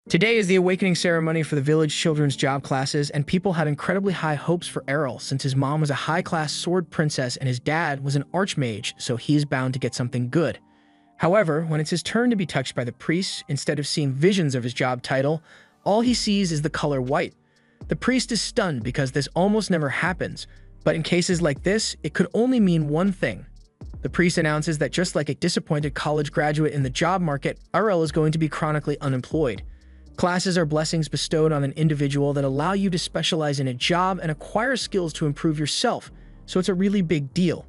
Today is the awakening ceremony for the village children's job classes, and people had incredibly high hopes for Errol since his mom was a high-class sword princess and his dad was an archmage, so he is bound to get something good. However, when it's his turn to be touched by the priest, instead of seeing visions of his job title, all he sees is the color white. The priest is stunned because this almost never happens, but in cases like this, it could only mean one thing. The priest announces that just like a disappointed college graduate in the job market, Errol is going to be chronically unemployed. Classes are blessings bestowed on an individual that allow you to specialize in a job and acquire skills to improve yourself, so it's a really big deal.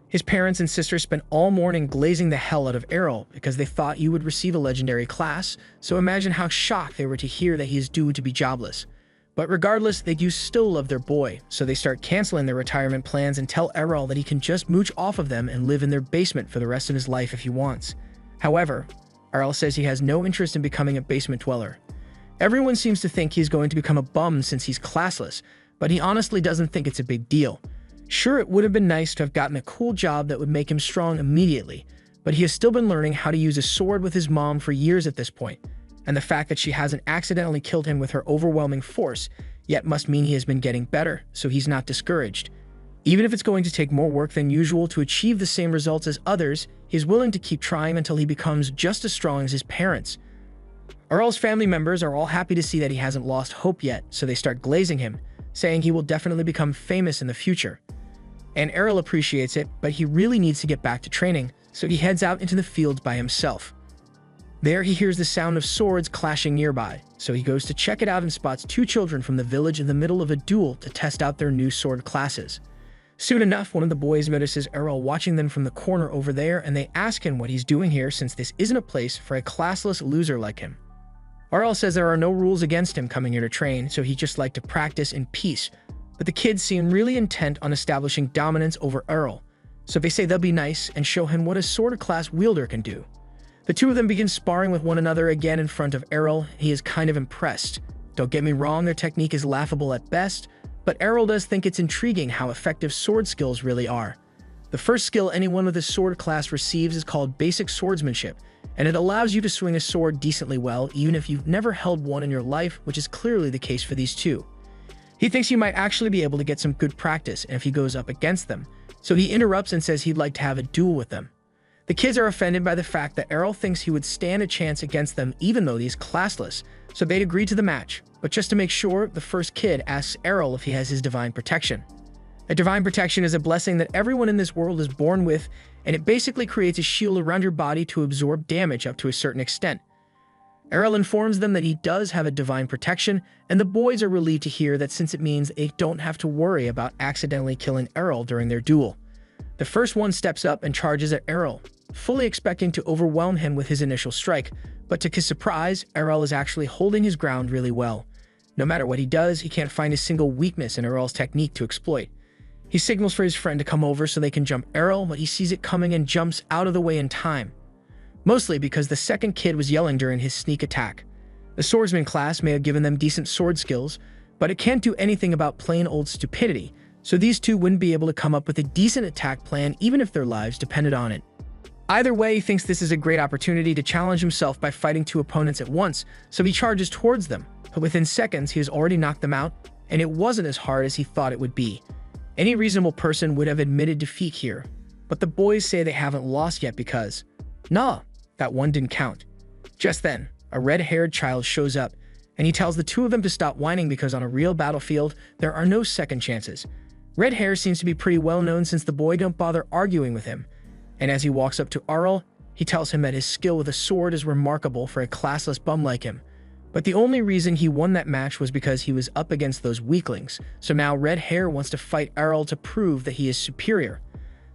His parents and sisters spent all morning glazing the hell out of Errol because they thought you would receive a legendary class, so imagine how shocked they were to hear that he is due to be jobless. But regardless, they do still love their boy, so they start canceling their retirement plans and tell Errol that he can just mooch off of them and live in their basement for the rest of his life if he wants. However, Errol says he has no interest in becoming a basement dweller. Everyone seems to think he's going to become a bum since he's classless, but he honestly doesn't think it's a big deal. Sure, it would have been nice to have gotten a cool job that would make him strong immediately, but he has still been learning how to use a sword with his mom for years at this point, and the fact that she hasn't accidentally killed him with her overwhelming force yet must mean he has been getting better, so he's not discouraged. Even if it's going to take more work than usual to achieve the same results as others, he is willing to keep trying until he becomes just as strong as his parents. Errol's family members are all happy to see that he hasn't lost hope yet, so they start glazing him, saying he will definitely become famous in the future. And Errol appreciates it, but he really needs to get back to training, so he heads out into the fields by himself. There he hears the sound of swords clashing nearby, so he goes to check it out and spots two children from the village in the middle of a duel to test out their new sword classes. Soon enough, one of the boys notices Errol watching them from the corner over there, and they ask him what he's doing here since this isn't a place for a classless loser like him. Errol says there are no rules against him coming here to train, so he'd just like to practice in peace. But the kids seem really intent on establishing dominance over Errol, so they say they'll be nice and show him what a sword class wielder can do. The two of them begin sparring with one another again in front of Errol. He is kind of impressed. Don't get me wrong, their technique is laughable at best, but Errol does think it's intriguing how effective sword skills really are. The first skill anyone with a sword class receives is called basic swordsmanship, and it allows you to swing a sword decently well even if you've never held one in your life, which is clearly the case for these two. He thinks he might actually be able to get some good practice if he goes up against them, so he interrupts and says he'd like to have a duel with them. The kids are offended by the fact that Errol thinks he would stand a chance against them even though he's classless, so they'd agree to the match, but just to make sure, the first kid asks Errol if he has his divine protection. A divine protection is a blessing that everyone in this world is born with, and it basically creates a shield around your body to absorb damage up to a certain extent. Errol informs them that he does have a divine protection, and the boys are relieved to hear that since it means they don't have to worry about accidentally killing Errol during their duel. The first one steps up and charges at Errol, fully expecting to overwhelm him with his initial strike, but to his surprise, Errol is actually holding his ground really well. No matter what he does, he can't find a single weakness in Errol's technique to exploit. He signals for his friend to come over so they can jump Errol, but he sees it coming and jumps out of the way in time. Mostly because the second kid was yelling during his sneak attack. The swordsman class may have given them decent sword skills, but it can't do anything about plain old stupidity, so these two wouldn't be able to come up with a decent attack plan even if their lives depended on it. Either way, he thinks this is a great opportunity to challenge himself by fighting two opponents at once, so he charges towards them, but within seconds he has already knocked them out, and it wasn't as hard as he thought it would be. Any reasonable person would have admitted defeat here, but the boys say they haven't lost yet because, nah, that one didn't count. Just then, a red-haired child shows up, and he tells the two of them to stop whining because on a real battlefield, there are no second chances. Red hair seems to be pretty well known since the boy don't bother arguing with him, and as he walks up to Errol, he tells him that his skill with a sword is remarkable for a classless bum like him. But the only reason he won that match was because he was up against those weaklings, so now Red Hair wants to fight Errol to prove that he is superior.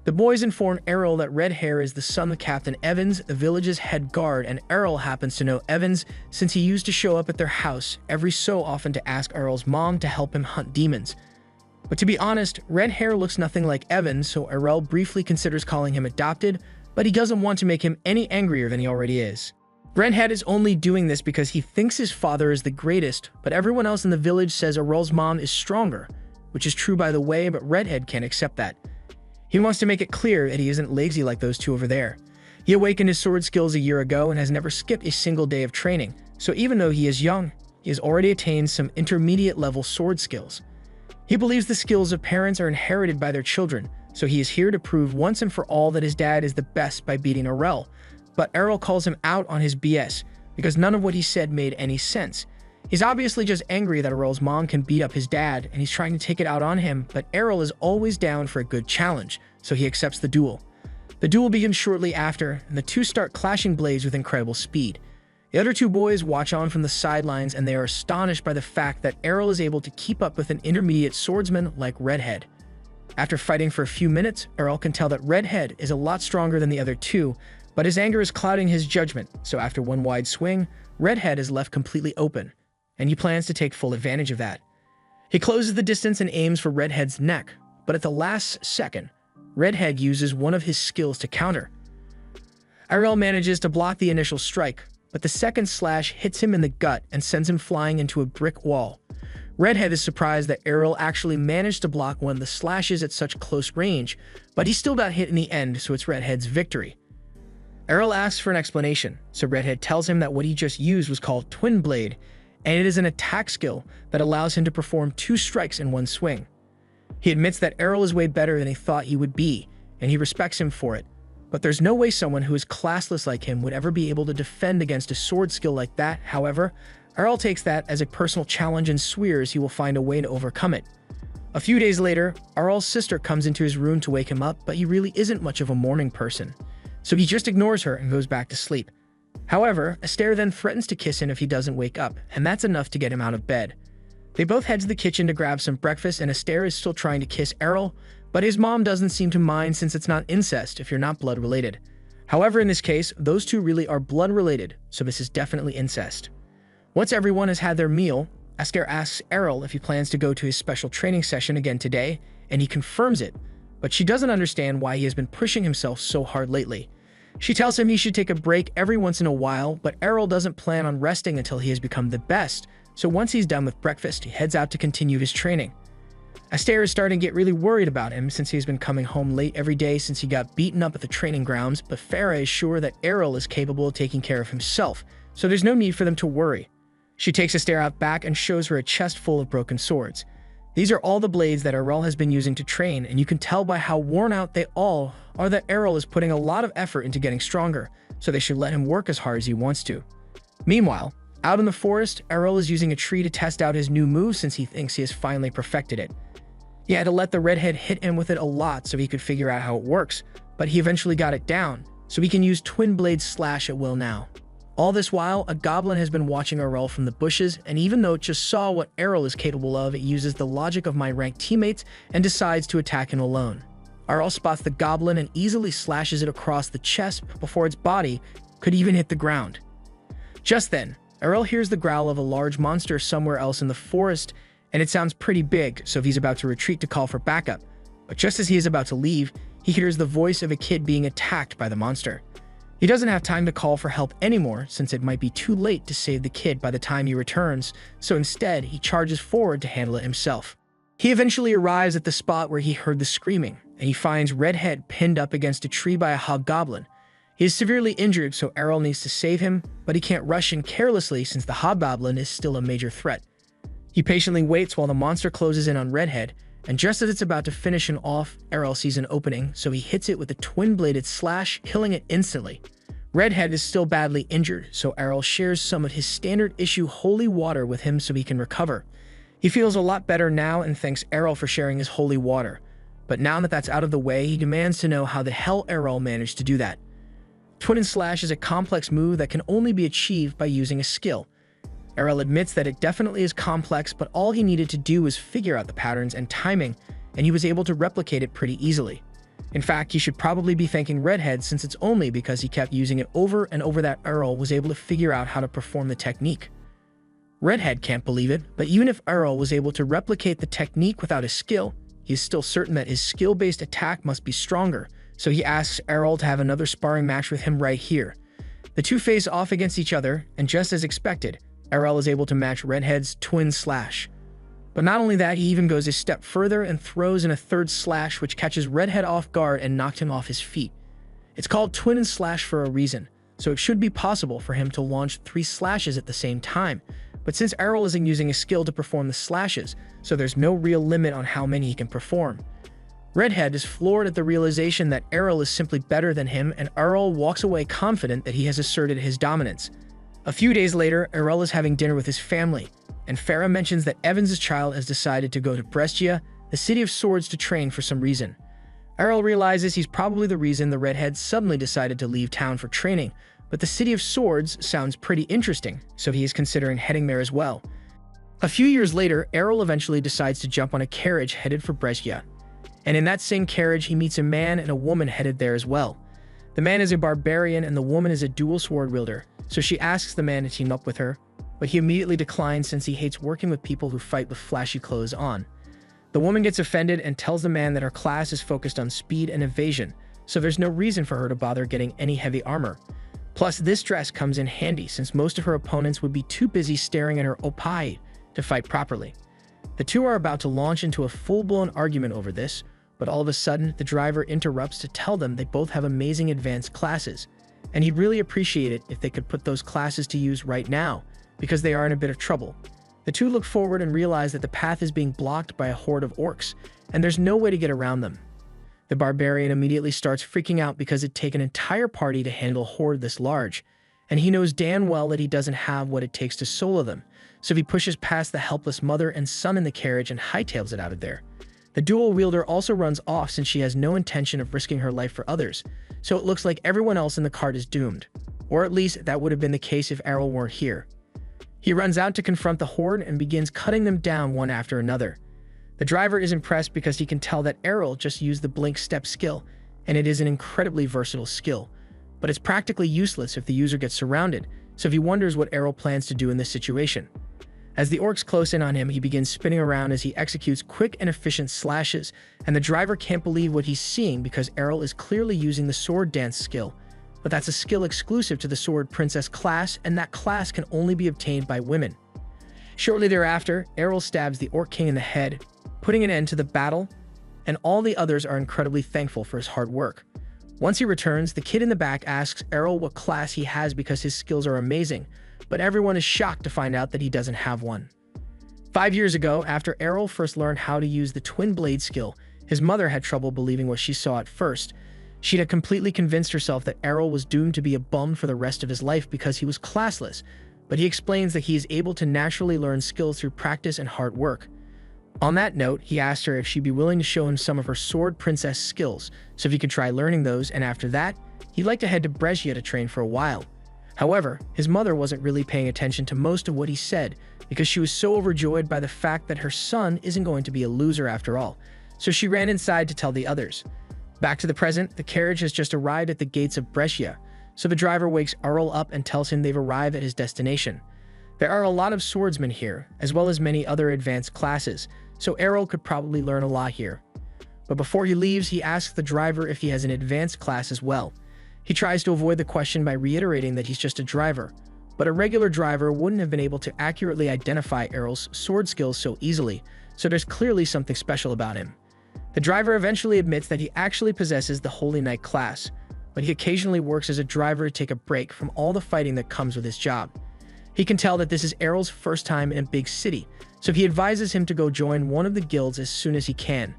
The boys inform Errol that Red Hair is the son of Captain Evans, the village's head guard, and Errol happens to know Evans since he used to show up at their house every so often to ask Errol's mom to help him hunt demons. But to be honest, Red Hair looks nothing like Evans, so Errol briefly considers calling him adopted, but he doesn't want to make him any angrier than he already is. Redhead is only doing this because he thinks his father is the greatest, but everyone else in the village says Errol's mom is stronger, which is true by the way, but Redhead can't accept that. He wants to make it clear that he isn't lazy like those two over there. He awakened his sword skills a year ago and has never skipped a single day of training, So even though he is young, he has already attained some intermediate level sword skills. He believes the skills of parents are inherited by their children, so he is here to prove once and for all that his dad is the best by beating Errol. But Errol calls him out on his BS, because none of what he said made any sense. He's obviously just angry that Errol's mom can beat up his dad, and he's trying to take it out on him, but Errol is always down for a good challenge, so he accepts the duel. The duel begins shortly after, and the two start clashing blades with incredible speed. The other two boys watch on from the sidelines, and they are astonished by the fact that Errol is able to keep up with an intermediate swordsman like Redhead. After fighting for a few minutes, Errol can tell that Redhead is a lot stronger than the other two, but his anger is clouding his judgment, so after one wide swing, Redhead is left completely open, and he plans to take full advantage of that. He closes the distance and aims for Redhead's neck, but at the last second, Redhead uses one of his skills to counter. Errol manages to block the initial strike, but the second slash hits him in the gut and sends him flying into a brick wall. Redhead is surprised that Errol actually managed to block one of the slashes at such close range, but he still got hit in the end, so it's Redhead's victory. Errol asks for an explanation, so Redhead tells him that what he just used was called Twin Blade, and it is an attack skill that allows him to perform 2 strikes in one swing. He admits that Errol is way better than he thought he would be, and he respects him for it. But there's no way someone who is classless like him would ever be able to defend against a sword skill like that. However, Errol takes that as a personal challenge and swears he will find a way to overcome it. A few days later, Errol's sister comes into his room to wake him up, but he really isn't much of a morning person, so he just ignores her and goes back to sleep. However, Astaire then threatens to kiss him if he doesn't wake up, and that's enough to get him out of bed. They both head to the kitchen to grab some breakfast, and Astaire is still trying to kiss Errol, but his mom doesn't seem to mind since it's not incest if you're not blood related. However, in this case, those two really are blood related, so this is definitely incest. Once everyone has had their meal, Astaire asks Errol if he plans to go to his special training session again today, and he confirms it, but she doesn't understand why he has been pushing himself so hard lately. She tells him he should take a break every once in a while, but Errol doesn't plan on resting until he has become the best, so once he's done with breakfast, he heads out to continue his training. Astaire is starting to get really worried about him since he's been coming home late every day since he got beaten up at the training grounds, but Farah is sure that Errol is capable of taking care of himself, so there's no need for them to worry. She takes Astaire out back and shows her a chest full of broken swords. These are all the blades that Errol has been using to train, and you can tell by how worn out they all are that Errol is putting a lot of effort into getting stronger, so they should let him work as hard as he wants to. Meanwhile, out in the forest, Errol is using a tree to test out his new move since he thinks he has finally perfected it. He had to let the redhead hit him with it a lot so he could figure out how it works, but he eventually got it down, so he can use Twin Blade Slash at will now. All this while, a goblin has been watching Errol from the bushes, and even though it just saw what Errol is capable of, it uses the logic of my ranked teammates and decides to attack him alone. Errol spots the goblin and easily slashes it across the chest before its body could even hit the ground. Just then, Errol hears the growl of a large monster somewhere else in the forest, and it sounds pretty big, so he's about to retreat to call for backup. But just as he is about to leave, he hears the voice of a kid being attacked by the monster. He doesn't have time to call for help anymore since it might be too late to save the kid by the time he returns, so instead he charges forward to handle it himself. He eventually arrives at the spot where he heard the screaming, and he finds Redhead pinned up against a tree by a hobgoblin. He is severely injured, so Errol needs to save him, but he can't rush in carelessly since the hobgoblin is still a major threat. He patiently waits while the monster closes in on Redhead, and just as it's about to finish him off, Errol sees an opening, so he hits it with a twin-bladed slash, killing it instantly. Redhead is still badly injured, so Errol shares some of his standard issue holy water with him so he can recover. He feels a lot better now and thanks Errol for sharing his holy water, but now that that's out of the way, he demands to know how the hell Errol managed to do that. Twin and Slash is a complex move that can only be achieved by using a skill. Errol admits that it definitely is complex, but all he needed to do was figure out the patterns and timing, and he was able to replicate it pretty easily. In fact, he should probably be thanking Redhead since it's only because he kept using it over and over that Errol was able to figure out how to perform the technique. Redhead can't believe it, but even if Errol was able to replicate the technique without his skill, he is still certain that his skill-based attack must be stronger, so he asks Errol to have another sparring match with him right here. The two face off against each other, and just as expected, Errol is able to match Redhead's twin slash. But not only that, he even goes a step further and throws in a third slash which catches Redhead off guard and knocked him off his feet. It's called Twin and Slash for a reason, so it should be possible for him to launch 3 slashes at the same time. But since Errol isn't using a skill to perform the slashes, so there's no real limit on how many he can perform. Redhead is floored at the realization that Errol is simply better than him, and Errol walks away confident that he has asserted his dominance. A few days later, Errol is having dinner with his family, and Farah mentions that Evans' child has decided to go to Brescia, the city of swords, to train for some reason. Errol realizes he's probably the reason the redhead suddenly decided to leave town for training, but the city of swords sounds pretty interesting, so he is considering heading there as well. A few years later, Errol eventually decides to jump on a carriage headed for Brescia, and in that same carriage he meets a man and a woman headed there as well. The man is a barbarian and the woman is a dual sword wielder, so she asks the man to team up with her, but he immediately declines since he hates working with people who fight with flashy clothes on. The woman gets offended and tells the man that her class is focused on speed and evasion, so there's no reason for her to bother getting any heavy armor. Plus, this dress comes in handy since most of her opponents would be too busy staring at her opai to fight properly. The two are about to launch into a full-blown argument over this, but all of a sudden, the driver interrupts to tell them they both have amazing advanced classes, and he'd really appreciate it if they could put those classes to use right now, because they are in a bit of trouble. The two look forward and realize that the path is being blocked by a horde of orcs, and there's no way to get around them. The barbarian immediately starts freaking out because it'd take an entire party to handle a horde this large, and he knows damn well that he doesn't have what it takes to solo them, so he pushes past the helpless mother and son in the carriage and hightails it out of there. The dual wielder also runs off since she has no intention of risking her life for others, so it looks like everyone else in the cart is doomed, or at least that would have been the case if Errol weren't here. He runs out to confront the horde and begins cutting them down one after another. The driver is impressed because he can tell that Errol just used the blink step skill, and it is an incredibly versatile skill, but it's practically useless if the user gets surrounded, so he wonders what Errol plans to do in this situation. As the orcs close in on him, he begins spinning around as he executes quick and efficient slashes, and the driver can't believe what he's seeing because Errol is clearly using the sword dance skill, but that's a skill exclusive to the Sword Princess class, and that class can only be obtained by women. Shortly thereafter, Errol stabs the Orc King in the head, putting an end to the battle, and all the others are incredibly thankful for his hard work. Once he returns, the kid in the back asks Errol what class he has because his skills are amazing, but everyone is shocked to find out that he doesn't have one. 5 years ago, after Errol first learned how to use the twin blade skill, his mother had trouble believing what she saw at first. She had completely convinced herself that Errol was doomed to be a bum for the rest of his life because he was classless, but he explains that he is able to naturally learn skills through practice and hard work. On that note, he asked her if she'd be willing to show him some of her Sword Princess skills, so he could try learning those, and after that, he'd like to head to Brescia to train for a while. However, his mother wasn't really paying attention to most of what he said because she was so overjoyed by the fact that her son isn't going to be a loser after all, so she ran inside to tell the others. Back to the present, the carriage has just arrived at the gates of Brescia, so the driver wakes Errol up and tells him they've arrived at his destination. There are a lot of swordsmen here, as well as many other advanced classes, so Errol could probably learn a lot here. But before he leaves, he asks the driver if he has an advanced class as well. He tries to avoid the question by reiterating that he's just a driver, but a regular driver wouldn't have been able to accurately identify Errol's sword skills so easily, so there's clearly something special about him. The driver eventually admits that he actually possesses the Holy Knight class, but he occasionally works as a driver to take a break from all the fighting that comes with his job. He can tell that this is Errol's first time in a big city, so he advises him to go join one of the guilds as soon as he can.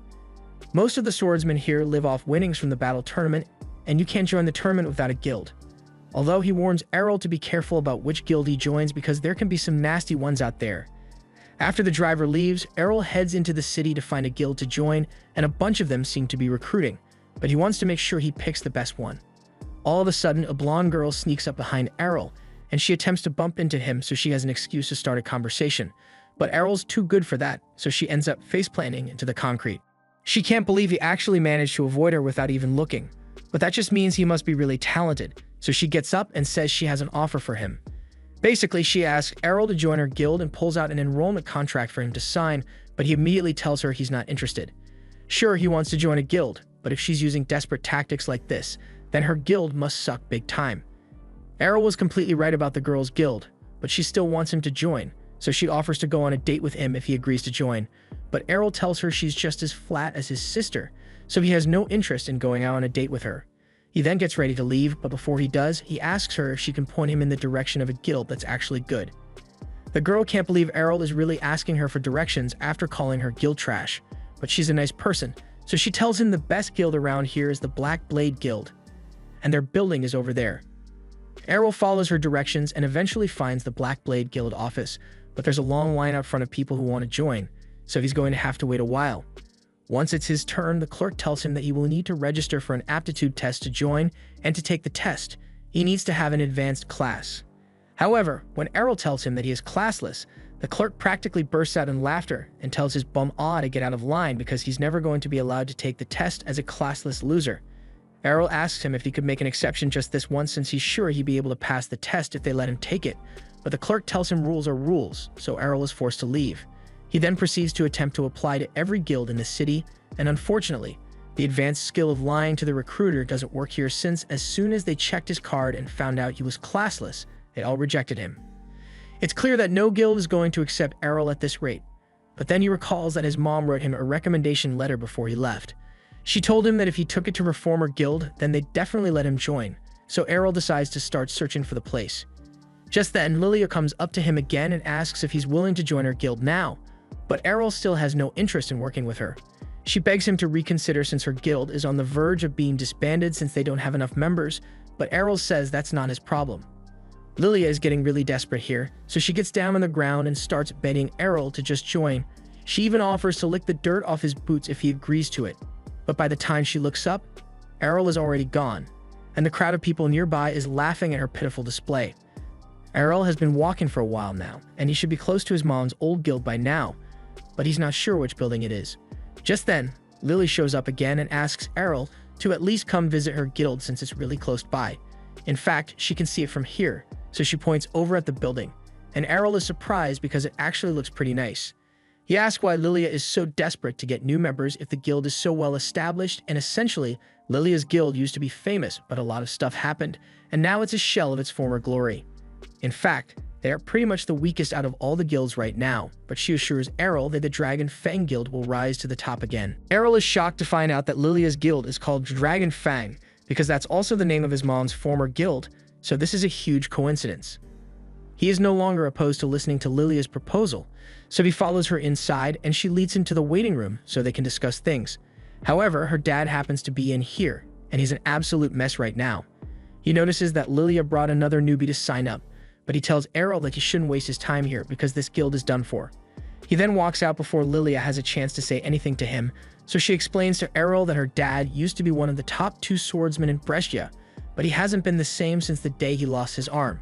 Most of the swordsmen here live off winnings from the battle tournament, and you can't join the tournament without a guild. Although he warns Errol to be careful about which guild he joins because there can be some nasty ones out there. After the driver leaves, Errol heads into the city to find a guild to join, and a bunch of them seem to be recruiting, but he wants to make sure he picks the best one. All of a sudden, a blonde girl sneaks up behind Errol, and she attempts to bump into him so she has an excuse to start a conversation. But Errol's too good for that, so she ends up face-planting into the concrete. She can't believe he actually managed to avoid her without even looking, but that just means he must be really talented, so she gets up and says she has an offer for him. Basically, she asks Errol to join her guild and pulls out an enrollment contract for him to sign, but he immediately tells her he's not interested. Sure, he wants to join a guild, but if she's using desperate tactics like this, then her guild must suck big time. Errol was completely right about the girl's guild, but she still wants him to join, so she offers to go on a date with him if he agrees to join, but Errol tells her she's just as flat as his sister, so he has no interest in going out on a date with her. He then gets ready to leave, but before he does, he asks her if she can point him in the direction of a guild that's actually good. The girl can't believe Errol is really asking her for directions after calling her guild trash, but she's a nice person, so she tells him the best guild around here is the Black Blade Guild, and their building is over there. Errol follows her directions and eventually finds the Black Blade Guild office, but there's a long line out front of people who want to join, so he's going to have to wait a while. Once it's his turn, the clerk tells him that he will need to register for an aptitude test to join, and to take the test, he needs to have an advanced class. However, when Errol tells him that he is classless, the clerk practically bursts out in laughter and tells his bum to get out of line because he's never going to be allowed to take the test as a classless loser. Errol asks him if he could make an exception just this once since he's sure he'd be able to pass the test if they let him take it, but the clerk tells him rules are rules, so Errol is forced to leave. He then proceeds to attempt to apply to every guild in the city, and unfortunately, the advanced skill of lying to the recruiter doesn't work here since as soon as they checked his card and found out he was classless, they all rejected him. It's clear that no guild is going to accept Errol at this rate, but then he recalls that his mom wrote him a recommendation letter before he left. She told him that if he took it to Reformer Guild, then they'd definitely let him join, so Errol decides to start searching for the place. Just then, Lilia comes up to him again and asks if he's willing to join her guild now, but Errol still has no interest in working with her. She begs him to reconsider since her guild is on the verge of being disbanded since they don't have enough members, but Errol says that's not his problem. Lilia is getting really desperate here, so she gets down on the ground and starts begging Errol to just join. She even offers to lick the dirt off his boots if he agrees to it. But by the time she looks up, Errol is already gone, and the crowd of people nearby is laughing at her pitiful display. Errol has been walking for a while now, and he should be close to his mom's old guild by now, but he's not sure which building it is. Just then, Lily shows up again and asks Errol to at least come visit her guild since it's really close by. In fact, she can see it from here, so she points over at the building, and Errol is surprised because it actually looks pretty nice. He asks why Lilia is so desperate to get new members if the guild is so well established, and essentially, Lilia's guild used to be famous, but a lot of stuff happened, and now it's a shell of its former glory. In fact, they are pretty much the weakest out of all the guilds right now, but she assures Errol that the Dragon Fang Guild will rise to the top again. Errol is shocked to find out that Lilia's guild is called Dragon Fang, because that's also the name of his mom's former guild, so this is a huge coincidence. He is no longer opposed to listening to Lilia's proposal, so he follows her inside and she leads him to the waiting room so they can discuss things. However, her dad happens to be in here, and he's an absolute mess right now. He notices that Lilia brought another newbie to sign up, but he tells Errol that he shouldn't waste his time here because this guild is done for. He then walks out before Lilia has a chance to say anything to him, so she explains to Errol that her dad used to be one of the top 2 swordsmen in Brescia, but he hasn't been the same since the day he lost his arm.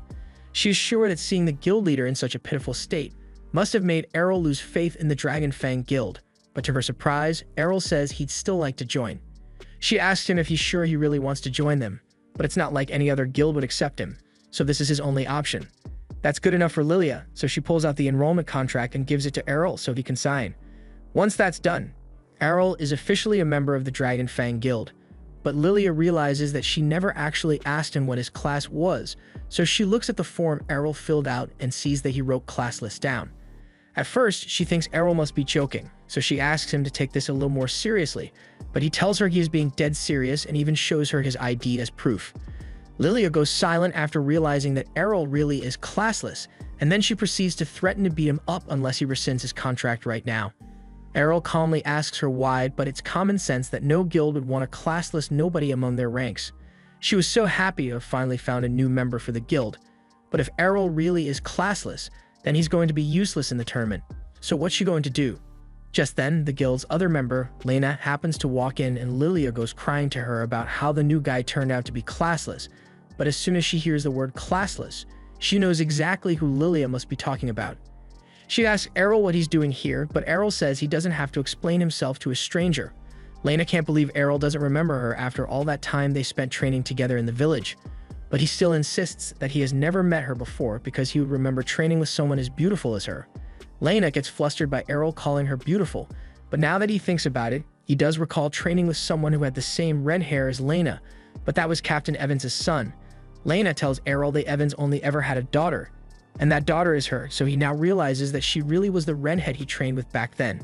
She is sure that seeing the guild leader in such a pitiful state must have made Errol lose faith in the Dragon Fang Guild, but to her surprise, Errol says he'd still like to join. She asks him if he's sure he really wants to join them, but it's not like any other guild would accept him, so this is his only option. That's good enough for Lilia, so she pulls out the enrollment contract and gives it to Errol so he can sign. Once that's done, Errol is officially a member of the Dragon Fang Guild, but Lilia realizes that she never actually asked him what his class was, so she looks at the form Errol filled out and sees that he wrote classless down. At first, she thinks Errol must be joking, so she asks him to take this a little more seriously, but he tells her he is being dead serious and even shows her his ID as proof. Lilia goes silent after realizing that Errol really is classless, and then she proceeds to threaten to beat him up unless he rescinds his contract right now. Errol calmly asks her why, but it's common sense that no guild would want a classless nobody among their ranks. She was so happy to have finally found a new member for the guild, but if Errol really is classless, then he's going to be useless in the tournament. So what's she going to do? Just then, the guild's other member, Lena, happens to walk in and Lilia goes crying to her about how the new guy turned out to be classless, but as soon as she hears the word classless, she knows exactly who Lilia must be talking about. She asks Errol what he's doing here, but Errol says he doesn't have to explain himself to a stranger. Lena can't believe Errol doesn't remember her after all that time they spent training together in the village, but he still insists that he has never met her before because he would remember training with someone as beautiful as her. Lena gets flustered by Errol calling her beautiful, but now that he thinks about it, he does recall training with someone who had the same red hair as Lena, but that was Captain Evans' son. Lena tells Errol that Evans only ever had a daughter, and that daughter is her, so he now realizes that she really was the redhead he trained with back then.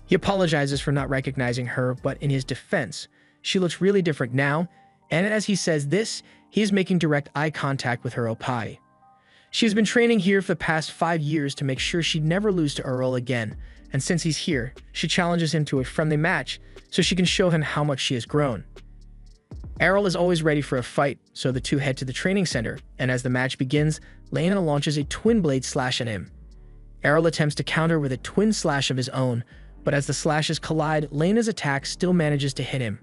He apologizes for not recognizing her, but in his defense, she looks really different now, And as he says this, he is making direct eye contact with her Oppai. She has been training here for the past 5 years to make sure she'd never lose to Errol again, and since he's here, she challenges him to a friendly match so she can show him how much she has grown. Errol is always ready for a fight, so the two head to the training center, and as the match begins, Lena launches a twin blade slash at him. Errol attempts to counter with a twin slash of his own, but as the slashes collide, Lena's attack still manages to hit him.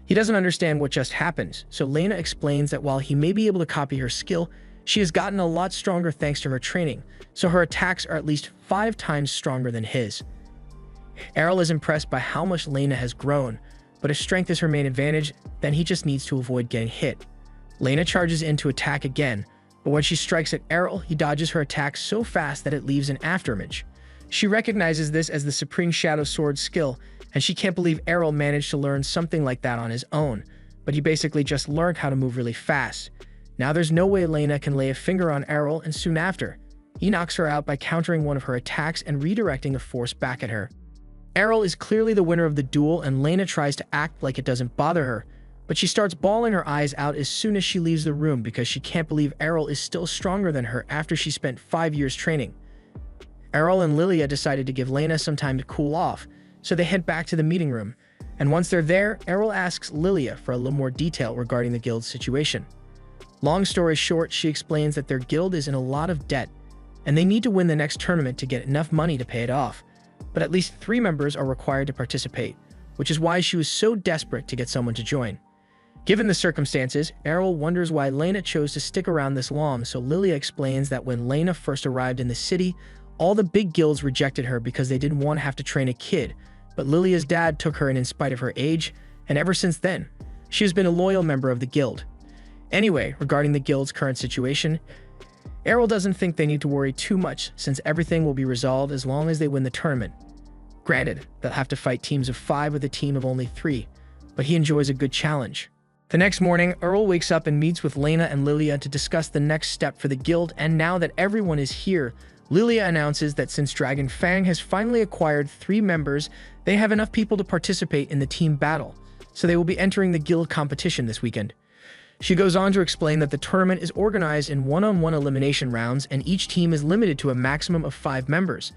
He doesn't understand what just happened, so Lena explains that while he may be able to copy her skill, she has gotten a lot stronger thanks to her training, so her attacks are at least 5 times stronger than his. Errol is impressed by how much Lena has grown, but if strength is her main advantage, then he just needs to avoid getting hit. Lena charges in to attack again, but when she strikes at Errol, he dodges her attack so fast that it leaves an afterimage. She recognizes this as the Supreme Shadow Sword skill, and she can't believe Errol managed to learn something like that on his own, but he basically just learned how to move really fast. Now there's no way Lena can lay a finger on Errol, and soon after, he knocks her out by countering one of her attacks and redirecting the force back at her. Errol is clearly the winner of the duel, and Lena tries to act like it doesn't bother her, but she starts bawling her eyes out as soon as she leaves the room because she can't believe Errol is still stronger than her after she spent 5 years training. Errol and Lilia decided to give Lena some time to cool off, so they head back to the meeting room, and once they're there, Errol asks Lilia for a little more detail regarding the guild's situation. Long story short, she explains that their guild is in a lot of debt, and they need to win the next tournament to get enough money to pay it off, but at least 3 members are required to participate, which is why she was so desperate to get someone to join. Given the circumstances, Errol wonders why Lena chose to stick around this long, so Lilia explains that when Lena first arrived in the city, all the big guilds rejected her because they didn't want to have to train a kid, but Lilia's dad took her in spite of her age, and ever since then, she has been a loyal member of the guild. Anyway, regarding the guild's current situation, Errol doesn't think they need to worry too much since everything will be resolved as long as they win the tournament. Granted, they'll have to fight teams of 5 with a team of only 3, but he enjoys a good challenge. The next morning, Errol wakes up and meets with Lena and Lilia to discuss the next step for the guild, and now that everyone is here, Lilia announces that since Dragon Fang has finally acquired 3 members, they have enough people to participate in the team battle, so they will be entering the guild competition this weekend. She goes on to explain that the tournament is organized in one-on-one elimination rounds and each team is limited to a maximum of 5 members.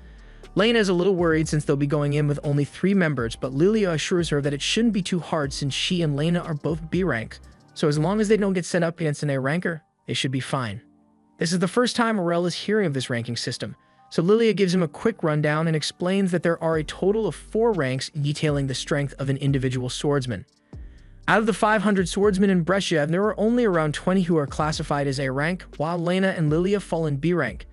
Lena is a little worried since they'll be going in with only 3 members, but Lilia assures her that it shouldn't be too hard since she and Lena are both B rank, so as long as they don't get set up against an A ranker, they should be fine. This is the first time Errol is hearing of this ranking system, so Lilia gives him a quick rundown and explains that there are a total of 4 ranks detailing the strength of an individual swordsman. Out of the 500 swordsmen in Brescia, there are only around 20 who are classified as A rank, while Lena and Lilia fall in B rank.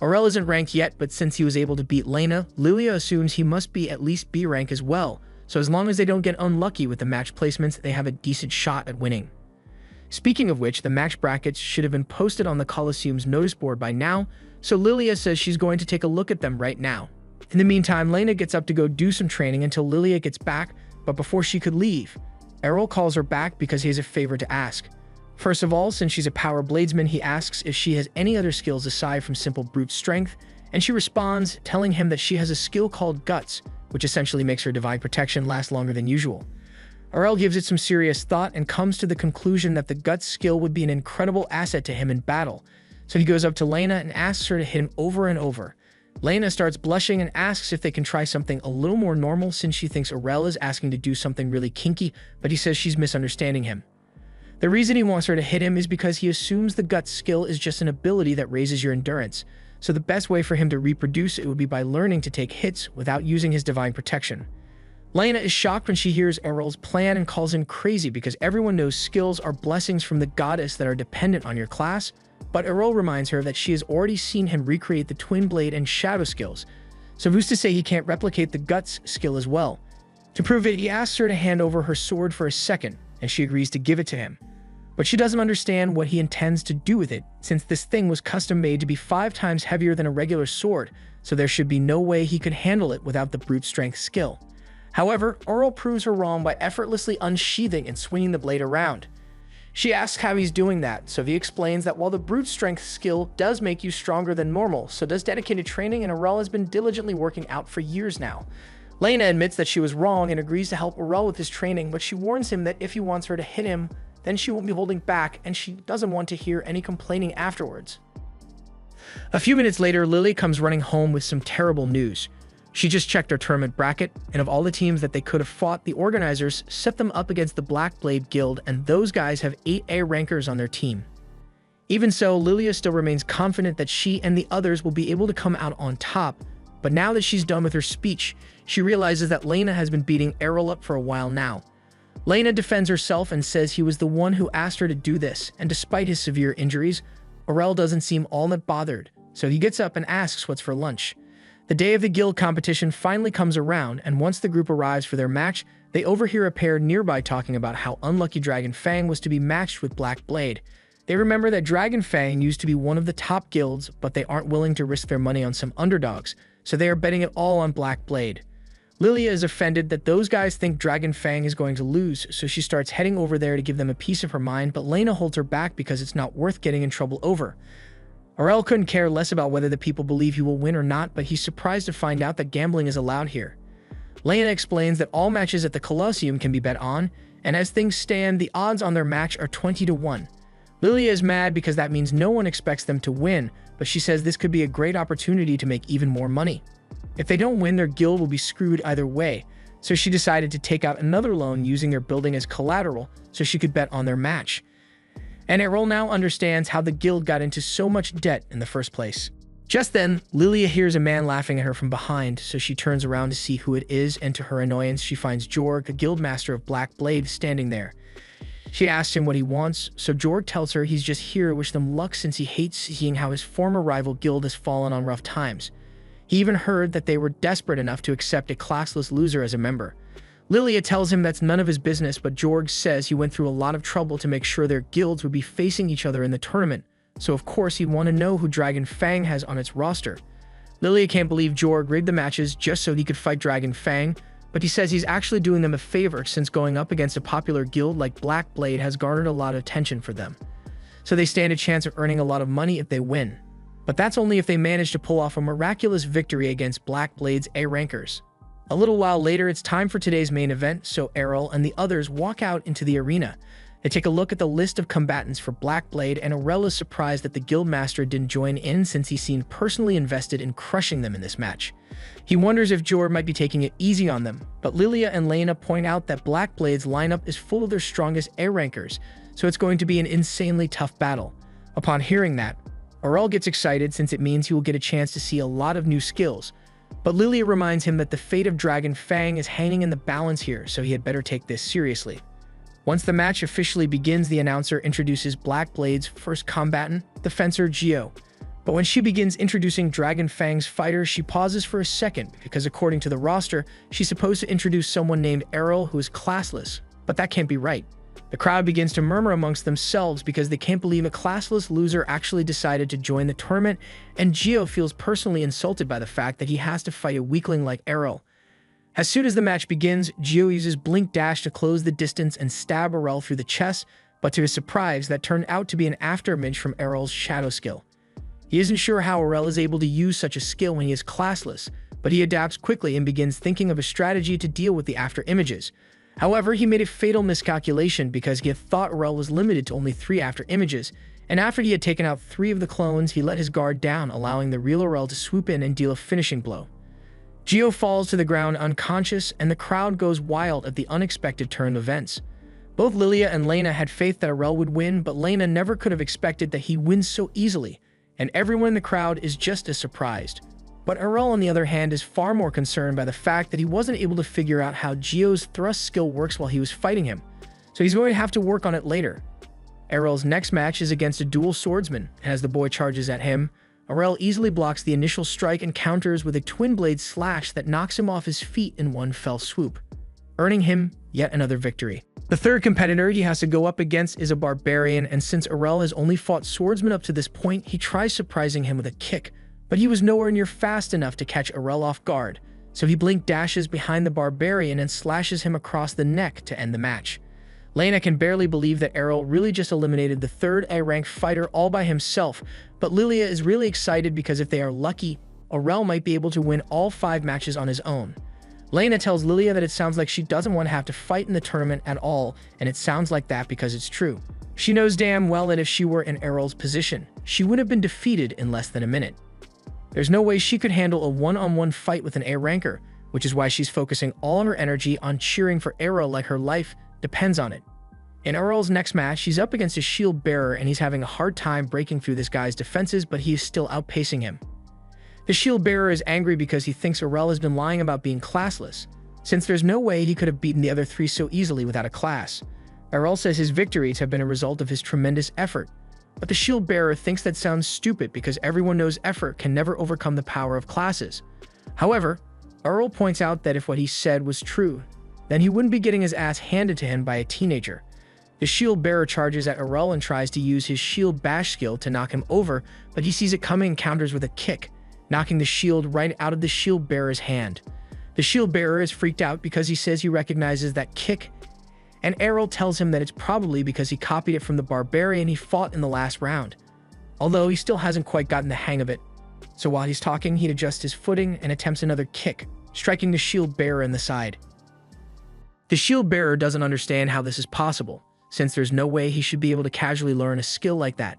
Errol isn't ranked yet, but since he was able to beat Lena, Lilia assumes he must be at least B rank as well, so as long as they don't get unlucky with the match placements, they have a decent shot at winning. Speaking of which, the match brackets should have been posted on the Colosseum's notice board by now, so Lilia says she's going to take a look at them right now. In the meantime, Lena gets up to go do some training until Lilia gets back, but before she could leave, Errol calls her back because he has a favor to ask. First of all, since she's a power bladesman, he asks if she has any other skills aside from simple brute strength, and she responds, telling him that she has a skill called Guts, which essentially makes her divine protection last longer than usual. Errol gives it some serious thought and comes to the conclusion that the Guts skill would be an incredible asset to him in battle, so he goes up to Lena and asks her to hit him over and over. Lena starts blushing and asks if they can try something a little more normal since she thinks Errol is asking to do something really kinky, but he says she's misunderstanding him. The reason he wants her to hit him is because he assumes the Guts skill is just an ability that raises your endurance, so the best way for him to reproduce it would be by learning to take hits without using his divine protection. Lena is shocked when she hears Errol's plan and calls him crazy because everyone knows skills are blessings from the goddess that are dependent on your class, but Errol reminds her that she has already seen him recreate the Twin Blade and Shadow skills, so who's to say he can't replicate the Guts skill as well? To prove it, he asks her to hand over her sword for a second, and she agrees to give it to him. But she doesn't understand what he intends to do with it, since this thing was custom made to be 5 times heavier than a regular sword, so there should be no way he could handle it without the brute strength skill. However, Errol proves her wrong by effortlessly unsheathing and swinging the blade around. She asks how he's doing that, so he explains that while the brute strength skill does make you stronger than normal, so does dedicated training, and Errol has been diligently working out for years now. Lena admits that she was wrong and agrees to help Errol with his training, but she warns him that if he wants her to hit him, then she won't be holding back, and she doesn't want to hear any complaining afterwards. A few minutes later, Lily comes running home with some terrible news. She just checked her tournament bracket, and of all the teams that they could have fought, the organizers set them up against the Black Blade Guild, and those guys have 8 A rankers on their team. Even so, Lilia still remains confident that she and the others will be able to come out on top, but now that she's done with her speech, she realizes that Lena has been beating Errol up for a while now. Lena defends herself and says he was the one who asked her to do this, and despite his severe injuries, Errol doesn't seem all that bothered, so he gets up and asks what's for lunch. The day of the guild competition finally comes around, and once the group arrives for their match, they overhear a pair nearby talking about how unlucky Dragon Fang was to be matched with Black Blade. They remember that Dragon Fang used to be one of the top guilds, but they aren't willing to risk their money on some underdogs, so they are betting it all on Black Blade. Lilia is offended that those guys think Dragon Fang is going to lose, so she starts heading over there to give them a piece of her mind, but Lena holds her back because it's not worth getting in trouble over. Errol couldn't care less about whether the people believe he will win or not, but he's surprised to find out that gambling is allowed here. Lena explains that all matches at the Colosseum can be bet on, and as things stand, the odds on their match are 20-1. Lilia is mad because that means no one expects them to win, but she says this could be a great opportunity to make even more money. If they don't win, their guild will be screwed either way, so she decided to take out another loan using their building as collateral so she could bet on their match. And Errol now understands how the guild got into so much debt in the first place. Just then, Lilia hears a man laughing at her from behind, so she turns around to see who it is, and to her annoyance, she finds Jorg, a guildmaster of Black Blade, standing there. She asks him what he wants, so Jorg tells her he's just here to wish them luck since he hates seeing how his former rival guild has fallen on rough times. He even heard that they were desperate enough to accept a classless loser as a member. Lilia tells him that's none of his business, but Jorg says he went through a lot of trouble to make sure their guilds would be facing each other in the tournament, so of course he'd want to know who Dragon Fang has on its roster. Lilia can't believe Jorg rigged the matches just so he could fight Dragon Fang, but he says he's actually doing them a favor since going up against a popular guild like Black Blade has garnered a lot of attention for them. So they stand a chance of earning a lot of money if they win. But that's only if they manage to pull off a miraculous victory against Black Blade's A-rankers. A little while later, it's time for today's main event, so Errol and the others walk out into the arena. They take a look at the list of combatants for Black Blade, and Errol is surprised that the guildmaster didn't join in since he seemed personally invested in crushing them in this match. He wonders if Jorg might be taking it easy on them, but Lilia and Lena point out that Black Blade's lineup is full of their strongest A-rankers, so it's going to be an insanely tough battle. Upon hearing that, Errol gets excited since it means he will get a chance to see a lot of new skills. But Lilia reminds him that the fate of Dragon Fang is hanging in the balance here, so he had better take this seriously. Once the match officially begins, the announcer introduces Black Blade's first combatant, the fencer Gio. But when she begins introducing Dragon Fang's fighter, she pauses for a second, because according to the roster, she's supposed to introduce someone named Errol who is classless. But that can't be right. The crowd begins to murmur amongst themselves because they can't believe a classless loser actually decided to join the tournament, and Gio feels personally insulted by the fact that he has to fight a weakling like Errol. As soon as the match begins, Gio uses Blink Dash to close the distance and stab Errol through the chest, but to his surprise, that turned out to be an afterimage from Errol's shadow skill. He isn't sure how Errol is able to use such a skill when he is classless, but he adapts quickly and begins thinking of a strategy to deal with the afterimages. However, he made a fatal miscalculation because he had thought Errol was limited to only 3 afterimages, and after he had taken out 3 of the clones, he let his guard down, allowing the real Errol to swoop in and deal a finishing blow. Gio falls to the ground unconscious, and the crowd goes wild at the unexpected turn of events. Both Lilia and Lena had faith that Errol would win, but Lena never could have expected that he wins so easily, and everyone in the crowd is just as surprised. But Errol, on the other hand, is far more concerned by the fact that he wasn't able to figure out how Gio's thrust skill works while he was fighting him, so he's going to have to work on it later. Errol's next match is against a dual swordsman, and as the boy charges at him, Errol easily blocks the initial strike and counters with a twin blade slash that knocks him off his feet in one fell swoop, earning him yet another victory. The third competitor he has to go up against is a barbarian, and since Errol has only fought swordsmen up to this point, he tries surprising him with a kick, but he was nowhere near fast enough to catch Errol off guard, so he blink dashes behind the barbarian and slashes him across the neck to end the match. Lena can barely believe that Errol really just eliminated the third A-ranked fighter all by himself, but Lilia is really excited because if they are lucky, Errol might be able to win all 5 matches on his own. Lena tells Lilia that it sounds like she doesn't want to have to fight in the tournament at all, and it sounds like that because it's true. She knows damn well that if she were in Errol's position, she would have been defeated in less than a minute. There's no way she could handle a one-on-one fight with an A ranker, which is why she's focusing all of her energy on cheering for Errol like her life depends on it. In Errol's next match, he's up against a shield bearer and he's having a hard time breaking through this guy's defenses, but he is still outpacing him. The shield bearer is angry because he thinks Errol has been lying about being classless, since there's no way he could have beaten the other three so easily without a class. Errol says his victories have been a result of his tremendous effort, but the shield bearer thinks that sounds stupid because everyone knows effort can never overcome the power of classes. However, Errol points out that if what he said was true, then he wouldn't be getting his ass handed to him by a teenager. The shield bearer charges at Errol and tries to use his shield bash skill to knock him over, but he sees it coming and counters with a kick, knocking the shield right out of the shield bearer's hand. The shield bearer is freaked out because he says he recognizes that kick, and Errol tells him that it's probably because he copied it from the barbarian he fought in the last round, although he still hasn't quite gotten the hang of it. So while he's talking, he adjusts his footing and attempts another kick, striking the shield bearer in the side. The shield bearer doesn't understand how this is possible, since there's no way he should be able to casually learn a skill like that.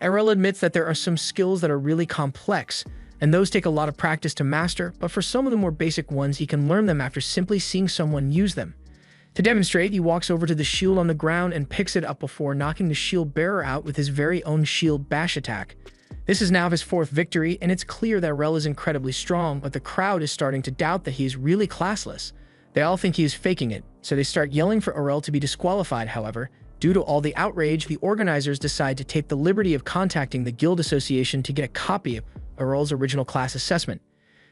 Errol admits that there are some skills that are really complex, and those take a lot of practice to master, but for some of the more basic ones, he can learn them after simply seeing someone use them. To demonstrate, he walks over to the shield on the ground and picks it up before knocking the shield bearer out with his very own shield bash attack. This is now his fourth victory, and it's clear that Errol is incredibly strong, but the crowd is starting to doubt that he is really classless. They all think he is faking it, so they start yelling for Errol to be disqualified. However, due to all the outrage, the organizers decide to take the liberty of contacting the Guild Association to get a copy of Errol's original class assessment.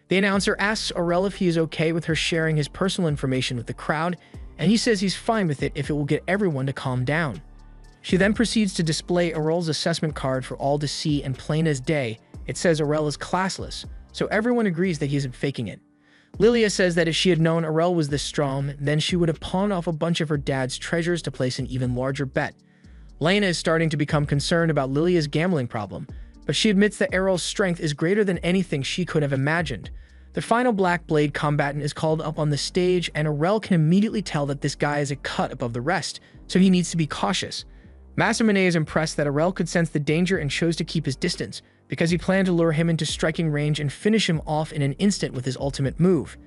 The announcer asks Errol if he is okay with her sharing his personal information with the crowd, and he says he's fine with it if it will get everyone to calm down. She then proceeds to display Errol's assessment card for all to see, and plain as day, it says Errol is classless, so everyone agrees that he isn't faking it. Lilia says that if she had known Errol was this strong, then she would have pawned off a bunch of her dad's treasures to place an even larger bet. Lena is starting to become concerned about Lilia's gambling problem, but she admits that Errol's strength is greater than anything she could have imagined. The final Black Blade combatant is called up on the stage, and Errol can immediately tell that this guy is a cut above the rest, so he needs to be cautious. Masamune is impressed that Errol could sense the danger and chose to keep his distance, because he planned to lure him into striking range and finish him off in an instant with his ultimate move.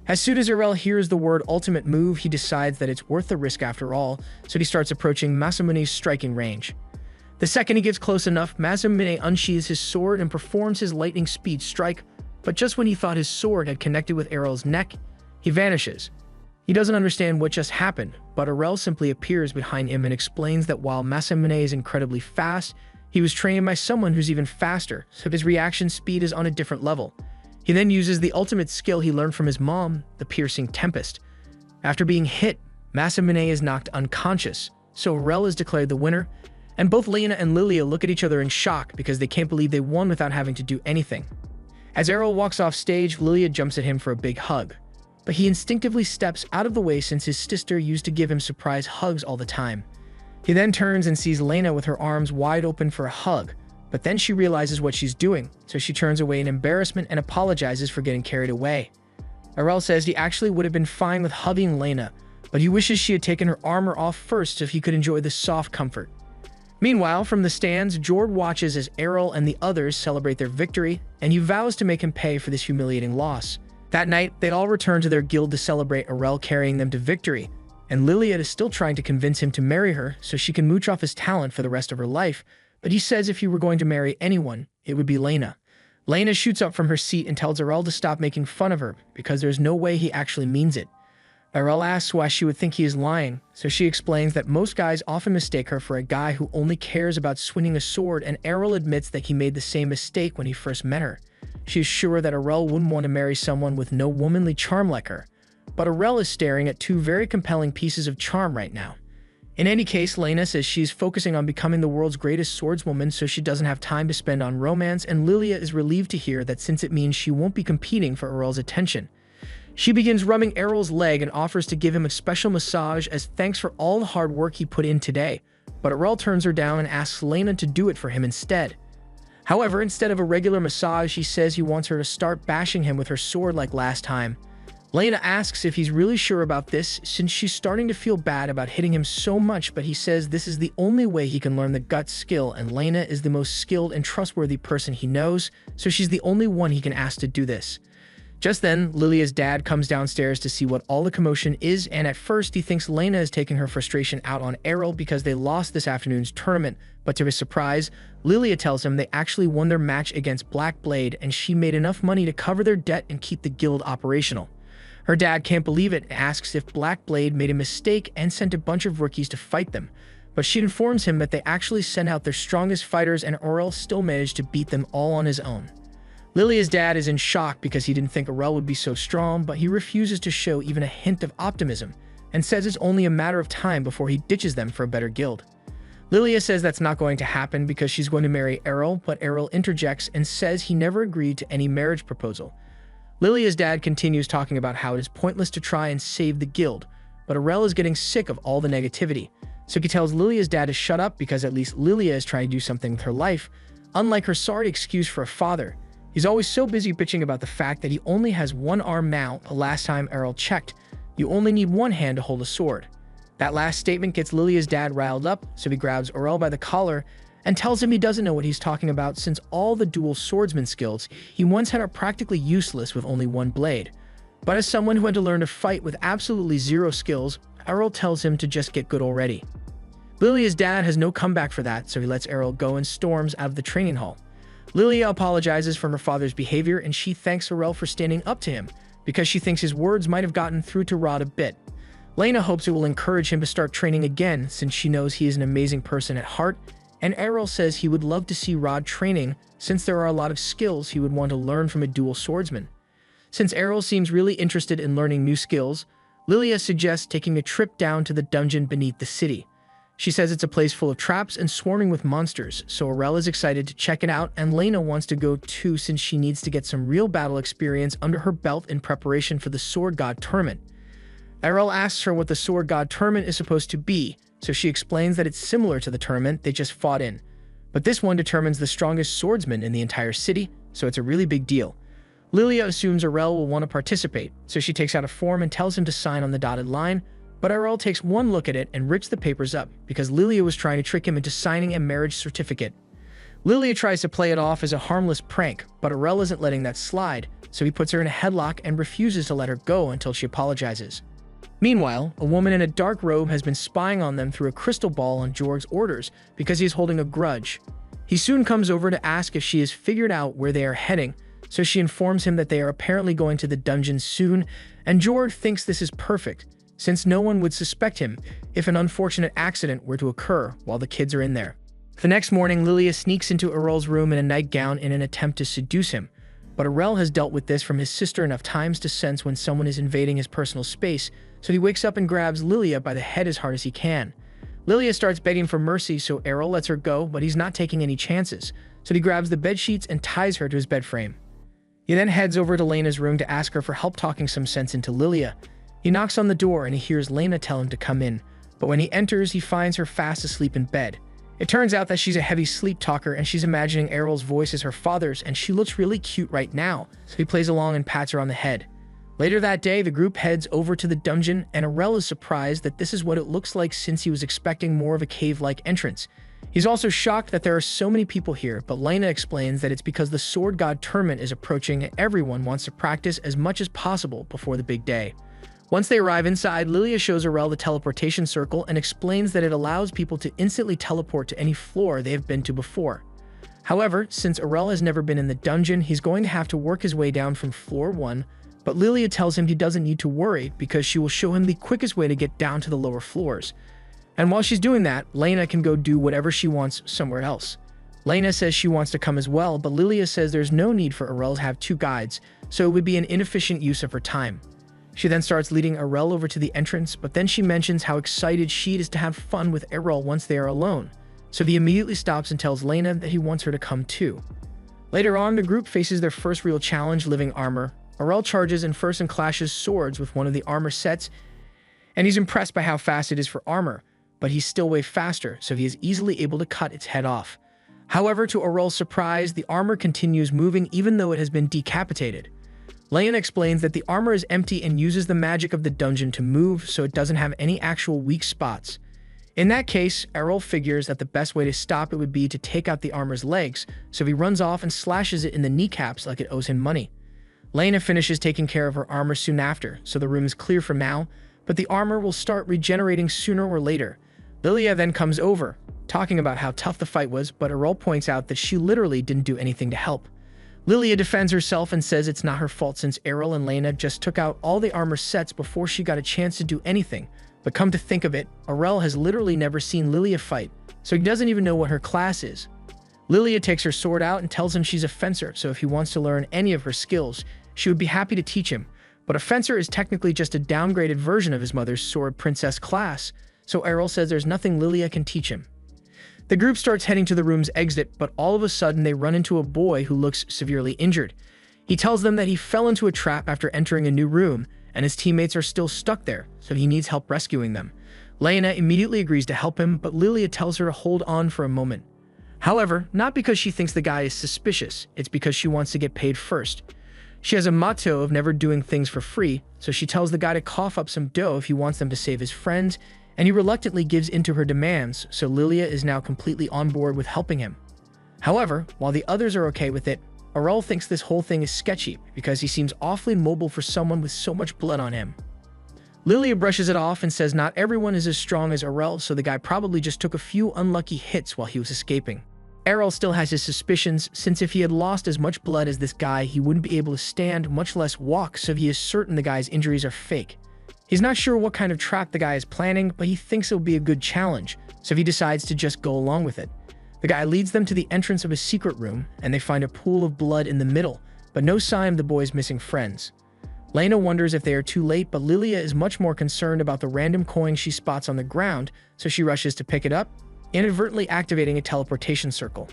As soon as Errol hears the word ultimate move, he decides that it's worth the risk after all, so he starts approaching Masamune's striking range. The second he gets close enough, Masamune unsheathes his sword and performs his lightning speed strike, but just when he thought his sword had connected with Errol's neck, he vanishes. He doesn't understand what just happened, but Errol simply appears behind him and explains that while Masamune is incredibly fast, he was trained by someone who's even faster, so his reaction speed is on a different level. He then uses the ultimate skill he learned from his mom, the Piercing Tempest. After being hit, Masamune is knocked unconscious, so Errol is declared the winner, and both Lena and Lilia look at each other in shock because they can't believe they won without having to do anything. As Errol walks off stage, Lilia jumps at him for a big hug, but he instinctively steps out of the way since his sister used to give him surprise hugs all the time. He then turns and sees Lena with her arms wide open for a hug, but then she realizes what she's doing, so she turns away in embarrassment and apologizes for getting carried away. Errol says he actually would have been fine with hugging Lena, but he wishes she had taken her armor off first so he could enjoy the soft comfort. Meanwhile, from the stands, Jord watches as Errol and the others celebrate their victory, and he vows to make him pay for this humiliating loss. That night, they all return to their guild to celebrate Errol carrying them to victory, and Lilia is still trying to convince him to marry her so she can mooch off his talent for the rest of her life, but he says if he were going to marry anyone, it would be Lena. Lena shoots up from her seat and tells Errol to stop making fun of her because there's no way he actually means it. Errol asks why she would think he is lying, so she explains that most guys often mistake her for a guy who only cares about swinging a sword, and Errol admits that he made the same mistake when he first met her. She is sure that Errol wouldn't want to marry someone with no womanly charm like her, but Errol is staring at two very compelling pieces of charm right now. In any case, Lena says she's focusing on becoming the world's greatest swordswoman so she doesn't have time to spend on romance, and Lilia is relieved to hear that since it means she won't be competing for Errol's attention. She begins rubbing Errol's leg and offers to give him a special massage as thanks for all the hard work he put in today, but Errol turns her down and asks Lena to do it for him instead. However, instead of a regular massage, he says he wants her to start bashing him with her sword like last time. Lena asks if he's really sure about this since she's starting to feel bad about hitting him so much, but he says this is the only way he can learn the gut skill, and Lena is the most skilled and trustworthy person he knows, so she's the only one he can ask to do this. Just then, Lilia's dad comes downstairs to see what all the commotion is, and at first he thinks Lena is taking her frustration out on Errol because they lost this afternoon's tournament, but to his surprise, Lilia tells him they actually won their match against Black Blade and she made enough money to cover their debt and keep the guild operational. Her dad can't believe it and asks if Black Blade made a mistake and sent a bunch of rookies to fight them, but she informs him that they actually sent out their strongest fighters and Errol still managed to beat them all on his own. Lilia's dad is in shock because he didn't think Errol would be so strong, but he refuses to show even a hint of optimism and says it's only a matter of time before he ditches them for a better guild. Lilia says that's not going to happen because she's going to marry Errol, but Errol interjects and says he never agreed to any marriage proposal. Lilia's dad continues talking about how it is pointless to try and save the guild, but Errol is getting sick of all the negativity, so he tells Lilia's dad to shut up because at least Lilia is trying to do something with her life, unlike her sorry excuse for a father. He's always so busy bitching about the fact that he only has one arm now. The last time Errol checked, you only need one hand to hold a sword. That last statement gets Lilia's dad riled up, so he grabs Errol by the collar and tells him he doesn't know what he's talking about since all the dual swordsman skills he once had are practically useless with only one blade. But as someone who had to learn to fight with absolutely zero skills, Errol tells him to just get good already. Lilia's dad has no comeback for that, so he lets Errol go and storms out of the training hall. Lilia apologizes for her father's behavior and she thanks Errol for standing up to him because she thinks his words might have gotten through to Rod a bit. Lena hopes it will encourage him to start training again since she knows he is an amazing person at heart, and Errol says he would love to see Rod training since there are a lot of skills he would want to learn from a dual swordsman. Since Errol seems really interested in learning new skills, Lilia suggests taking a trip down to the dungeon beneath the city. She says it's a place full of traps and swarming with monsters, so Errol is excited to check it out and Lena wants to go too since she needs to get some real battle experience under her belt in preparation for the Sword God tournament. Errol asks her what the Sword God tournament is supposed to be, so she explains that it's similar to the tournament they just fought in. But this one determines the strongest swordsman in the entire city, so it's a really big deal. Lilia assumes Errol will want to participate, so she takes out a form and tells him to sign on the dotted line, but Errol takes one look at it and rips the papers up because Lilia was trying to trick him into signing a marriage certificate. Lilia tries to play it off as a harmless prank, but Errol isn't letting that slide, so he puts her in a headlock and refuses to let her go until she apologizes. Meanwhile, a woman in a dark robe has been spying on them through a crystal ball on Jorg's orders because he is holding a grudge. He soon comes over to ask if she has figured out where they are heading, so she informs him that they are apparently going to the dungeon soon, and Jorg thinks this is perfect, since no one would suspect him if an unfortunate accident were to occur while the kids are in there. The next morning, Lilia sneaks into Errol's room in a nightgown in an attempt to seduce him, but Errol has dealt with this from his sister enough times to sense when someone is invading his personal space, so he wakes up and grabs Lilia by the head as hard as he can. Lilia starts begging for mercy, so Errol lets her go, but he's not taking any chances, so he grabs the bedsheets and ties her to his bed frame. He then heads over to Lena's room to ask her for help talking some sense into Lilia. He knocks on the door and he hears Lena tell him to come in, but when he enters, he finds her fast asleep in bed. It turns out that she's a heavy sleep talker and she's imagining Errol's voice as her father's, and she looks really cute right now, so he plays along and pats her on the head. Later that day, the group heads over to the dungeon and Errol is surprised that this is what it looks like since he was expecting more of a cave-like entrance. He's also shocked that there are so many people here, but Lena explains that it's because the Sword God tournament is approaching and everyone wants to practice as much as possible before the big day. Once they arrive inside, Lilia shows Errol the teleportation circle and explains that it allows people to instantly teleport to any floor they have been to before. However, since Errol has never been in the dungeon, he's going to have to work his way down from floor 1, but Lilia tells him he doesn't need to worry because she will show him the quickest way to get down to the lower floors. And while she's doing that, Lena can go do whatever she wants somewhere else. Lena says she wants to come as well, but Lilia says there's no need for Errol to have 2 guides, so it would be an inefficient use of her time. She then starts leading Errol over to the entrance, but then she mentions how excited she is to have fun with Errol once they are alone, so he immediately stops and tells Lena that he wants her to come too. Later on, the group faces their first real challenge, living armor. Errol charges in first and clashes swords with one of the armor sets, and he's impressed by how fast it is for armor, but he's still way faster, so he is easily able to cut its head off. However, to Errol's surprise, the armor continues moving even though it has been decapitated. Lena explains that the armor is empty and uses the magic of the dungeon to move so it doesn't have any actual weak spots. In that case, Errol figures that the best way to stop it would be to take out the armor's legs, so he runs off and slashes it in the kneecaps like it owes him money. Lena finishes taking care of her armor soon after, so the room is clear for now, but the armor will start regenerating sooner or later. Lilia then comes over, talking about how tough the fight was, but Errol points out that she literally didn't do anything to help. Lilia defends herself and says it's not her fault since Errol and Lena just took out all the armor sets before she got a chance to do anything. But come to think of it, Errol has literally never seen Lilia fight, so he doesn't even know what her class is. Lilia takes her sword out and tells him she's a fencer, so if he wants to learn any of her skills, she would be happy to teach him. But a fencer is technically just a downgraded version of his mother's sword princess class, so Errol says there's nothing Lilia can teach him. The group starts heading to the room's exit, but all of a sudden they run into a boy who looks severely injured. He tells them that he fell into a trap after entering a new room, and his teammates are still stuck there, so he needs help rescuing them. Lena immediately agrees to help him, but Lilia tells her to hold on for a moment. However, not because she thinks the guy is suspicious, it's because she wants to get paid first. She has a motto of never doing things for free, so she tells the guy to cough up some dough if he wants them to save his friends, and he reluctantly gives in to her demands, so Lilia is now completely on board with helping him. However, while the others are okay with it, Errol thinks this whole thing is sketchy because he seems awfully mobile for someone with so much blood on him. Lilia brushes it off and says not everyone is as strong as Errol, so the guy probably just took a few unlucky hits while he was escaping. Errol still has his suspicions, since if he had lost as much blood as this guy, he wouldn't be able to stand, much less walk, so he is certain the guy's injuries are fake. He's not sure what kind of trap the guy is planning, but he thinks it'll be a good challenge, so he decides to just go along with it. The guy leads them to the entrance of a secret room, and they find a pool of blood in the middle, but no sign of the boy's missing friends. Lena wonders if they are too late, but Lilia is much more concerned about the random coin she spots on the ground, so she rushes to pick it up, inadvertently activating a teleportation circle.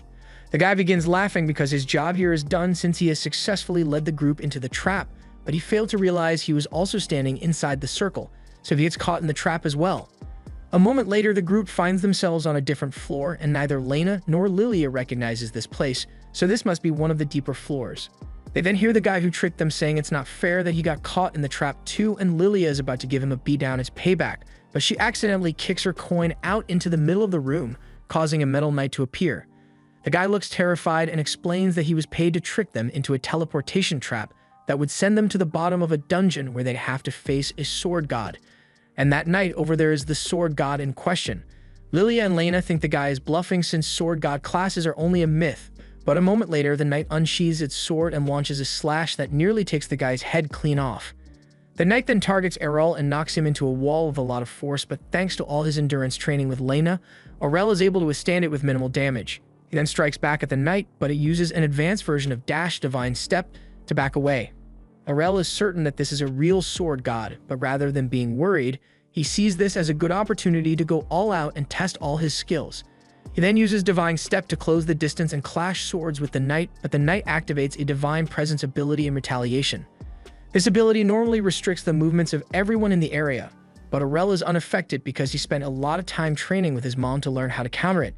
The guy begins laughing because his job here is done since he has successfully led the group into the trap, but he failed to realize he was also standing inside the circle, so he gets caught in the trap as well. A moment later, the group finds themselves on a different floor, and neither Lena nor Lilia recognizes this place, so this must be one of the deeper floors. They then hear the guy who tricked them saying it's not fair that he got caught in the trap too, and Lilia is about to give him a beatdown as payback, but she accidentally kicks her coin out into the middle of the room, causing a metal knight to appear. The guy looks terrified and explains that he was paid to trick them into a teleportation trap that would send them to the bottom of a dungeon where they'd have to face a sword god. And that night over there is the sword god in question. Lilia and Lena think the guy is bluffing since sword god classes are only a myth, but a moment later the knight unsheathes its sword and launches a slash that nearly takes the guy's head clean off. The knight then targets Errol and knocks him into a wall with a lot of force, but thanks to all his endurance training with Lena, Errol is able to withstand it with minimal damage. He then strikes back at the knight, but it uses an advanced version of Dash Divine Step to back away. Errol is certain that this is a real sword god, but rather than being worried, he sees this as a good opportunity to go all out and test all his skills. He then uses Divine Step to close the distance and clash swords with the knight, but the knight activates a Divine Presence ability in retaliation. This ability normally restricts the movements of everyone in the area, but Errol is unaffected because he spent a lot of time training with his mom to learn how to counter it.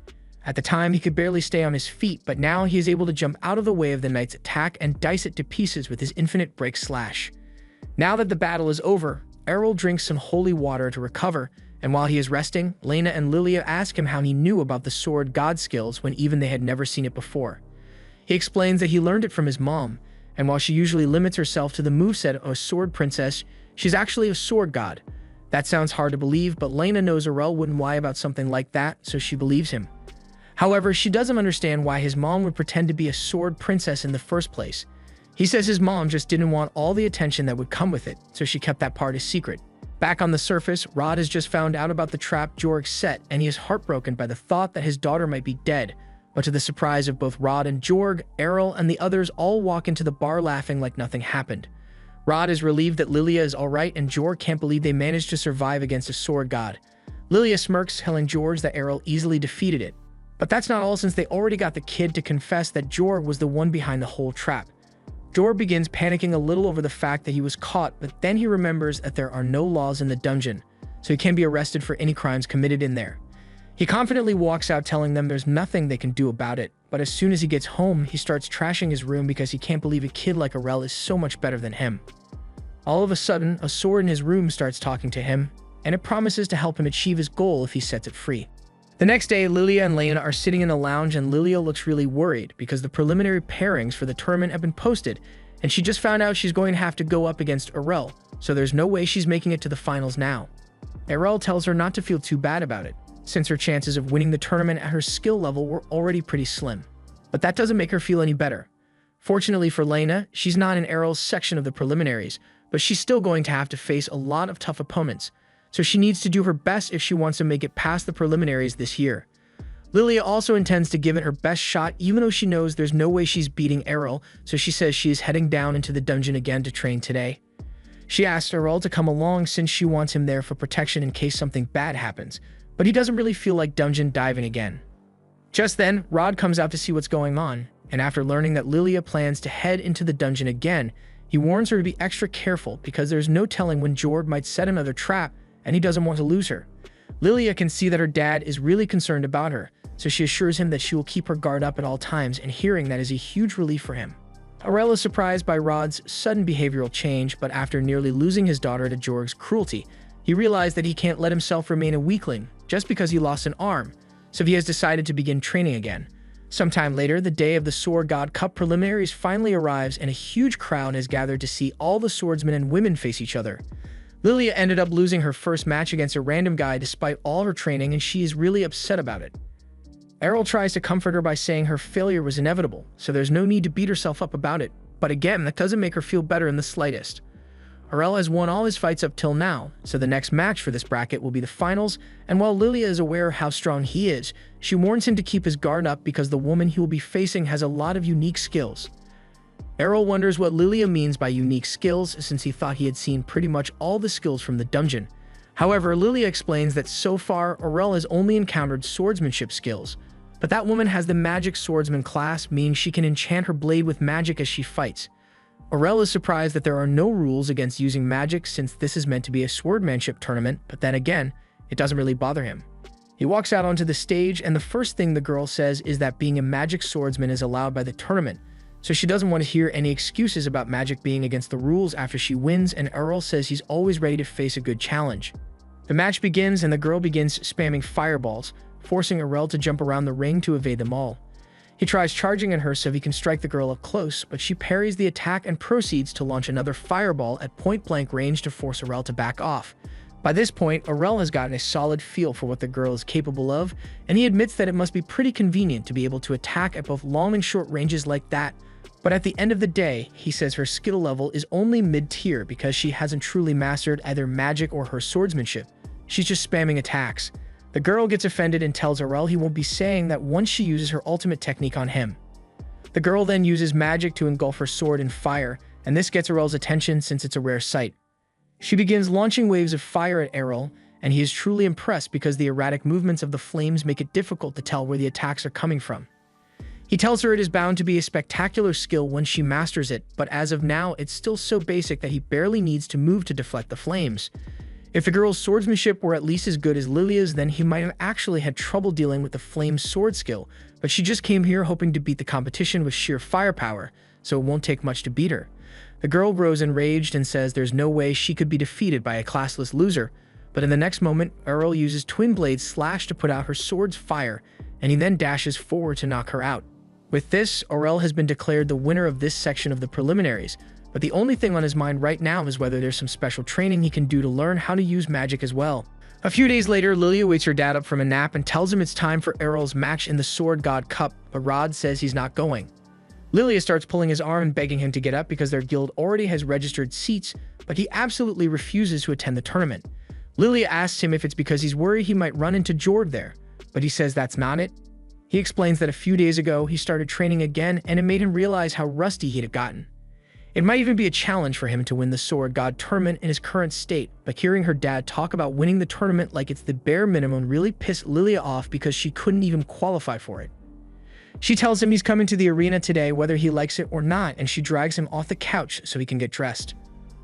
At the time, he could barely stay on his feet, but now he is able to jump out of the way of the knight's attack and dice it to pieces with his infinite break slash. Now that the battle is over, Errol drinks some holy water to recover, and while he is resting, Lena and Lilia ask him how he knew about the sword god skills when even they had never seen it before. He explains that he learned it from his mom, and while she usually limits herself to the moveset of a sword princess, she's actually a sword god. That sounds hard to believe, but Lena knows Errol wouldn't lie about something like that, so she believes him. However, she doesn't understand why his mom would pretend to be a sword princess in the first place. He says his mom just didn't want all the attention that would come with it, so she kept that part a secret. Back on the surface, Rod has just found out about the trap Jorg set, and he is heartbroken by the thought that his daughter might be dead. But to the surprise of both Rod and Jorg, Errol and the others all walk into the bar laughing like nothing happened. Rod is relieved that Lilia is alright, and Jorg can't believe they managed to survive against a sword god. Lilia smirks, telling Jorg that Errol easily defeated it. But that's not all, since they already got the kid to confess that Jorg was the one behind the whole trap. Jorg begins panicking a little over the fact that he was caught, but then he remembers that there are no laws in the dungeon, so he can be arrested for any crimes committed in there. He confidently walks out telling them there's nothing they can do about it, but as soon as he gets home, he starts trashing his room because he can't believe a kid like Aurel is so much better than him. All of a sudden, a sword in his room starts talking to him, and it promises to help him achieve his goal if he sets it free. The next day, Lilia and Lena are sitting in the lounge and Lilia looks really worried because the preliminary pairings for the tournament have been posted, and she just found out she's going to have to go up against Aurel, so there's no way she's making it to the finals now. Aurel tells her not to feel too bad about it, since her chances of winning the tournament at her skill level were already pretty slim. But that doesn't make her feel any better. Fortunately for Lena, she's not in Aurel's section of the preliminaries, but she's still going to have to face a lot of tough opponents, so she needs to do her best if she wants to make it past the preliminaries this year. Lilia also intends to give it her best shot even though she knows there's no way she's beating Aurel, so she says she is heading down into the dungeon again to train today. She asks Aurel to come along since she wants him there for protection in case something bad happens, but he doesn't really feel like dungeon diving again. Just then, Rod comes out to see what's going on, and after learning that Lilia plans to head into the dungeon again, he warns her to be extra careful because there's no telling when Jord might set another trap and he doesn't want to lose her. Lilia can see that her dad is really concerned about her, so she assures him that she will keep her guard up at all times, and hearing that is a huge relief for him. Aurel is surprised by Rod's sudden behavioral change, but after nearly losing his daughter to Jorg's cruelty, he realized that he can't let himself remain a weakling just because he lost an arm, so he has decided to begin training again. Sometime later, the day of the Sword God Cup preliminaries finally arrives and a huge crowd has gathered to see all the swordsmen and women face each other. Lilia ended up losing her first match against a random guy despite all her training, and she is really upset about it. Aurel tries to comfort her by saying her failure was inevitable, so there's no need to beat herself up about it, but again, that doesn't make her feel better in the slightest. Aurel has won all his fights up till now, so the next match for this bracket will be the finals, and while Lilia is aware of how strong he is, she warns him to keep his guard up because the woman he will be facing has a lot of unique skills. Aurel wonders what Lilia means by unique skills since he thought he had seen pretty much all the skills from the dungeon. However, Lilia explains that so far, Aurel has only encountered swordsmanship skills, but that woman has the magic swordsman class, meaning she can enchant her blade with magic as she fights. Aurel is surprised that there are no rules against using magic since this is meant to be a swordmanship tournament, but then again, it doesn't really bother him. He walks out onto the stage, and the first thing the girl says is that being a magic swordsman is allowed by the tournament, so she doesn't want to hear any excuses about magic being against the rules after she wins, and Aurel says he's always ready to face a good challenge. The match begins and the girl begins spamming fireballs, forcing Aurel to jump around the ring to evade them all. He tries charging at her so he can strike the girl up close, but she parries the attack and proceeds to launch another fireball at point-blank range to force Aurel to back off. By this point, Aurel has gotten a solid feel for what the girl is capable of, and he admits that it must be pretty convenient to be able to attack at both long and short ranges like that. But at the end of the day, he says her skill level is only mid-tier because she hasn't truly mastered either magic or her swordsmanship. She's just spamming attacks. The girl gets offended and tells Aurel he won't be saying that once she uses her ultimate technique on him. The girl then uses magic to engulf her sword in fire, and this gets Aurel's attention since it's a rare sight. She begins launching waves of fire at Aurel, and he is truly impressed because the erratic movements of the flames make it difficult to tell where the attacks are coming from. He tells her it is bound to be a spectacular skill when she masters it, but as of now, it's still so basic that he barely needs to move to deflect the flames. If the girl's swordsmanship were at least as good as Lilia's, then he might have actually had trouble dealing with the flame sword skill, but she just came here hoping to beat the competition with sheer firepower, so it won't take much to beat her. The girl grows enraged and says there's no way she could be defeated by a classless loser, but in the next moment, Aurel uses Twin Blade Slash to put out her sword's fire, and he then dashes forward to knock her out. With this, Aurel has been declared the winner of this section of the preliminaries, but the only thing on his mind right now is whether there's some special training he can do to learn how to use magic as well. A few days later, Lilia wakes her dad up from a nap and tells him it's time for Aurel's match in the Sword God Cup, but Rod says he's not going. Lilia starts pulling his arm and begging him to get up because their guild already has registered seats, but he absolutely refuses to attend the tournament. Lilia asks him if it's because he's worried he might run into Jord there, but he says that's not it. He explains that a few days ago, he started training again and it made him realize how rusty he had gotten. It might even be a challenge for him to win the Sword God tournament in his current state, but hearing her dad talk about winning the tournament like it's the bare minimum really pissed Lilia off because she couldn't even qualify for it. She tells him he's coming to the arena today whether he likes it or not, and she drags him off the couch so he can get dressed.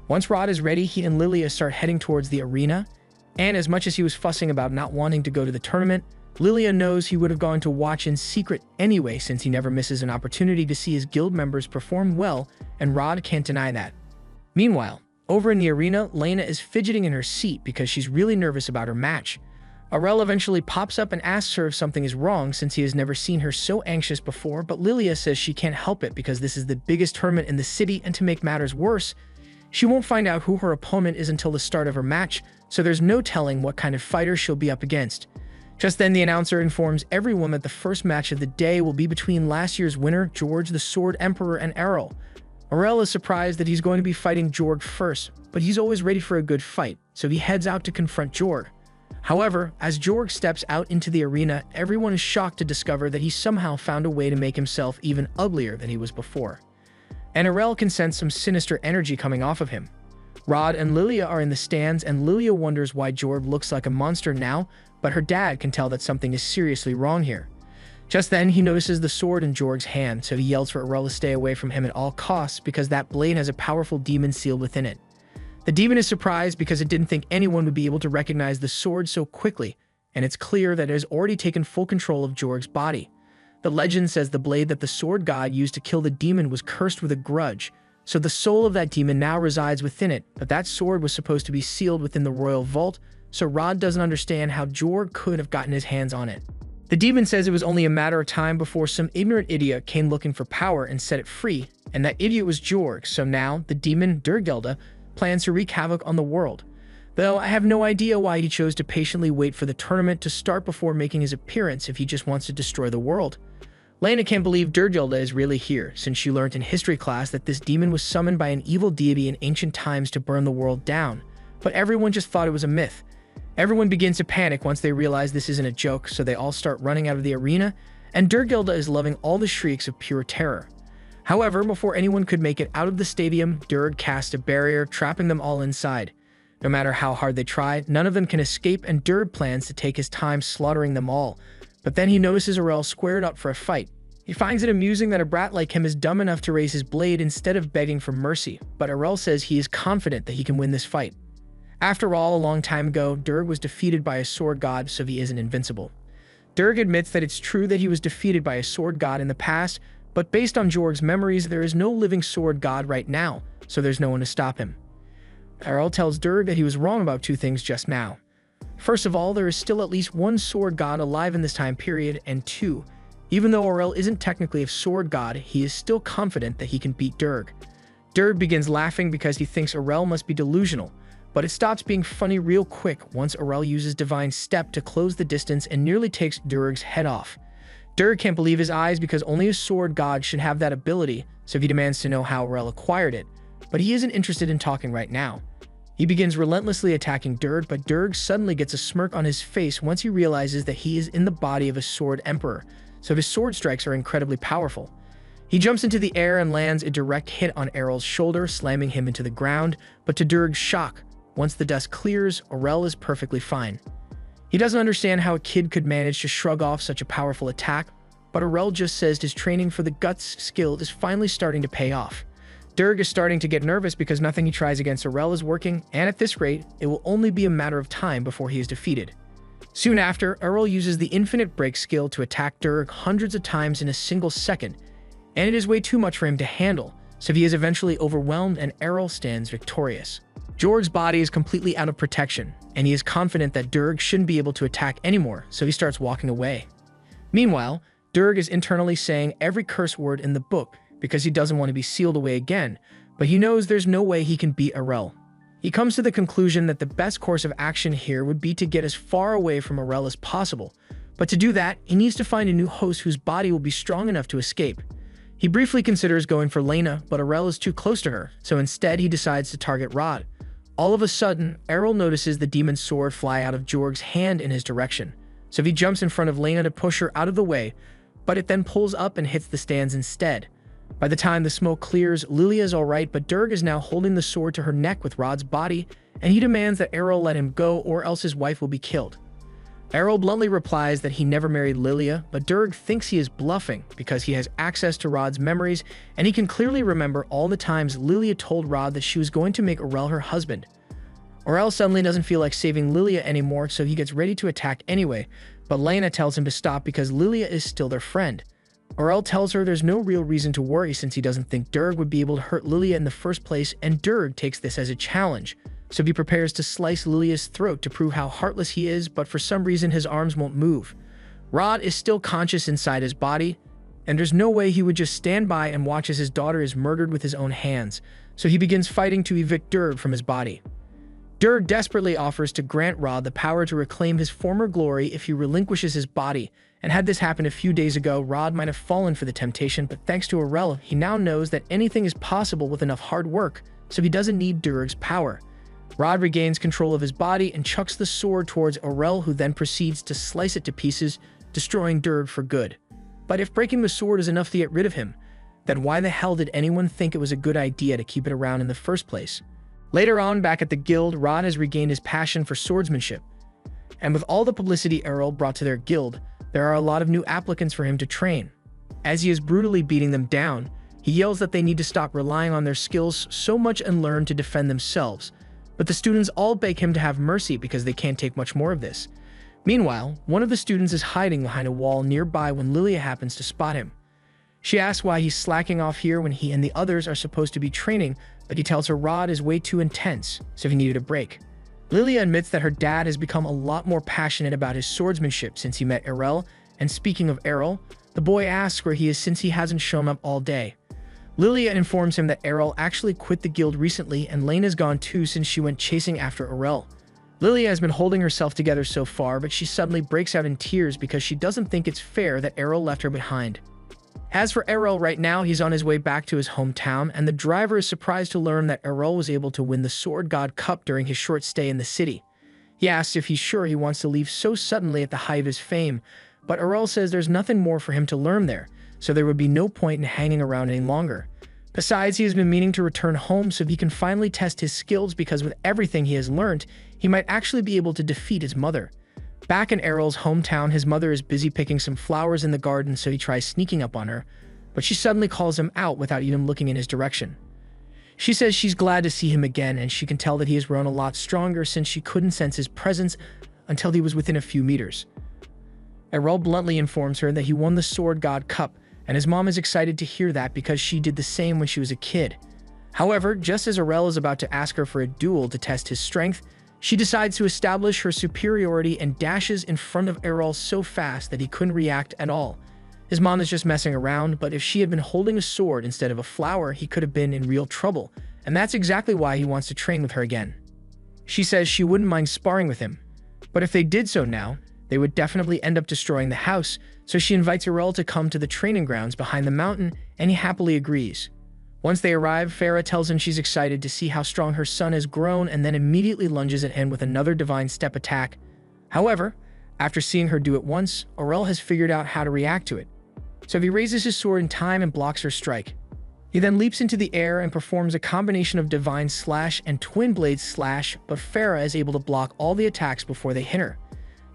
Once Rod is ready, he and Lilia start heading towards the arena, and as much as he was fussing about not wanting to go to the tournament, Lilia knows he would have gone to watch in secret anyway since he never misses an opportunity to see his guild members perform well, and Rod can't deny that. Meanwhile, over in the arena, Lena is fidgeting in her seat because she's really nervous about her match. Aurel eventually pops up and asks her if something is wrong since he has never seen her so anxious before, but Lilia says she can't help it because this is the biggest tournament in the city, and to make matters worse, she won't find out who her opponent is until the start of her match, so there's no telling what kind of fighter she'll be up against. Just then, the announcer informs everyone that the first match of the day will be between last year's winner, George the Sword Emperor, and Errol. Aurel is surprised that he's going to be fighting Jorg first, but he's always ready for a good fight, so he heads out to confront Jorg. However, as Jorg steps out into the arena, everyone is shocked to discover that he somehow found a way to make himself even uglier than he was before. And Aurel can sense some sinister energy coming off of him. Rod and Lilia are in the stands, and Lilia wonders why Jorg looks like a monster now, but her dad can tell that something is seriously wrong here. Just then, he notices the sword in Jorg's hand, so he yells for Aurel to stay away from him at all costs because that blade has a powerful demon sealed within it. The demon is surprised because it didn't think anyone would be able to recognize the sword so quickly, and it's clear that it has already taken full control of Jorg's body. The legend says the blade that the sword god used to kill the demon was cursed with a grudge, so the soul of that demon now resides within it, but that sword was supposed to be sealed within the royal vault, so Rod doesn't understand how Jorg could have gotten his hands on it. The demon says it was only a matter of time before some ignorant idiot came looking for power and set it free, and that idiot was Jorg, so now the demon, Durgelda, plans to wreak havoc on the world. Though I have no idea why he chose to patiently wait for the tournament to start before making his appearance if he just wants to destroy the world. Lena can't believe Durgelda is really here, since she learned in history class that this demon was summoned by an evil deity in ancient times to burn the world down, but everyone just thought it was a myth. Everyone begins to panic once they realize this isn't a joke, so they all start running out of the arena, and Durgelda is loving all the shrieks of pure terror. However, before anyone could make it out of the stadium, Durg cast a barrier, trapping them all inside. No matter how hard they try, none of them can escape, and Durg plans to take his time slaughtering them all. But then he notices Aurel squared up for a fight. He finds it amusing that a brat like him is dumb enough to raise his blade instead of begging for mercy, but Aurel says he is confident that he can win this fight. After all, a long time ago, Durg was defeated by a sword god, so he isn't invincible. Durg admits that it's true that he was defeated by a sword god in the past, but based on Jorg's memories, there is no living sword god right now, so there's no one to stop him. Aurel tells Durg that he was wrong about two things just now. First of all, there is still at least one sword god alive in this time period, and two, even though Aurel isn't technically a sword god, he is still confident that he can beat Durg. Durg begins laughing because he thinks Aurel must be delusional, but it stops being funny real quick once Aurel uses Divine Step to close the distance and nearly takes Durg's head off. Durg can't believe his eyes because only a sword god should have that ability, so he demands to know how Aurel acquired it, but he isn't interested in talking right now. He begins relentlessly attacking Durg, but Durg suddenly gets a smirk on his face once he realizes that he is in the body of a sword emperor, so his sword strikes are incredibly powerful. He jumps into the air and lands a direct hit on Aurel's shoulder, slamming him into the ground, but to Durg's shock, once the dust clears, Aurel is perfectly fine. He doesn't understand how a kid could manage to shrug off such a powerful attack, but Aurel just says his training for the guts skill is finally starting to pay off. Durg is starting to get nervous because nothing he tries against Aurel is working, and at this rate, it will only be a matter of time before he is defeated. Soon after, Aurel uses the infinite break skill to attack Durg hundreds of times in a single second, and it is way too much for him to handle, so he is eventually overwhelmed and Aurel stands victorious. Jorg's body is completely out of protection, and he is confident that Durg shouldn't be able to attack anymore, so he starts walking away. Meanwhile, Durg is internally saying every curse word in the book because he doesn't want to be sealed away again, but he knows there's no way he can beat Aurel. He comes to the conclusion that the best course of action here would be to get as far away from Aurel as possible, but to do that, he needs to find a new host whose body will be strong enough to escape. He briefly considers going for Lena, but Aurel is too close to her, so instead he decides to target Rod. All of a sudden, Aurel notices the demon's sword fly out of Jorg's hand in his direction, so he jumps in front of Lena to push her out of the way, but it then pulls up and hits the stands instead. By the time the smoke clears, Lilia is alright, but Durg is now holding the sword to her neck with Rod's body, and he demands that Aurel let him go or else his wife will be killed. Aurel bluntly replies that he never married Lilia, but Durg thinks he is bluffing because he has access to Rod's memories, and he can clearly remember all the times Lilia told Rod that she was going to make Aurel her husband. Aurel suddenly doesn't feel like saving Lilia anymore, so he gets ready to attack anyway, but Lena tells him to stop because Lilia is still their friend. Aurel tells her there's no real reason to worry since he doesn't think Durg would be able to hurt Lilia in the first place, and Durg takes this as a challenge, so he prepares to slice Lilia's throat to prove how heartless he is, but for some reason his arms won't move. Rod is still conscious inside his body, and there's no way he would just stand by and watch as his daughter is murdered with his own hands, so he begins fighting to evict Durg from his body. Durg desperately offers to grant Rod the power to reclaim his former glory if he relinquishes his body, and had this happened a few days ago, Rod might have fallen for the temptation, but thanks to Aurel, he now knows that anything is possible with enough hard work, so he doesn't need Durg's power. Rod regains control of his body and chucks the sword towards Aurel, who then proceeds to slice it to pieces, destroying Durg for good. But if breaking the sword is enough to get rid of him, then why the hell did anyone think it was a good idea to keep it around in the first place? Later on, back at the guild, Rod has regained his passion for swordsmanship. And with all the publicity Aurel brought to their guild, there are a lot of new applicants for him to train. As he is brutally beating them down, he yells that they need to stop relying on their skills so much and learn to defend themselves. But the students all beg him to have mercy because they can't take much more of this. Meanwhile, one of the students is hiding behind a wall nearby when Lilia happens to spot him. She asks why he's slacking off here when he and the others are supposed to be training, but he tells her Rod is way too intense, so he needed a break. Lilia admits that her dad has become a lot more passionate about his swordsmanship since he met Aurel, and speaking of Aurel, the boy asks where he is since he hasn't shown up all day. Lilia informs him that Aurel actually quit the guild recently and Lena's gone too since she went chasing after Aurel. Lilia has been holding herself together so far, but she suddenly breaks out in tears because she doesn't think it's fair that Aurel left her behind. As for Aurel, right now he's on his way back to his hometown, and the driver is surprised to learn that Aurel was able to win the Sword God Cup during his short stay in the city. He asks if he's sure he wants to leave so suddenly at the height of his fame, but Aurel says there's nothing more for him to learn there, so there would be no point in hanging around any longer. Besides, he has been meaning to return home so he can finally test his skills because with everything he has learned, he might actually be able to defeat his mother. Back in Aurel's hometown, his mother is busy picking some flowers in the garden, so he tries sneaking up on her, but she suddenly calls him out without even looking in his direction. She says she's glad to see him again, and she can tell that he has grown a lot stronger since she couldn't sense his presence until he was within a few meters. Aurel bluntly informs her that he won the Sword God Cup, and his mom is excited to hear that because she did the same when she was a kid. However, just as Aurel is about to ask her for a duel to test his strength, she decides to establish her superiority and dashes in front of Aurel so fast that he couldn't react at all. His mom is just messing around, but if she had been holding a sword instead of a flower, he could have been in real trouble, and that's exactly why he wants to train with her again. She says she wouldn't mind sparring with him, but if they did so now, they would definitely end up destroying the house, so she invites Aurel to come to the training grounds behind the mountain, and he happily agrees. Once they arrive, Farah tells him she's excited to see how strong her son has grown and then immediately lunges at him with another divine step attack. However, after seeing her do it once, Aurel has figured out how to react to it. So he raises his sword in time and blocks her strike. He then leaps into the air and performs a combination of divine slash and twin blade slash, but Farah is able to block all the attacks before they hit her.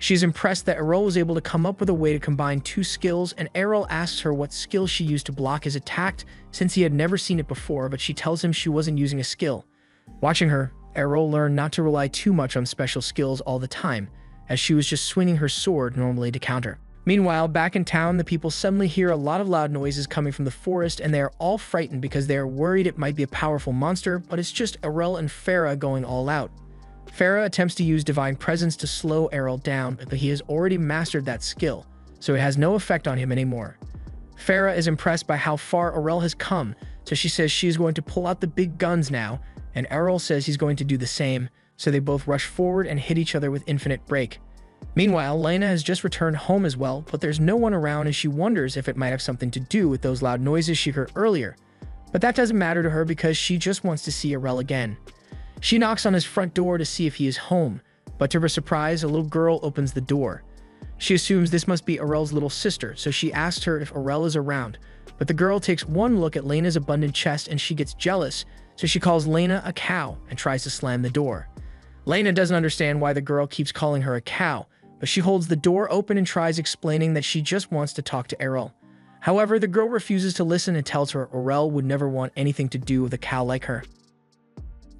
She's impressed that Aurel was able to come up with a way to combine two skills, and Aurel asks her what skill she used to block his attack since he had never seen it before, but she tells him she wasn't using a skill. Watching her, Aurel learned not to rely too much on special skills all the time, as she was just swinging her sword normally to counter. Meanwhile, back in town, the people suddenly hear a lot of loud noises coming from the forest, and they are all frightened because they are worried it might be a powerful monster, but it's just Aurel and Farah going all out. Farah attempts to use Divine Presence to slow Aurel down, but he has already mastered that skill, so it has no effect on him anymore. Farah is impressed by how far Aurel has come, so she says she is going to pull out the big guns now, and Aurel says he's going to do the same, so they both rush forward and hit each other with infinite break. Meanwhile, Lena has just returned home as well, but there's no one around and she wonders if it might have something to do with those loud noises she heard earlier. But that doesn't matter to her because she just wants to see Aurel again. She knocks on his front door to see if he is home, but to her surprise, a little girl opens the door. She assumes this must be Aurel's little sister, so she asks her if Aurel is around, but the girl takes one look at Lena's abundant chest and she gets jealous, so she calls Lena a cow and tries to slam the door. Lena doesn't understand why the girl keeps calling her a cow, but she holds the door open and tries explaining that she just wants to talk to Aurel. However, the girl refuses to listen and tells her Aurel would never want anything to do with a cow like her.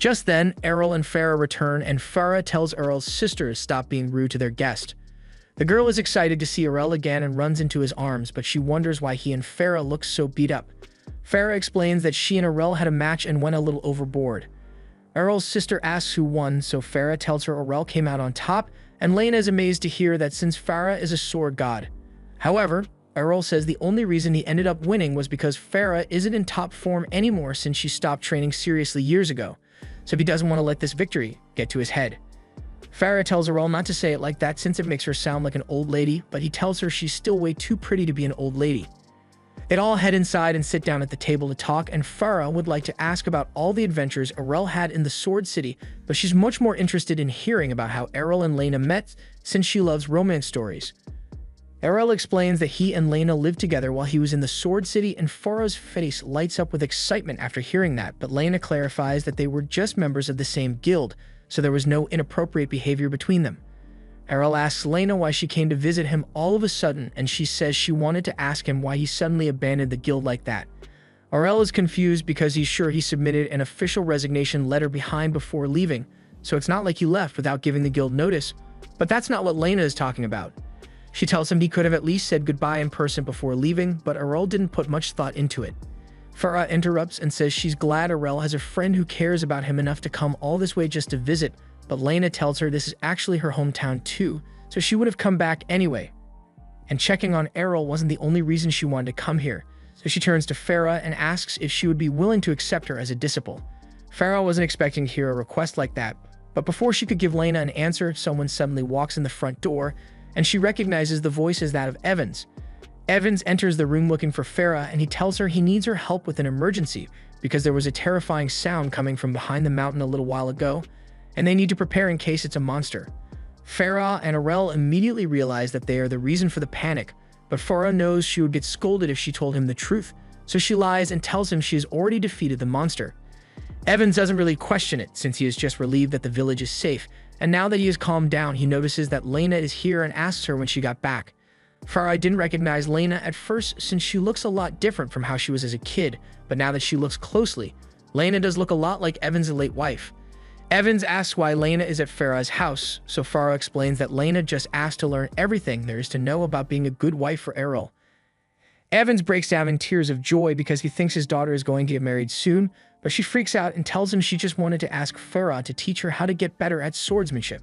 Just then, Errol and Farah return, and Farah tells Errol's sister to stop being rude to their guest. The girl is excited to see Errol again and runs into his arms, but she wonders why he and Farah look so beat up. Farah explains that she and Errol had a match and went a little overboard. Errol's sister asks who won, so Farah tells her Errol came out on top, and Lena is amazed to hear that since Farah is a sword god. However, Errol says the only reason he ended up winning was because Farah isn't in top form anymore since she stopped training seriously years ago, so he doesn't want to let this victory get to his head. Farah tells Errol not to say it like that since it makes her sound like an old lady, but he tells her she's still way too pretty to be an old lady. They'd all head inside and sit down at the table to talk, and Farah would like to ask about all the adventures Errol had in the Sword City, but she's much more interested in hearing about how Errol and Lena met since she loves romance stories. Errol explains that he and Lena lived together while he was in the Sword City, and Farah's face lights up with excitement after hearing that, but Lena clarifies that they were just members of the same guild, so there was no inappropriate behavior between them. Errol asks Lena why she came to visit him all of a sudden, and she says she wanted to ask him why he suddenly abandoned the guild like that. Errol is confused because he's sure he submitted an official resignation letter behind before leaving, so it's not like he left without giving the guild notice, but that's not what Lena is talking about. She tells him he could have at least said goodbye in person before leaving, but Errol didn't put much thought into it. Farah interrupts and says she's glad Errol has a friend who cares about him enough to come all this way just to visit, but Lena tells her this is actually her hometown too, so she would have come back anyway. And checking on Errol wasn't the only reason she wanted to come here, so she turns to Farah and asks if she would be willing to accept her as a disciple. Farah wasn't expecting to hear a request like that, but before she could give Lena an answer, someone suddenly walks in the front door, and she recognizes the voice as that of Evans. Evans enters the room looking for Farah, and he tells her he needs her help with an emergency because there was a terrifying sound coming from behind the mountain a little while ago, and they need to prepare in case it's a monster. Farah and Errol immediately realize that they are the reason for the panic, but Farah knows she would get scolded if she told him the truth, so she lies and tells him she has already defeated the monster. Evans doesn't really question it since he is just relieved that the village is safe, and now that he has calmed down, he notices that Lena is here and asks her when she got back. Farah didn't recognize Lena at first since she looks a lot different from how she was as a kid, but now that she looks closely, Lena does look a lot like Evans' late wife. Evans asks why Lena is at Farah's house, so Farah explains that Lena just asked to learn everything there is to know about being a good wife for Errol. Evans breaks down in tears of joy because he thinks his daughter is going to get married soon, but she freaks out and tells him she just wanted to ask Farah to teach her how to get better at swordsmanship.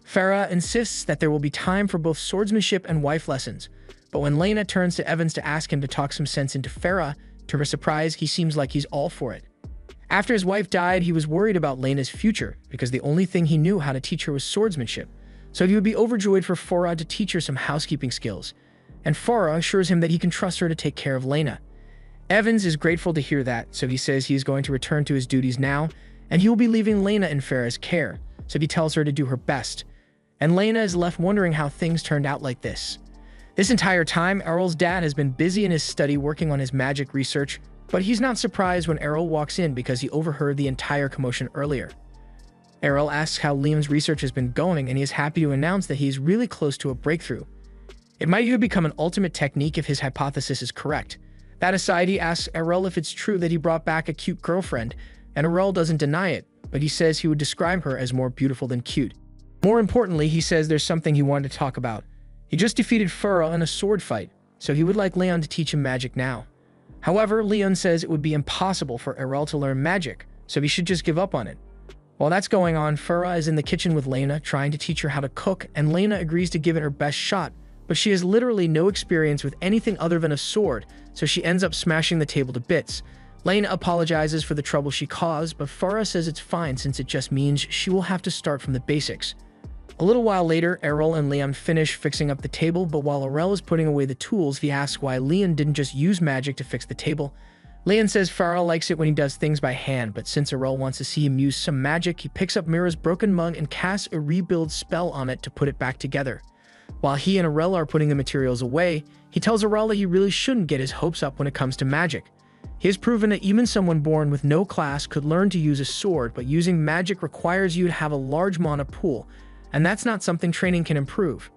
Farah insists that there will be time for both swordsmanship and wife lessons, but when Lena turns to Evans to ask him to talk some sense into Farah, to her surprise, he seems like he's all for it. After his wife died, he was worried about Lena's future because the only thing he knew how to teach her was swordsmanship, so he would be overjoyed for Farah to teach her some housekeeping skills, and Farah assures him that he can trust her to take care of Lena. Evans is grateful to hear that, so he says he is going to return to his duties now, and he will be leaving Lena in Farah's care, so he tells her to do her best. And Lena is left wondering how things turned out like this. This entire time, Errol's dad has been busy in his study working on his magic research, but he's not surprised when Errol walks in because he overheard the entire commotion earlier. Errol asks how Liam's research has been going, and he is happy to announce that he is really close to a breakthrough. It might even become an ultimate technique if his hypothesis is correct. That aside, he asks Errol if it's true that he brought back a cute girlfriend, and Errol doesn't deny it, but he says he would describe her as more beautiful than cute. More importantly, he says there's something he wanted to talk about. He just defeated Farah in a sword fight, so he would like Leon to teach him magic now. However, Leon says it would be impossible for Errol to learn magic, so he should just give up on it. While that's going on, Farah is in the kitchen with Lena, trying to teach her how to cook, and Lena agrees to give it her best shot, but she has literally no experience with anything other than a sword, so she ends up smashing the table to bits. Lena apologizes for the trouble she caused, but Farah says it's fine since it just means she will have to start from the basics. A little while later, Errol and Leon finish fixing up the table, but while Errol is putting away the tools, he asks why Leon didn't just use magic to fix the table. Leon says Farah likes it when he does things by hand, but since Errol wants to see him use some magic, he picks up Mira's broken mug and casts a rebuild spell on it to put it back together. While he and Errol are putting the materials away, he tells Errol that he really shouldn't get his hopes up when it comes to magic. He has proven that even someone born with no class could learn to use a sword, but using magic requires you to have a large mana pool, and that's not something training can improve.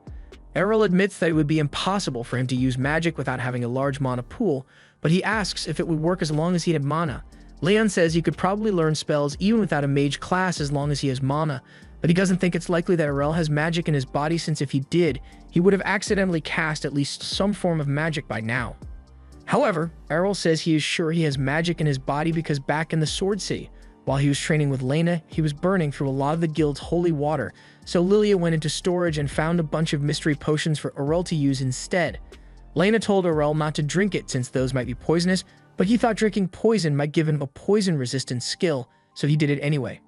Errol admits that it would be impossible for him to use magic without having a large mana pool, but he asks if it would work as long as he had mana. Leon says he could probably learn spells even without a mage class as long as he has mana, but he doesn't think it's likely that Errol has magic in his body, since if he did, he would have accidentally cast at least some form of magic by now. However, Errol says he is sure he has magic in his body because back in the Sword City, while he was training with Lena, he was burning through a lot of the guild's holy water, so Lilia went into storage and found a bunch of mystery potions for Errol to use instead. Lena told Errol not to drink it since those might be poisonous, but he thought drinking poison might give him a poison-resistant skill, so he did it anyway.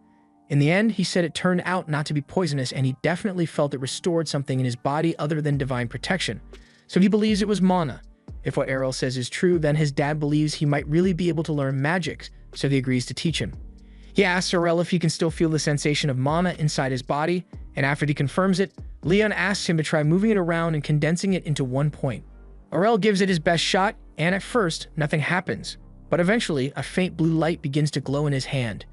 In the end, he said it turned out not to be poisonous, and he definitely felt it restored something in his body other than divine protection, so he believes it was mana. If what Errol says is true, then his dad believes he might really be able to learn magic, so he agrees to teach him. He asks Errol if he can still feel the sensation of mana inside his body, and after he confirms it, Leon asks him to try moving it around and condensing it into one point. Errol gives it his best shot, and at first, nothing happens, but eventually, a faint blue light begins to glow in his hand.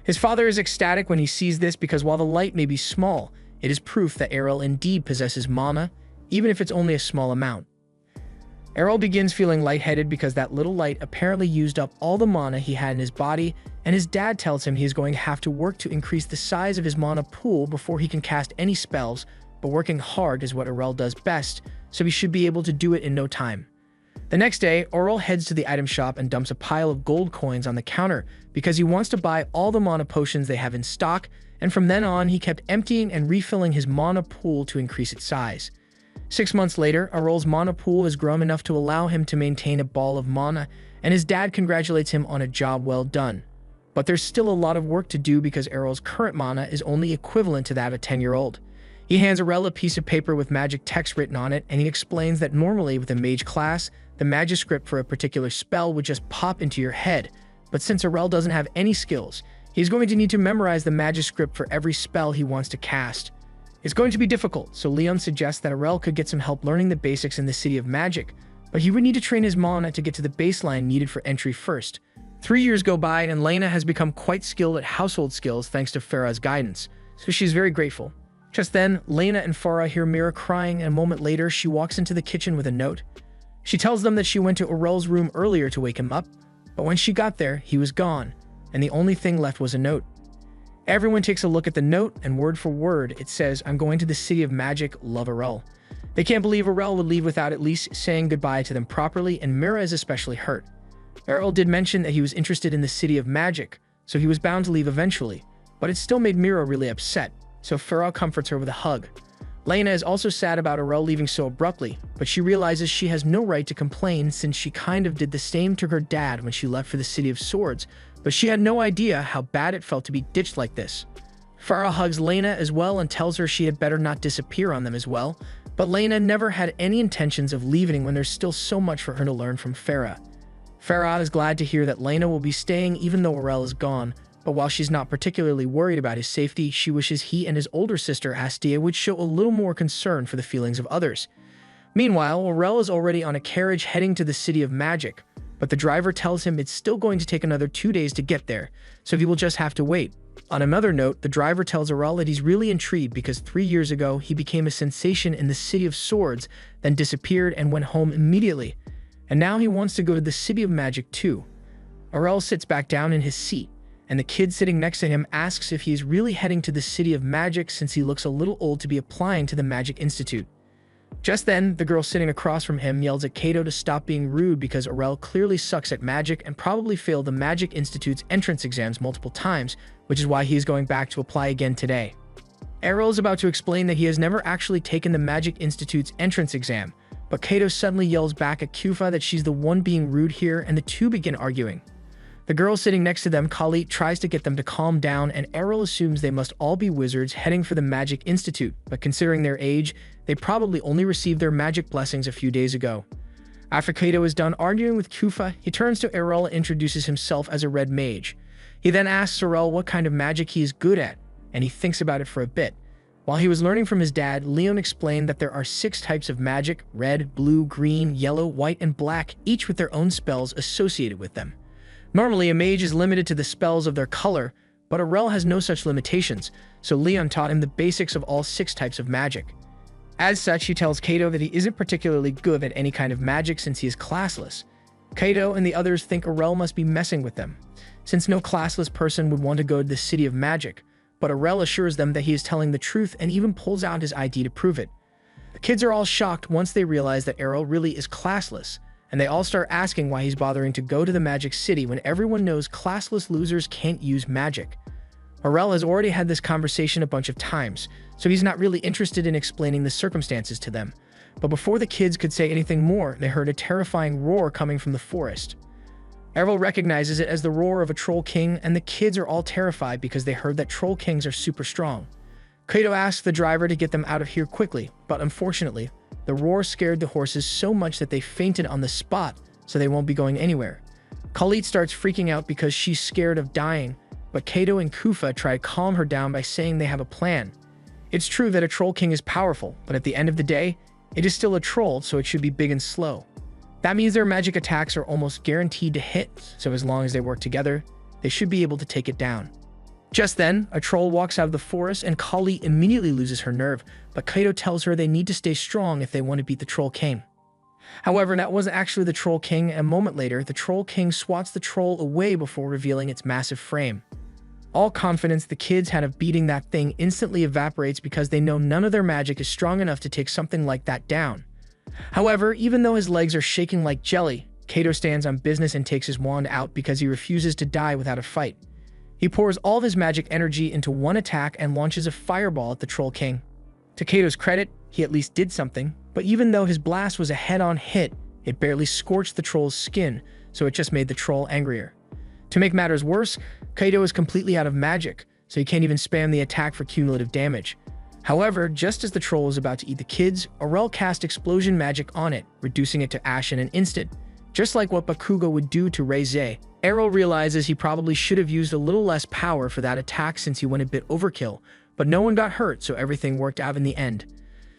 His father is ecstatic when he sees this because while the light may be small, it is proof that Errol indeed possesses mana, even if it's only a small amount. Errol begins feeling lightheaded because that little light apparently used up all the mana he had in his body, and his dad tells him he is going to have to work to increase the size of his mana pool before he can cast any spells, but working hard is what Errol does best, so he should be able to do it in no time. The next day, Errol heads to the item shop and dumps a pile of gold coins on the counter because he wants to buy all the mana potions they have in stock, and from then on he kept emptying and refilling his mana pool to increase its size. 6 months later, Errol's mana pool has grown enough to allow him to maintain a ball of mana, and his dad congratulates him on a job well done. But there's still a lot of work to do because Errol's current mana is only equivalent to that of a 10-year-old. He hands Errol a piece of paper with magic text written on it, and he explains that normally with a mage class, the magic script for a particular spell would just pop into your head, but since Errol doesn't have any skills, he's going to need to memorize the magic script for every spell he wants to cast. It's going to be difficult, so Leon suggests that Errol could get some help learning the basics in the City of Magic, but he would need to train his mana to get to the baseline needed for entry first. 3 years go by, and Lena has become quite skilled at household skills thanks to Farah's guidance, so she's very grateful. Just then, Lena and Farah hear Mira crying, and a moment later, she walks into the kitchen with a note. She tells them that she went to Errol's room earlier to wake him up, but when she got there, he was gone, and the only thing left was a note. Everyone takes a look at the note, and word for word, it says, "I'm going to the City of Magic, love Errol." They can't believe Errol would leave without at least saying goodbye to them properly, and Mira is especially hurt. Errol did mention that he was interested in the City of Magic, so he was bound to leave eventually, but it still made Mira really upset, so Farah comforts her with a hug. Lena is also sad about Errol leaving so abruptly, but she realizes she has no right to complain since she kind of did the same to her dad when she left for the City of Swords, but she had no idea how bad it felt to be ditched like this. Farah hugs Lena as well and tells her she had better not disappear on them as well, but Lena never had any intentions of leaving when there's still so much for her to learn from Farah. Farah is glad to hear that Lena will be staying even though Errol is gone, but while she's not particularly worried about his safety, she wishes he and his older sister Astia would show a little more concern for the feelings of others. Meanwhile, Errol is already on a carriage heading to the City of Magic, but the driver tells him it's still going to take another 2 days to get there, so he will just have to wait. On another note, the driver tells Errol that he's really intrigued because 3 years ago he became a sensation in the City of Swords, then disappeared and went home immediately, and now he wants to go to the City of Magic too. Errol sits back down in his seat, and the kid sitting next to him asks if he is really heading to the City of Magic since he looks a little old to be applying to the Magic Institute. Just then, the girl sitting across from him yells at Kato to stop being rude because Errol clearly sucks at magic and probably failed the Magic Institute's entrance exams multiple times, which is why he is going back to apply again today. Errol is about to explain that he has never actually taken the Magic Institute's entrance exam, but Kato suddenly yells back at Kufa that she's the one being rude here, and the two begin arguing. The girl sitting next to them, Kali, tries to get them to calm down, and Errol assumes they must all be wizards heading for the Magic Institute, but considering their age, they probably only received their magic blessings a few days ago. After Kato is done arguing with Kufa, he turns to Errol and introduces himself as a red mage. He then asks Errol what kind of magic he is good at, and he thinks about it for a bit. While he was learning from his dad, Leon explained that there are 6 types of magic: red, blue, green, yellow, white, and black, each with their own spells associated with them. Normally, a mage is limited to the spells of their color, but Errol has no such limitations, so Leon taught him the basics of all 6 types of magic. As such, he tells Kato that he isn't particularly good at any kind of magic since he is classless. Kaito and the others think Arel must be messing with them, since no classless person would want to go to the City of Magic, but Arel assures them that he is telling the truth and even pulls out his ID to prove it. The kids are all shocked once they realize that Arel really is classless, and they all start asking why he's bothering to go to the Magic City when everyone knows classless losers can't use magic. Arel has already had this conversation a bunch of times, so he's not really interested in explaining the circumstances to them. But before the kids could say anything more, they heard a terrifying roar coming from the forest. Arel recognizes it as the roar of a Troll King, and the kids are all terrified because they heard that Troll Kings are super strong. Kaito asks the driver to get them out of here quickly, but unfortunately, the roar scared the horses so much that they fainted on the spot, so they won't be going anywhere. Khalid starts freaking out because she's scared of dying, but Kaito and Kufa try to calm her down by saying they have a plan. It's true that a Troll King is powerful, but at the end of the day, it is still a troll, so it should be big and slow. That means their magic attacks are almost guaranteed to hit, so as long as they work together, they should be able to take it down. Just then, a troll walks out of the forest and Kali immediately loses her nerve, but Kaito tells her they need to stay strong if they want to beat the Troll King. However, that wasn't actually the Troll King, and a moment later, the Troll King swats the troll away before revealing its massive frame. All confidence the kids had of beating that thing instantly evaporates because they know none of their magic is strong enough to take something like that down. However, even though his legs are shaking like jelly, Kaito stands on business and takes his wand out because he refuses to die without a fight. He pours all of his magic energy into one attack and launches a fireball at the Troll King. To Kaito's credit, he at least did something, but even though his blast was a head-on hit, it barely scorched the troll's skin, so it just made the troll angrier. To make matters worse, Kaito is completely out of magic, so he can't even spam the attack for cumulative damage. However, just as the troll is about to eat the kids, Arel cast explosion magic on it, reducing it to ash in an instant. Just like what Bakugo would do to Reize, Arel realizes he probably should have used a little less power for that attack since he went a bit overkill, but no one got hurt, so everything worked out in the end.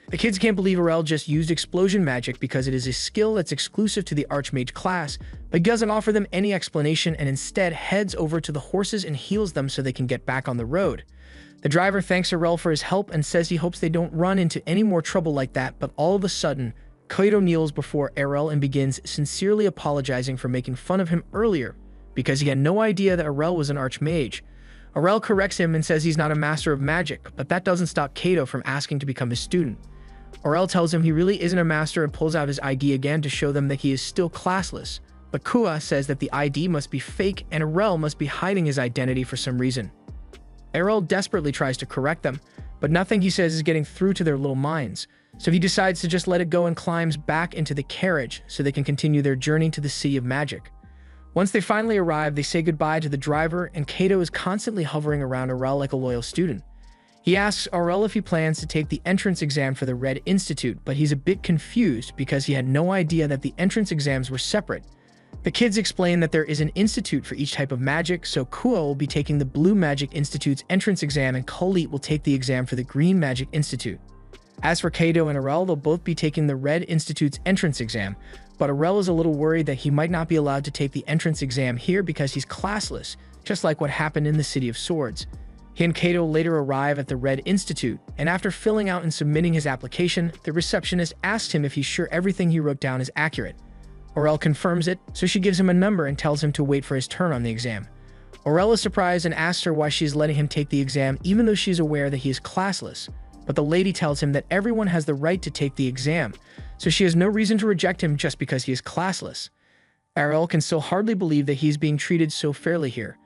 The kids can't believe Arel just used explosion magic because it is a skill that's exclusive to the Archmage class, but he doesn't offer them any explanation and instead heads over to the horses and heals them so they can get back on the road. The driver thanks Arel for his help and says he hopes they don't run into any more trouble like that, but all of a sudden, Kaito kneels before Arel and begins sincerely apologizing for making fun of him earlier because he had no idea that Arel was an Archmage. Arel corrects him and says he's not a master of magic, but that doesn't stop Kaito from asking to become his student. Arel tells him he really isn't a master and pulls out his ID again to show them that he is still classless, but Kua says that the ID must be fake and Arel must be hiding his identity for some reason. Arel desperately tries to correct them, but nothing he says is getting through to their little minds, so he decides to just let it go and climbs back into the carriage so they can continue their journey to the City of Magic. Once they finally arrive, they say goodbye to the driver, and Kaito is constantly hovering around Arel like a loyal student. He asks Arel if he plans to take the entrance exam for the Red Institute, but he's a bit confused because he had no idea that the entrance exams were separate. The kids explain that there is an institute for each type of magic, so Kua will be taking the Blue Magic Institute's entrance exam and Khalid will take the exam for the Green Magic Institute. As for Kaito and Arel, they'll both be taking the Red Institute's entrance exam, but Arel is a little worried that he might not be allowed to take the entrance exam here because he's classless, just like what happened in the City of Swords. He and Kaito later arrive at the Red Institute, and after filling out and submitting his application, the receptionist asks him if he's sure everything he wrote down is accurate. Arel confirms it, so she gives him a number and tells him to wait for his turn on the exam. Arel is surprised and asks her why she's letting him take the exam even though she's aware that he is classless, but the lady tells him that everyone has the right to take the exam, so she has no reason to reject him just because he is classless. Arel can still hardly believe that he's being treated so fairly here,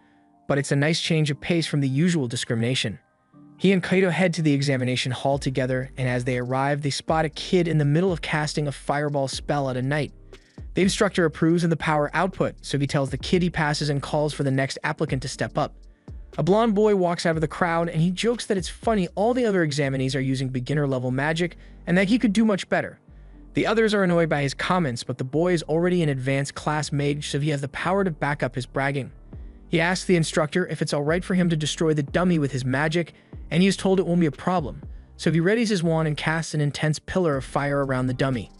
but it's a nice change of pace from the usual discrimination. He and Kaito head to the examination hall together, and as they arrive, they spot a kid in the middle of casting a fireball spell at a knight. The instructor approves of the power output, so he tells the kid he passes and calls for the next applicant to step up. A blonde boy walks out of the crowd, and he jokes that it's funny all the other examinees are using beginner-level magic, and that he could do much better. The others are annoyed by his comments, but the boy is already an advanced class mage, so he has the power to back up his bragging. He asks the instructor if it's alright for him to destroy the dummy with his magic, and he is told it won't be a problem, so he readies his wand and casts an intense pillar of fire around the dummy.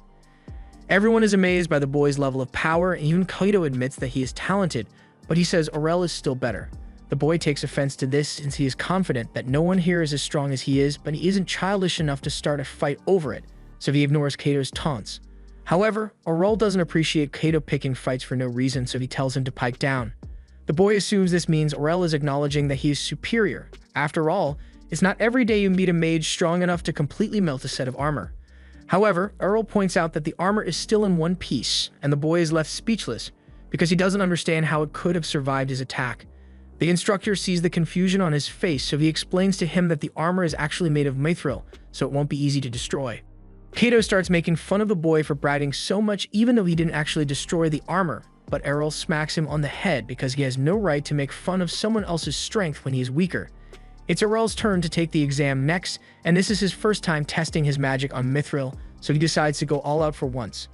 Everyone is amazed by the boy's level of power, and even Kaito admits that he is talented, but he says Arel is still better. The boy takes offense to this since he is confident that no one here is as strong as he is, but he isn't childish enough to start a fight over it, so he ignores Kato's taunts. However, Errol doesn't appreciate Kato picking fights for no reason, so he tells him to pipe down. The boy assumes this means Errol is acknowledging that he is superior. After all, it's not every day you meet a mage strong enough to completely melt a set of armor. However, Errol points out that the armor is still in one piece, and the boy is left speechless because he doesn't understand how it could have survived his attack. The instructor sees the confusion on his face, so he explains to him that the armor is actually made of mithril, so it won't be easy to destroy. Kato starts making fun of the boy for bragging so much even though he didn't actually destroy the armor, but Errol smacks him on the head because he has no right to make fun of someone else's strength when he is weaker. It's Errol's turn to take the exam next, and this is his first time testing his magic on mithril, so he decides to go all out for once.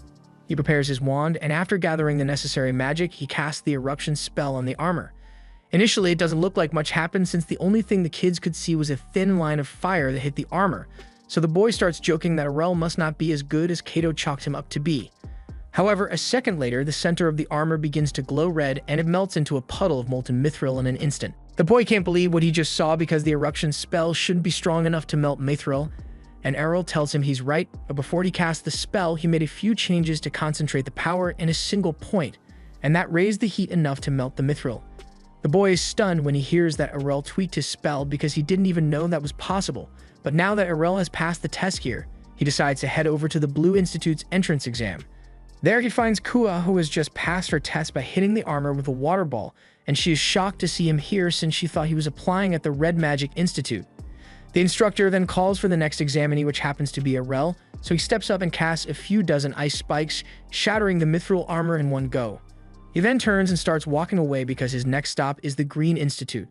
He prepares his wand, and after gathering the necessary magic, he casts the eruption spell on the armor. Initially, it doesn't look like much happened since the only thing the kids could see was a thin line of fire that hit the armor, so the boy starts joking that Errol must not be as good as Kato chalked him up to be. However, a second later, the center of the armor begins to glow red and it melts into a puddle of molten mithril in an instant. The boy can't believe what he just saw because the eruption spell shouldn't be strong enough to melt mithril, and Errol tells him he's right, but before he cast the spell, he made a few changes to concentrate the power in a single point, and that raised the heat enough to melt the mithril. The boy is stunned when he hears that Errol tweaked his spell because he didn't even know that was possible, but now that Errol has passed the test here, he decides to head over to the Blue Institute's entrance exam. There he finds Kua, who has just passed her test by hitting the armor with a water ball, and she is shocked to see him here since she thought he was applying at the Red Magic Institute. The instructor then calls for the next examinee, which happens to be Errol, so he steps up and casts a few dozen ice spikes, shattering the mithril armor in one go. He then turns and starts walking away because his next stop is the Green Institute.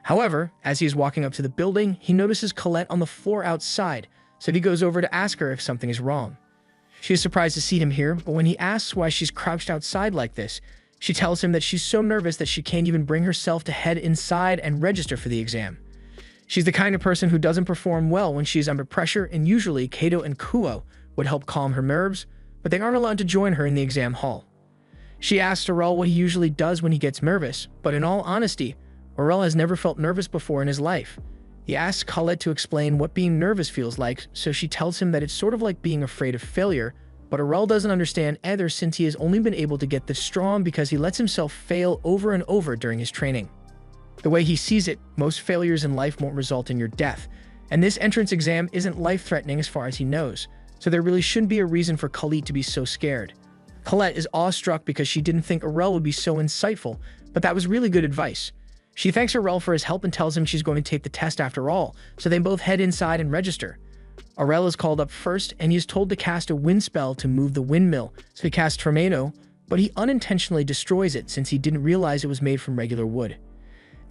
However, as he is walking up to the building, he notices Colette on the floor outside, so he goes over to ask her if something is wrong. She is surprised to see him here, but when he asks why she's crouched outside like this, she tells him that she's so nervous that she can't even bring herself to head inside and register for the exam. She's the kind of person who doesn't perform well when she's under pressure, and usually Kato and Kuo would help calm her nerves, but they aren't allowed to join her in the exam hall. She asks Errol what he usually does when he gets nervous, but in all honesty, Errol has never felt nervous before in his life. He asks Colette to explain what being nervous feels like, so she tells him that it's sort of like being afraid of failure, but Errol doesn't understand either since he has only been able to get this strong because he lets himself fail over and over during his training. The way he sees it, most failures in life won't result in your death, and this entrance exam isn't life-threatening as far as he knows, so there really shouldn't be a reason for Colette to be so scared. Colette is awestruck because she didn't think Errol would be so insightful, but that was really good advice. She thanks Errol for his help and tells him she's going to take the test after all, so they both head inside and register. Errol is called up first, and he is told to cast a wind spell to move the windmill, so he casts Tornado, but he unintentionally destroys it since he didn't realize it was made from regular wood.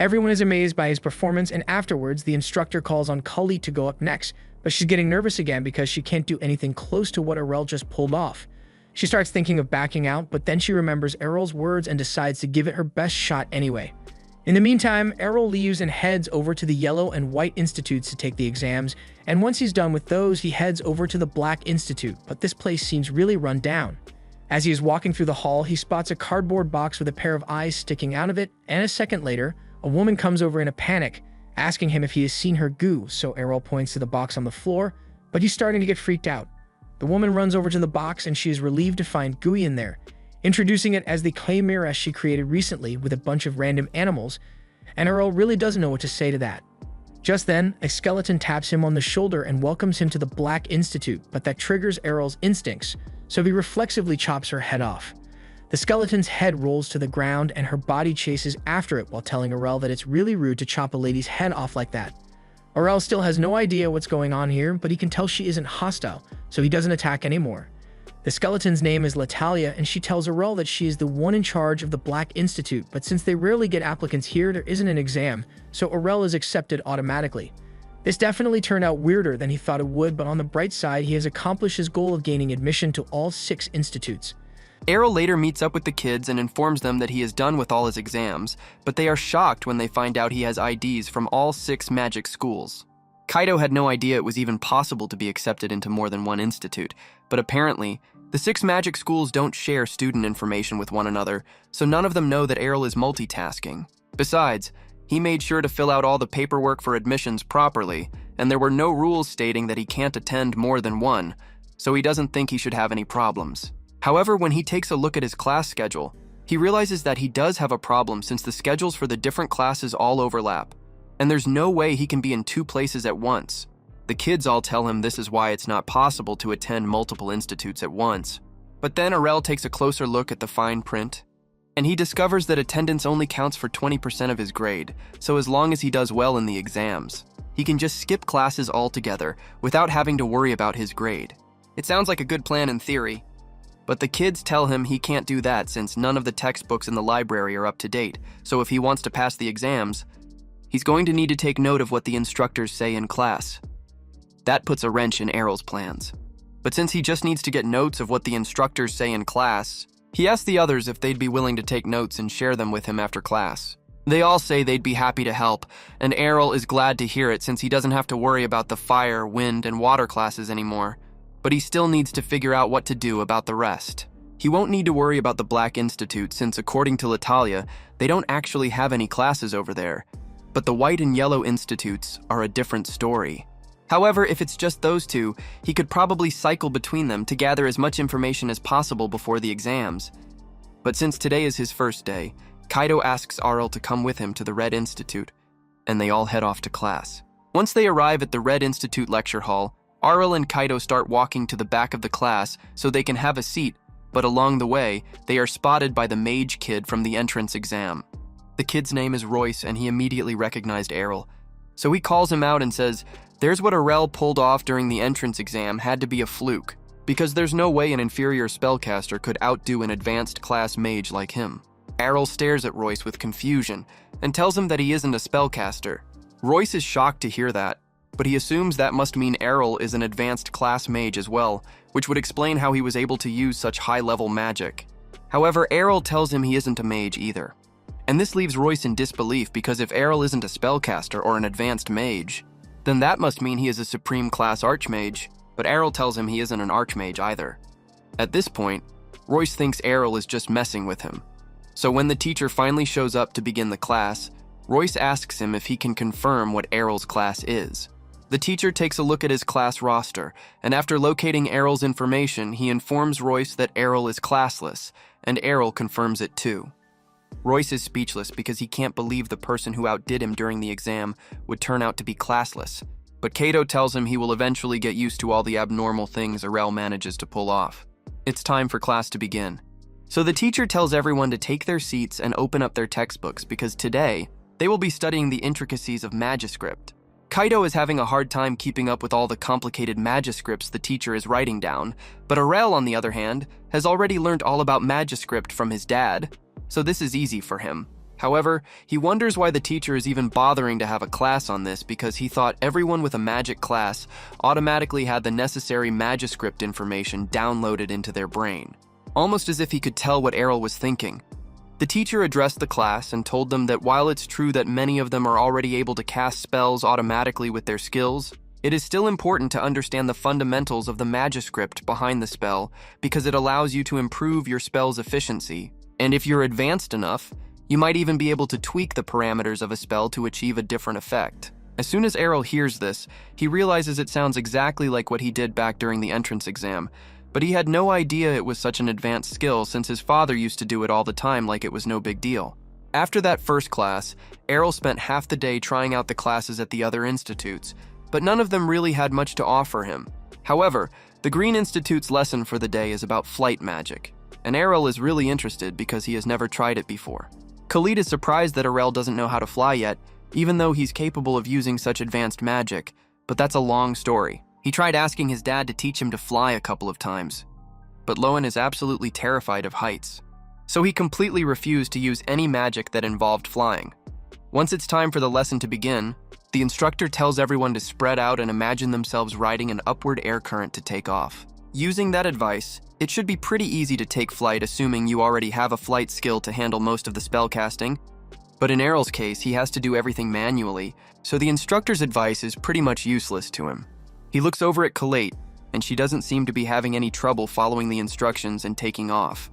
Everyone is amazed by his performance, and afterwards, the instructor calls on Colette to go up next, but she's getting nervous again because she can't do anything close to what Errol just pulled off. She starts thinking of backing out, but then she remembers Errol's words and decides to give it her best shot anyway. In the meantime, Errol leaves and heads over to the Yellow and White Institutes to take the exams, and once he's done with those, he heads over to the Black Institute, but this place seems really run down. As he is walking through the hall, he spots a cardboard box with a pair of eyes sticking out of it, and a second later, a woman comes over in a panic, asking him if he has seen her goo, so Errol points to the box on the floor, but he's starting to get freaked out. The woman runs over to the box and she is relieved to find Gooey in there, introducing it as the clay mirror she created recently with a bunch of random animals, and Errol really doesn't know what to say to that. Just then, a skeleton taps him on the shoulder and welcomes him to the Black Institute, but that triggers Errol's instincts, so he reflexively chops her head off. The skeleton's head rolls to the ground and her body chases after it while telling Errol that it's really rude to chop a lady's head off like that. Errol still has no idea what's going on here, but he can tell she isn't hostile, so he doesn't attack anymore. The skeleton's name is Latalia, and she tells Errol that she is the one in charge of the Black Institute, but since they rarely get applicants here, there isn't an exam, so Errol is accepted automatically. This definitely turned out weirder than he thought it would, but on the bright side, he has accomplished his goal of gaining admission to all 6 institutes. Errol later meets up with the kids and informs them that he is done with all his exams, but they are shocked when they find out he has IDs from all 6 magic schools. Kaito had no idea it was even possible to be accepted into more than one institute, but apparently, the 6 magic schools don't share student information with one another, so none of them know that Errol is multitasking. Besides, he made sure to fill out all the paperwork for admissions properly, and there were no rules stating that he can't attend more than one, so he doesn't think he should have any problems. However, when he takes a look at his class schedule, he realizes that he does have a problem since the schedules for the different classes all overlap, and there's no way he can be in 2 places at once. The kids all tell him this is why it's not possible to attend multiple institutes at once. But then Arel takes a closer look at the fine print, and he discovers that attendance only counts for 20% of his grade, so as long as he does well in the exams, he can just skip classes altogether without having to worry about his grade. It sounds like a good plan in theory, but the kids tell him he can't do that since none of the textbooks in the library are up to date, so if he wants to pass the exams, he's going to need to take note of what the instructors say in class. That puts a wrench in Errol's plans. But since he just needs to get notes of what the instructors say in class, he asks the others if they'd be willing to take notes and share them with him after class. They all say they'd be happy to help, and Errol is glad to hear it since he doesn't have to worry about the fire, wind, and water classes anymore. But he still needs to figure out what to do about the rest. He won't need to worry about the Black Institute since, according to Latalia, they don't actually have any classes over there. But the White and Yellow Institutes are a different story. However, if it's just those two, he could probably cycle between them to gather as much information as possible before the exams. But since today is his first day, Kaido asks Arel to come with him to the Red Institute, and they all head off to class. Once they arrive at the Red Institute lecture hall, Arel and Kaido start walking to the back of the class so they can have a seat, but along the way, they are spotted by the mage kid from the entrance exam. The kid's name is Royce, and he immediately recognized Errol. So he calls him out and says, there's what Arel pulled off during the entrance exam had to be a fluke, because there's no way an inferior spellcaster could outdo an advanced class mage like him. Errol stares at Royce with confusion and tells him that he isn't a spellcaster. Royce is shocked to hear that, but he assumes that must mean Errol is an advanced class mage as well, which would explain how he was able to use such high-level magic. However, Errol tells him he isn't a mage either. And this leaves Royce in disbelief because if Errol isn't a spellcaster or an advanced mage, then that must mean he is a supreme class archmage, but Errol tells him he isn't an archmage either. At this point, Royce thinks Errol is just messing with him. So when the teacher finally shows up to begin the class, Royce asks him if he can confirm what Errol's class is. The teacher takes a look at his class roster, and after locating Errol's information, he informs Royce that Errol is classless, and Errol confirms it too. Royce is speechless because he can't believe the person who outdid him during the exam would turn out to be classless, but Kaido tells him he will eventually get used to all the abnormal things Arel manages to pull off. It's time for class to begin. So the teacher tells everyone to take their seats and open up their textbooks because today, they will be studying the intricacies of Magiscript. Kaido is having a hard time keeping up with all the complicated Magiscripts the teacher is writing down, but Arel, on the other hand, has already learned all about Magiscript from his dad, so this is easy for him. However, he wonders why the teacher is even bothering to have a class on this because he thought everyone with a magic class automatically had the necessary Magiscript information downloaded into their brain, almost as if he could tell what Errol was thinking. The teacher addressed the class and told them that while it's true that many of them are already able to cast spells automatically with their skills, it is still important to understand the fundamentals of the Magiscript behind the spell because it allows you to improve your spell's efficiency. And if you're advanced enough, you might even be able to tweak the parameters of a spell to achieve a different effect. As soon as Errol hears this, he realizes it sounds exactly like what he did back during the entrance exam, but he had no idea it was such an advanced skill since his father used to do it all the time like it was no big deal. After that first class, Errol spent half the day trying out the classes at the other institutes, but none of them really had much to offer him. However, the Green Institute's lesson for the day is about flight magic, and Errol is really interested because he has never tried it before. Khalid is surprised that Arel doesn't know how to fly yet, even though he's capable of using such advanced magic, but that's a long story. He tried asking his dad to teach him to fly a couple of times, but Loan is absolutely terrified of heights, so he completely refused to use any magic that involved flying. Once it's time for the lesson to begin, the instructor tells everyone to spread out and imagine themselves riding an upward air current to take off. Using that advice, it should be pretty easy to take flight assuming you already have a flight skill to handle most of the spellcasting, but in Errol's case, he has to do everything manually, so the instructor's advice is pretty much useless to him. He looks over at Khalate, and she doesn't seem to be having any trouble following the instructions and taking off.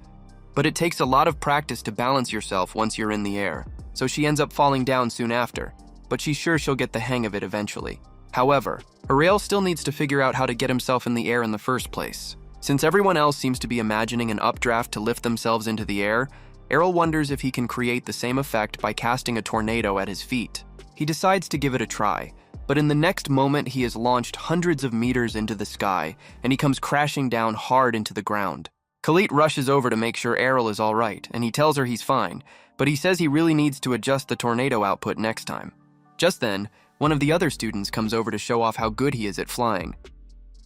But it takes a lot of practice to balance yourself once you're in the air, so she ends up falling down soon after, but she's sure she'll get the hang of it eventually. However, Ariel still needs to figure out how to get himself in the air in the first place. Since everyone else seems to be imagining an updraft to lift themselves into the air, Errol wonders if he can create the same effect by casting a tornado at his feet. He decides to give it a try, but in the next moment he is launched hundreds of meters into the sky, and he comes crashing down hard into the ground. Khalid rushes over to make sure Errol is alright, and he tells her he's fine, but he says he really needs to adjust the tornado output next time. Just then, one of the other students comes over to show off how good he is at flying,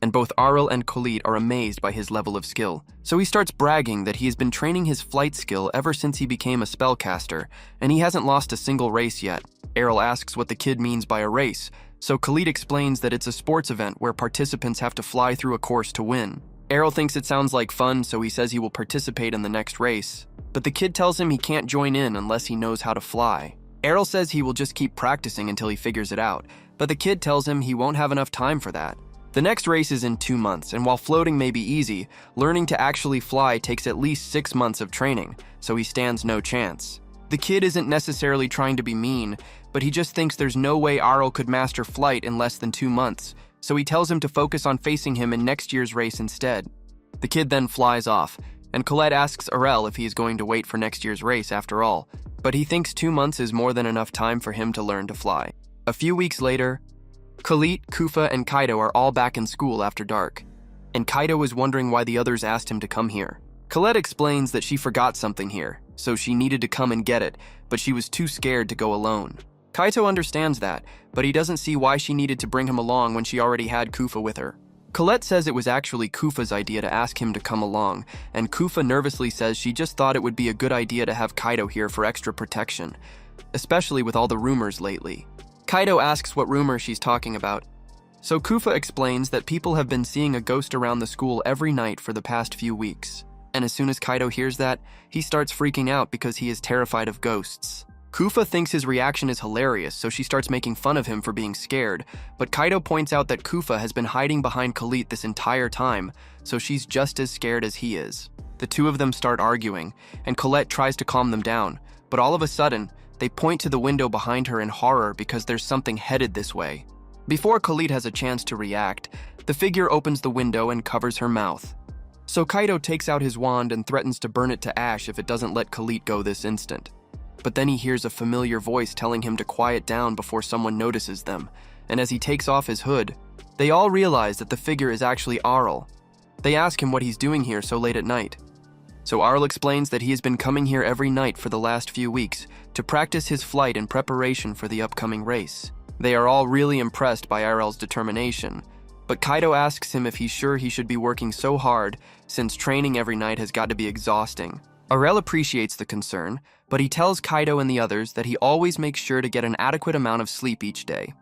and both Aril and Khalid are amazed by his level of skill. So he starts bragging that he has been training his flight skill ever since he became a spellcaster, and he hasn't lost a single race yet. Errol asks what the kid means by a race, so Khalid explains that it's a sports event where participants have to fly through a course to win. Errol thinks it sounds like fun, so he says he will participate in the next race, but the kid tells him he can't join in unless he knows how to fly. Errol says he will just keep practicing until he figures it out, but the kid tells him he won't have enough time for that. The next race is in 2 months, and while floating may be easy, learning to actually fly takes at least 6 months of training, so he stands no chance. The kid isn't necessarily trying to be mean, but he just thinks there's no way Aril could master flight in less than 2 months, so he tells him to focus on facing him in next year's race instead. The kid then flies off, and Colette asks Arel if he is going to wait for next year's race after all, but he thinks 2 months is more than enough time for him to learn to fly. A few weeks later, Khalid, Kufa, and Kaido are all back in school after dark, and Kaido is wondering why the others asked him to come here. Colette explains that she forgot something here, so she needed to come and get it, but she was too scared to go alone. Kaito understands that, but he doesn't see why she needed to bring him along when she already had Kufa with her. Colette says it was actually Kufa's idea to ask him to come along, and Kufa nervously says she just thought it would be a good idea to have Kaito here for extra protection, especially with all the rumors lately. Kaito asks what rumor she's talking about, so Kufa explains that people have been seeing a ghost around the school every night for the past few weeks. And as soon as Kaito hears that, he starts freaking out because he is terrified of ghosts. Kufa thinks his reaction is hilarious, so she starts making fun of him for being scared, but Kaito points out that Kufa has been hiding behind Khalid this entire time, so she's just as scared as he is. The two of them start arguing, and Colette tries to calm them down, but all of a sudden, they point to the window behind her in horror because there's something headed this way. Before Khalid has a chance to react, the figure opens the window and covers her mouth. So Kaito takes out his wand and threatens to burn it to ash if it doesn't let Khalid go this instant. But then he hears a familiar voice telling him to quiet down before someone notices them, and as he takes off his hood, they all realize that the figure is actually Aril. They ask him what he's doing here so late at night. So Aril explains that he has been coming here every night for the last few weeks to practice his flight in preparation for the upcoming race. They are all really impressed by Aril's determination, but Kaito asks him if he's sure he should be working so hard since training every night has got to be exhausting. Arel appreciates the concern, but he tells Kaito and the others that he always makes sure to get an adequate amount of sleep each day.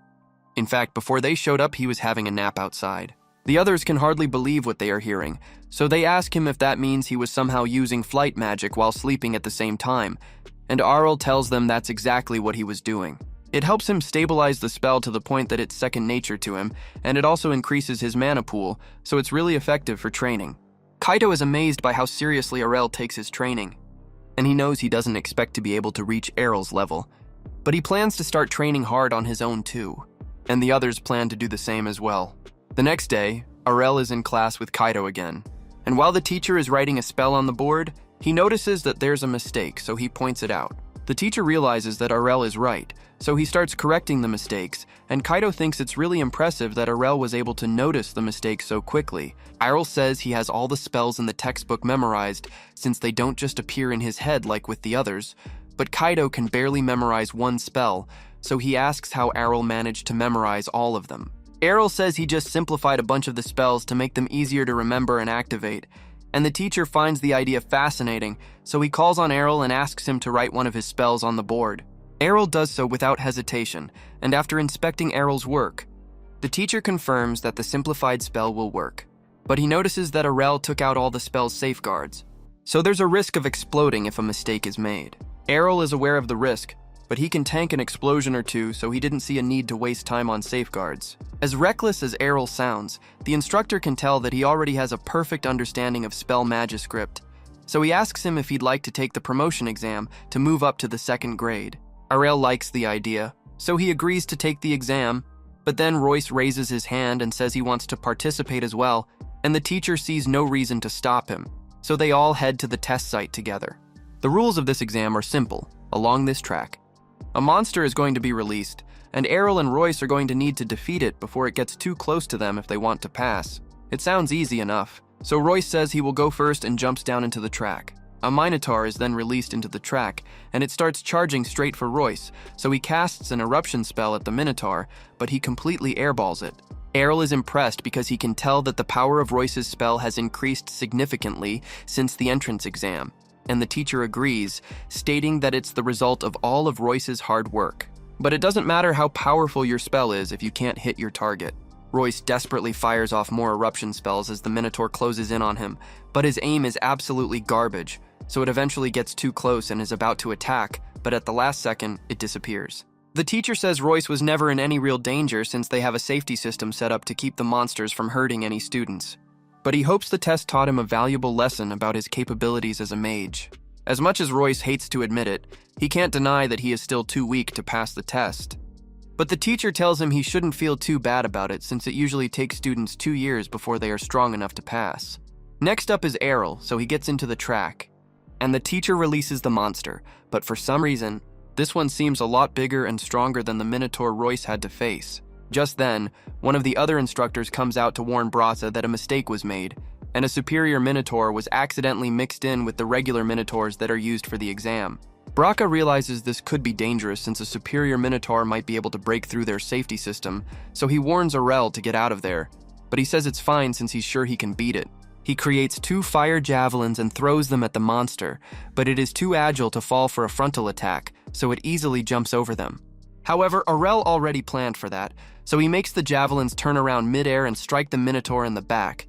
In fact, before they showed up, he was having a nap outside. The others can hardly believe what they are hearing, so they ask him if that means he was somehow using flight magic while sleeping at the same time, and Aril tells them that's exactly what he was doing. It helps him stabilize the spell to the point that it's second nature to him, and it also increases his mana pool, so it's really effective for training. Kaito is amazed by how seriously Arel takes his training, and he knows he doesn't expect to be able to reach Aril's level, but he plans to start training hard on his own too, and the others plan to do the same as well. The next day, Arel is in class with Kaito again, and while the teacher is writing a spell on the board, he notices that there's a mistake, so he points it out. The teacher realizes that Arel is right, so he starts correcting the mistakes, and Kaito thinks it's really impressive that Arel was able to notice the mistake so quickly. Arel says he has all the spells in the textbook memorized, since they don't just appear in his head like with the others, but Kaito can barely memorize one spell, so he asks how Arel managed to memorize all of them. Arel says he just simplified a bunch of the spells to make them easier to remember and activate, and the teacher finds the idea fascinating, so he calls on Arel and asks him to write one of his spells on the board. Arel does so without hesitation, and after inspecting Arel's work, the teacher confirms that the simplified spell will work, but he notices that Arel took out all the spell's safeguards, so there's a risk of exploding if a mistake is made. Arel is aware of the risk, but he can tank an explosion or two, so he didn't see a need to waste time on safeguards. As reckless as Arel sounds, the instructor can tell that he already has a perfect understanding of spell magiscript, so he asks him if he'd like to take the promotion exam to move up to the 2nd grade. Arel likes the idea, so he agrees to take the exam, But then Royce raises his hand and says he wants to participate as well, and the teacher sees no reason to stop him, so they all head to the test site together. The rules of this exam are simple. Along this track, a monster is going to be released, and Errol and Royce are going to need to defeat it before it gets too close to them if they want to pass. It sounds easy enough, so Royce says he will go first and jumps down into the track. A Minotaur is then released into the track, and it starts charging straight for Royce, so he casts an eruption spell at the Minotaur, but he completely airballs it. Errol is impressed because he can tell that the power of Royce's spell has increased significantly since the entrance exam, and the teacher agrees, stating that it's the result of all of Royce's hard work. But it doesn't matter how powerful your spell is if you can't hit your target. Royce desperately fires off more eruption spells as the Minotaur closes in on him, but his aim is absolutely garbage, so it eventually gets too close and is about to attack, but at the last second, it disappears. The teacher says Royce was never in any real danger since they have a safety system set up to keep the monsters from hurting any students. But he hopes the test taught him a valuable lesson about his capabilities as a mage. As much as Royce hates to admit it, he can't deny that he is still too weak to pass the test. But the teacher tells him he shouldn't feel too bad about it since it usually takes students 2 years before they are strong enough to pass. Next up is Errol, so he gets into the track, and the teacher releases the monster, but for some reason, this one seems a lot bigger and stronger than the Minotaur Royce had to face. Just then, one of the other instructors comes out to warn Braza that a mistake was made, and a superior Minotaur was accidentally mixed in with the regular Minotaurs that are used for the exam. Braca realizes this could be dangerous since a superior Minotaur might be able to break through their safety system, so he warns Errol to get out of there, but he says it's fine since he's sure he can beat it. He creates 2 fire javelins and throws them at the monster, but it is too agile to fall for a frontal attack, so it easily jumps over them. However, Errol already planned for that, so he makes the javelins turn around midair and strike the Minotaur in the back,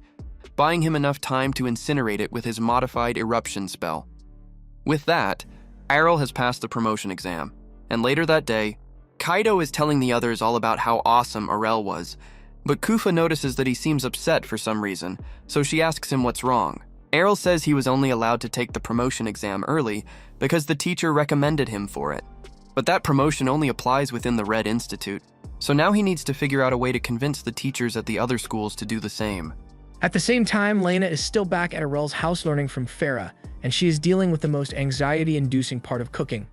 buying him enough time to incinerate it with his modified eruption spell. With that, Errol has passed the promotion exam, and later that day, Kaido is telling the others all about how awesome Errol was, but Kufa notices that he seems upset for some reason, so she asks him what's wrong. Errol says he was only allowed to take the promotion exam early because the teacher recommended him for it. But that promotion only applies within the Red Institute, so now he needs to figure out a way to convince the teachers at the other schools to do the same. At the same time, Lena is still back at Errol's house learning from Farah, and she is dealing with the most anxiety-inducing part of cooking.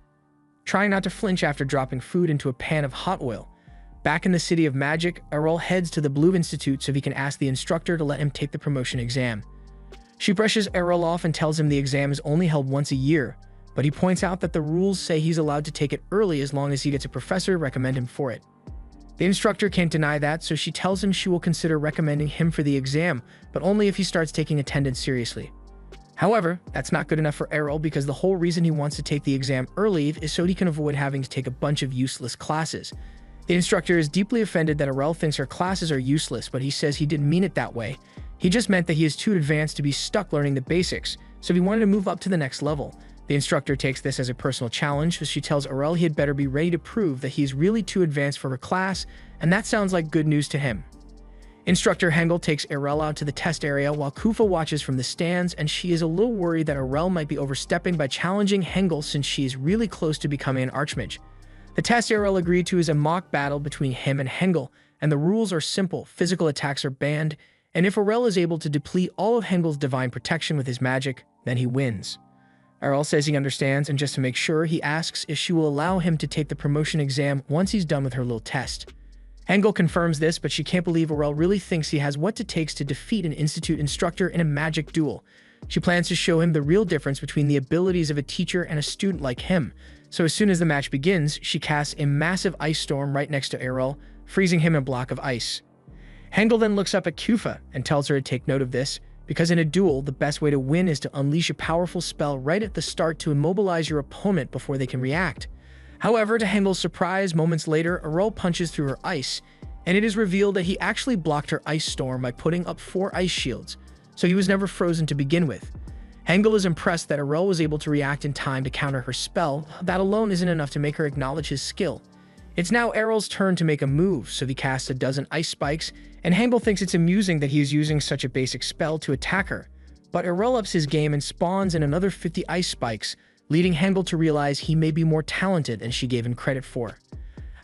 Trying not to flinch after dropping food into a pan of hot oil. Back in the City of Magic, Errol heads to the Blue Institute so he can ask the instructor to let him take the promotion exam. She brushes Errol off and tells him the exam is only held once a year, but he points out that the rules say he's allowed to take it early as long as he gets a professor to recommend him for it. The instructor can't deny that, so she tells him she will consider recommending him for the exam, but only if he starts taking attendance seriously. However, that's not good enough for Errol because the whole reason he wants to take the exam early is so he can avoid having to take a bunch of useless classes. The instructor is deeply offended that Errol thinks her classes are useless, but he says he didn't mean it that way. He just meant that he is too advanced to be stuck learning the basics, so he wanted to move up to the next level. The instructor takes this as a personal challenge, so she tells Errol he had better be ready to prove that he is really too advanced for her class, and that sounds like good news to him. Instructor Hengel takes Errol out to the test area while Kufa watches from the stands, and she is a little worried that Errol might be overstepping by challenging Hengel since she is really close to becoming an archmage. The test Errol agreed to is a mock battle between him and Hengel, and the rules are simple. Physical attacks are banned, and if Errol is able to deplete all of Hengel's divine protection with his magic, then he wins. Errol says he understands, and just to make sure, he asks if she will allow him to take the promotion exam once he's done with her little test. Hengel confirms this, but she can't believe Errol really thinks he has what it takes to defeat an institute instructor in a magic duel. She plans to show him the real difference between the abilities of a teacher and a student like him. So as soon as the match begins, she casts a massive ice storm right next to Errol, freezing him in a block of ice. Hengel then looks up at Kufa and tells her to take note of this, because in a duel, the best way to win is to unleash a powerful spell right at the start to immobilize your opponent before they can react. However, to Hengel's surprise, moments later, Errol punches through her ice, and it is revealed that he actually blocked her ice storm by putting up 4 ice shields, so he was never frozen to begin with. Hengel is impressed that Errol was able to react in time to counter her spell. That alone isn't enough to make her acknowledge his skill. It's now Errol's turn to make a move, so he casts a dozen ice spikes, and Hengel thinks it's amusing that he is using such a basic spell to attack her. But Errol ups his game and spawns in another 50 ice spikes, leading Hengel to realize he may be more talented than she gave him credit for.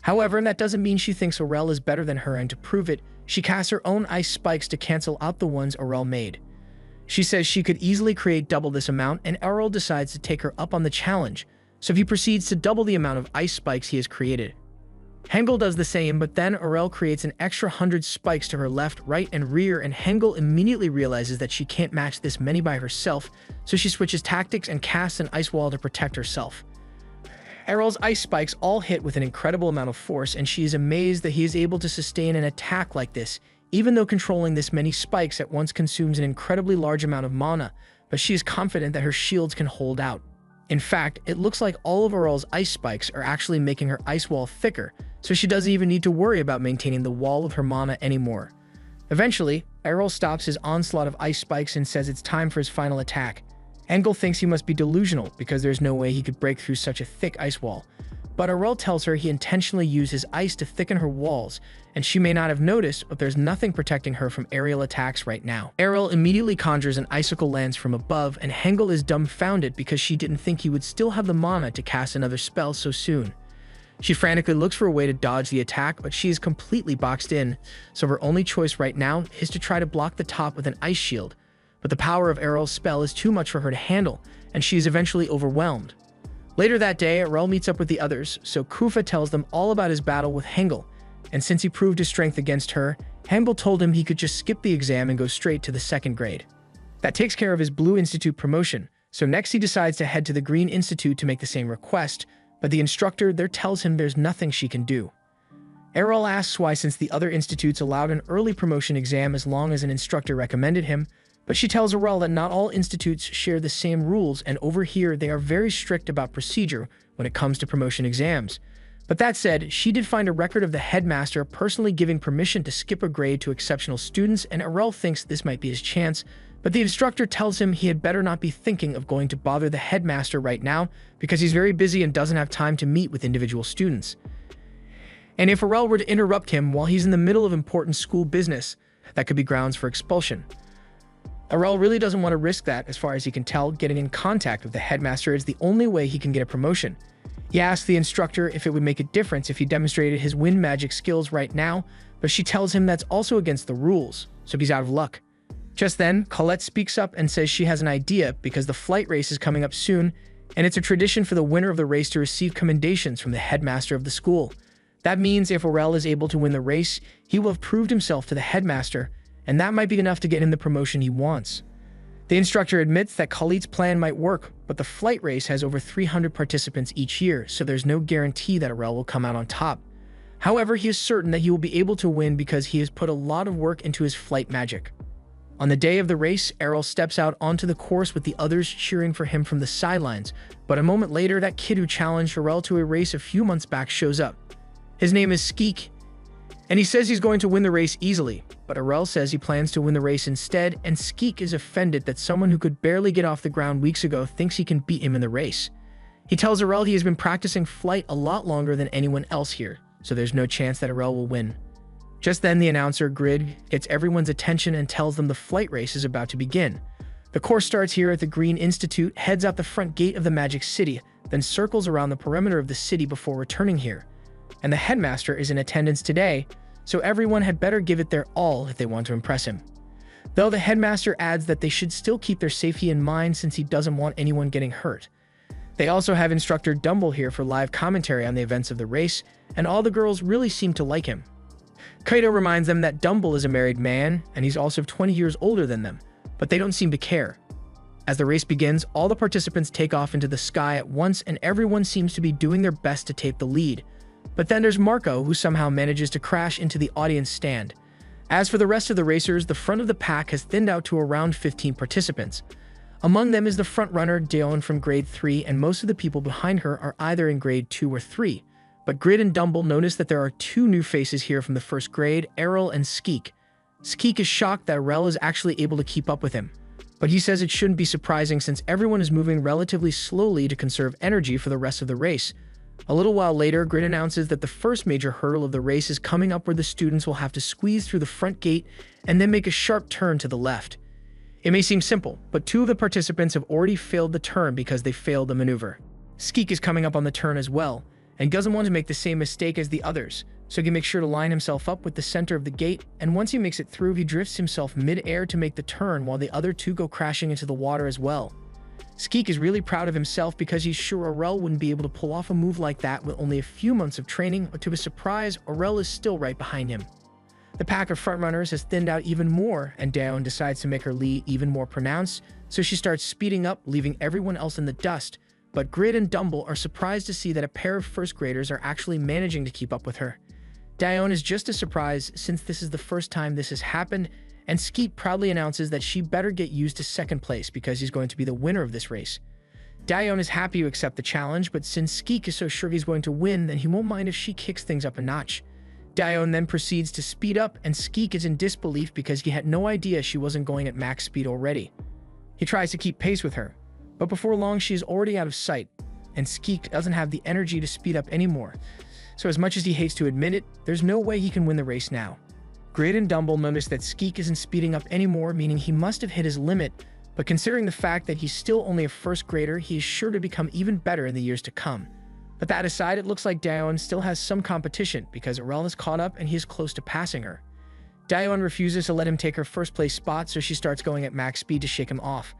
However, that doesn't mean she thinks Aurel is better than her, and to prove it, she casts her own ice spikes to cancel out the ones Aurel made. She says she could easily create double this amount, and Aurel decides to take her up on the challenge, so he proceeds to double the amount of ice spikes he has created. Hengel does the same, but then Aurel creates an extra 100 spikes to her left, right, and rear, and Hengel immediately realizes that she can't match this many by herself, so she switches tactics and casts an ice wall to protect herself. Aurel's ice spikes all hit with an incredible amount of force, and she is amazed that he is able to sustain an attack like this, even though controlling this many spikes at once consumes an incredibly large amount of mana, but she is confident that her shields can hold out. In fact, it looks like all of Aurel's ice spikes are actually making her ice wall thicker, so she doesn't even need to worry about maintaining the wall of her mana anymore. Eventually, Aurel stops his onslaught of ice spikes and says it's time for his final attack. Hengel thinks he must be delusional because there's no way he could break through such a thick ice wall, but Aurel tells her he intentionally used his ice to thicken her walls, and she may not have noticed, but there's nothing protecting her from aerial attacks right now. Aurel immediately conjures an icicle lance from above, and Hengel is dumbfounded because she didn't think he would still have the mana to cast another spell so soon. She frantically looks for a way to dodge the attack, but she is completely boxed in, so her only choice right now is to try to block the top with an ice shield. But the power of Aurel's spell is too much for her to handle, and she is eventually overwhelmed. Later that day, Aurel meets up with the others, so Kufa tells them all about his battle with Hengel, and since he proved his strength against her, Hengel told him he could just skip the exam and go straight to the 2nd grade. That takes care of his Blue Institute promotion, so next he decides to head to the Green Institute to make the same request, but the instructor there tells him there's nothing she can do. Aurel asks why, since the other institutes allowed an early promotion exam as long as an instructor recommended him, but she tells Aurel that not all institutes share the same rules, and over here they are very strict about procedure when it comes to promotion exams. But that said, she did find a record of the headmaster personally giving permission to skip a grade to exceptional students, and Aurel thinks this might be his chance, but the instructor tells him he had better not be thinking of going to bother the headmaster right now because he's very busy and doesn't have time to meet with individual students. And if Aurel were to interrupt him while he's in the middle of important school business, that could be grounds for expulsion. Aurel really doesn't want to risk that. As far as he can tell, getting in contact with the headmaster is the only way he can get a promotion. He asks the instructor if it would make a difference if he demonstrated his wind magic skills right now, but she tells him that's also against the rules, so he's out of luck. Just then, Colette speaks up and says she has an idea because the flight race is coming up soon, and it's a tradition for the winner of the race to receive commendations from the headmaster of the school. That means if Aurel is able to win the race, he will have proved himself to the headmaster, and that might be enough to get him the promotion he wants. The instructor admits that Khalid's plan might work, but the flight race has over 300 participants each year, so there's no guarantee that Aurel will come out on top. However, he is certain that he will be able to win because he has put a lot of work into his flight magic. On the day of the race, Aurel steps out onto the course with the others cheering for him from the sidelines, but a moment later, that kid who challenged Aurel to a race a few months back shows up. His name is Skeek, and he says he's going to win the race easily, but Aurel says he plans to win the race instead, and Skeek is offended that someone who could barely get off the ground weeks ago thinks he can beat him in the race. He tells Aurel he has been practicing flight a lot longer than anyone else here, so there's no chance that Aurel will win. Just then, the announcer, Grid, gets everyone's attention and tells them the flight race is about to begin. The course starts here at the Green Institute, heads out the front gate of the Magic City, then circles around the perimeter of the city before returning here. And the headmaster is in attendance today, so everyone had better give it their all if they want to impress him. Though the headmaster adds that they should still keep their safety in mind since he doesn't want anyone getting hurt. They also have instructor Dumble here for live commentary on the events of the race, and all the girls really seem to like him. Kaito reminds them that Dumble is a married man, and he's also 20 years older than them, but they don't seem to care. As the race begins, all the participants take off into the sky at once, and everyone seems to be doing their best to take the lead. But then there's Marco, who somehow manages to crash into the audience stand. As for the rest of the racers, the front of the pack has thinned out to around 15 participants. Among them is the front-runner, Daeon from grade 3, and most of the people behind her are either in grade 2 or 3. But Grid and Dumble notice that there are two new faces here from the first grade, Aurel and Skeek. Skeek is shocked that Aurel is actually able to keep up with him, but he says it shouldn't be surprising since everyone is moving relatively slowly to conserve energy for the rest of the race. A little while later, Grid announces that the first major hurdle of the race is coming up, where the students will have to squeeze through the front gate and then make a sharp turn to the left. It may seem simple, but two of the participants have already failed the turn because they failed the maneuver. Skeek is coming up on the turn as well, and doesn't want to make the same mistake as the others, so he makes sure to line himself up with the center of the gate, and once he makes it through, he drifts himself mid-air to make the turn while the other two go crashing into the water as well. Skeek is really proud of himself because he's sure Aurel wouldn't be able to pull off a move like that with only a few months of training, but to his surprise, Aurel is still right behind him. The pack of frontrunners has thinned out even more, and Daeon decides to make her lead even more pronounced, so she starts speeding up, leaving everyone else in the dust. But Grid and Dumble are surprised to see that a pair of first graders are actually managing to keep up with her. Daeon is just as surprised since this is the first time this has happened, and Skeet proudly announces that she better get used to second place because he's going to be the winner of this race. Daeon is happy to accept the challenge, but since Skeek is so sure he's going to win, then he won't mind if she kicks things up a notch. Daeon then proceeds to speed up, and Skeek is in disbelief because he had no idea she wasn't going at max speed already. He tries to keep pace with her, but before long she is already out of sight, and Skeek doesn't have the energy to speed up anymore. So as much as he hates to admit it, there's no way he can win the race now. Grid and Dumble notice that Skeek isn't speeding up anymore, meaning he must have hit his limit, but considering the fact that he's still only a first grader, he is sure to become even better in the years to come. But that aside, it looks like Daeon still has some competition because Aurel is caught up and he is close to passing her. Daeon refuses to let him take her first place spot, so she starts going at max speed to shake him off.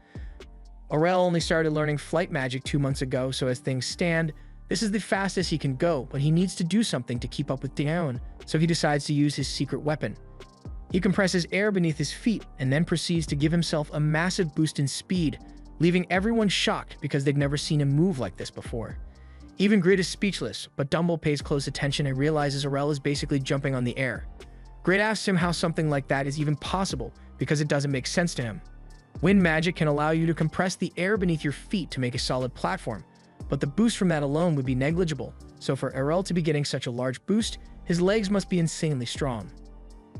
Aurel only started learning flight magic 2 months ago, so as things stand, this is the fastest he can go, but he needs to do something to keep up with Daeon, so he decides to use his secret weapon. He compresses air beneath his feet and then proceeds to give himself a massive boost in speed, leaving everyone shocked because they've never seen him move like this before. Even Grid is speechless, but Dumble pays close attention and realizes Aurel is basically jumping on the air. Grid asks him how something like that is even possible because it doesn't make sense to him. Wind magic can allow you to compress the air beneath your feet to make a solid platform, but the boost from that alone would be negligible, so for Aurel to be getting such a large boost, his legs must be insanely strong.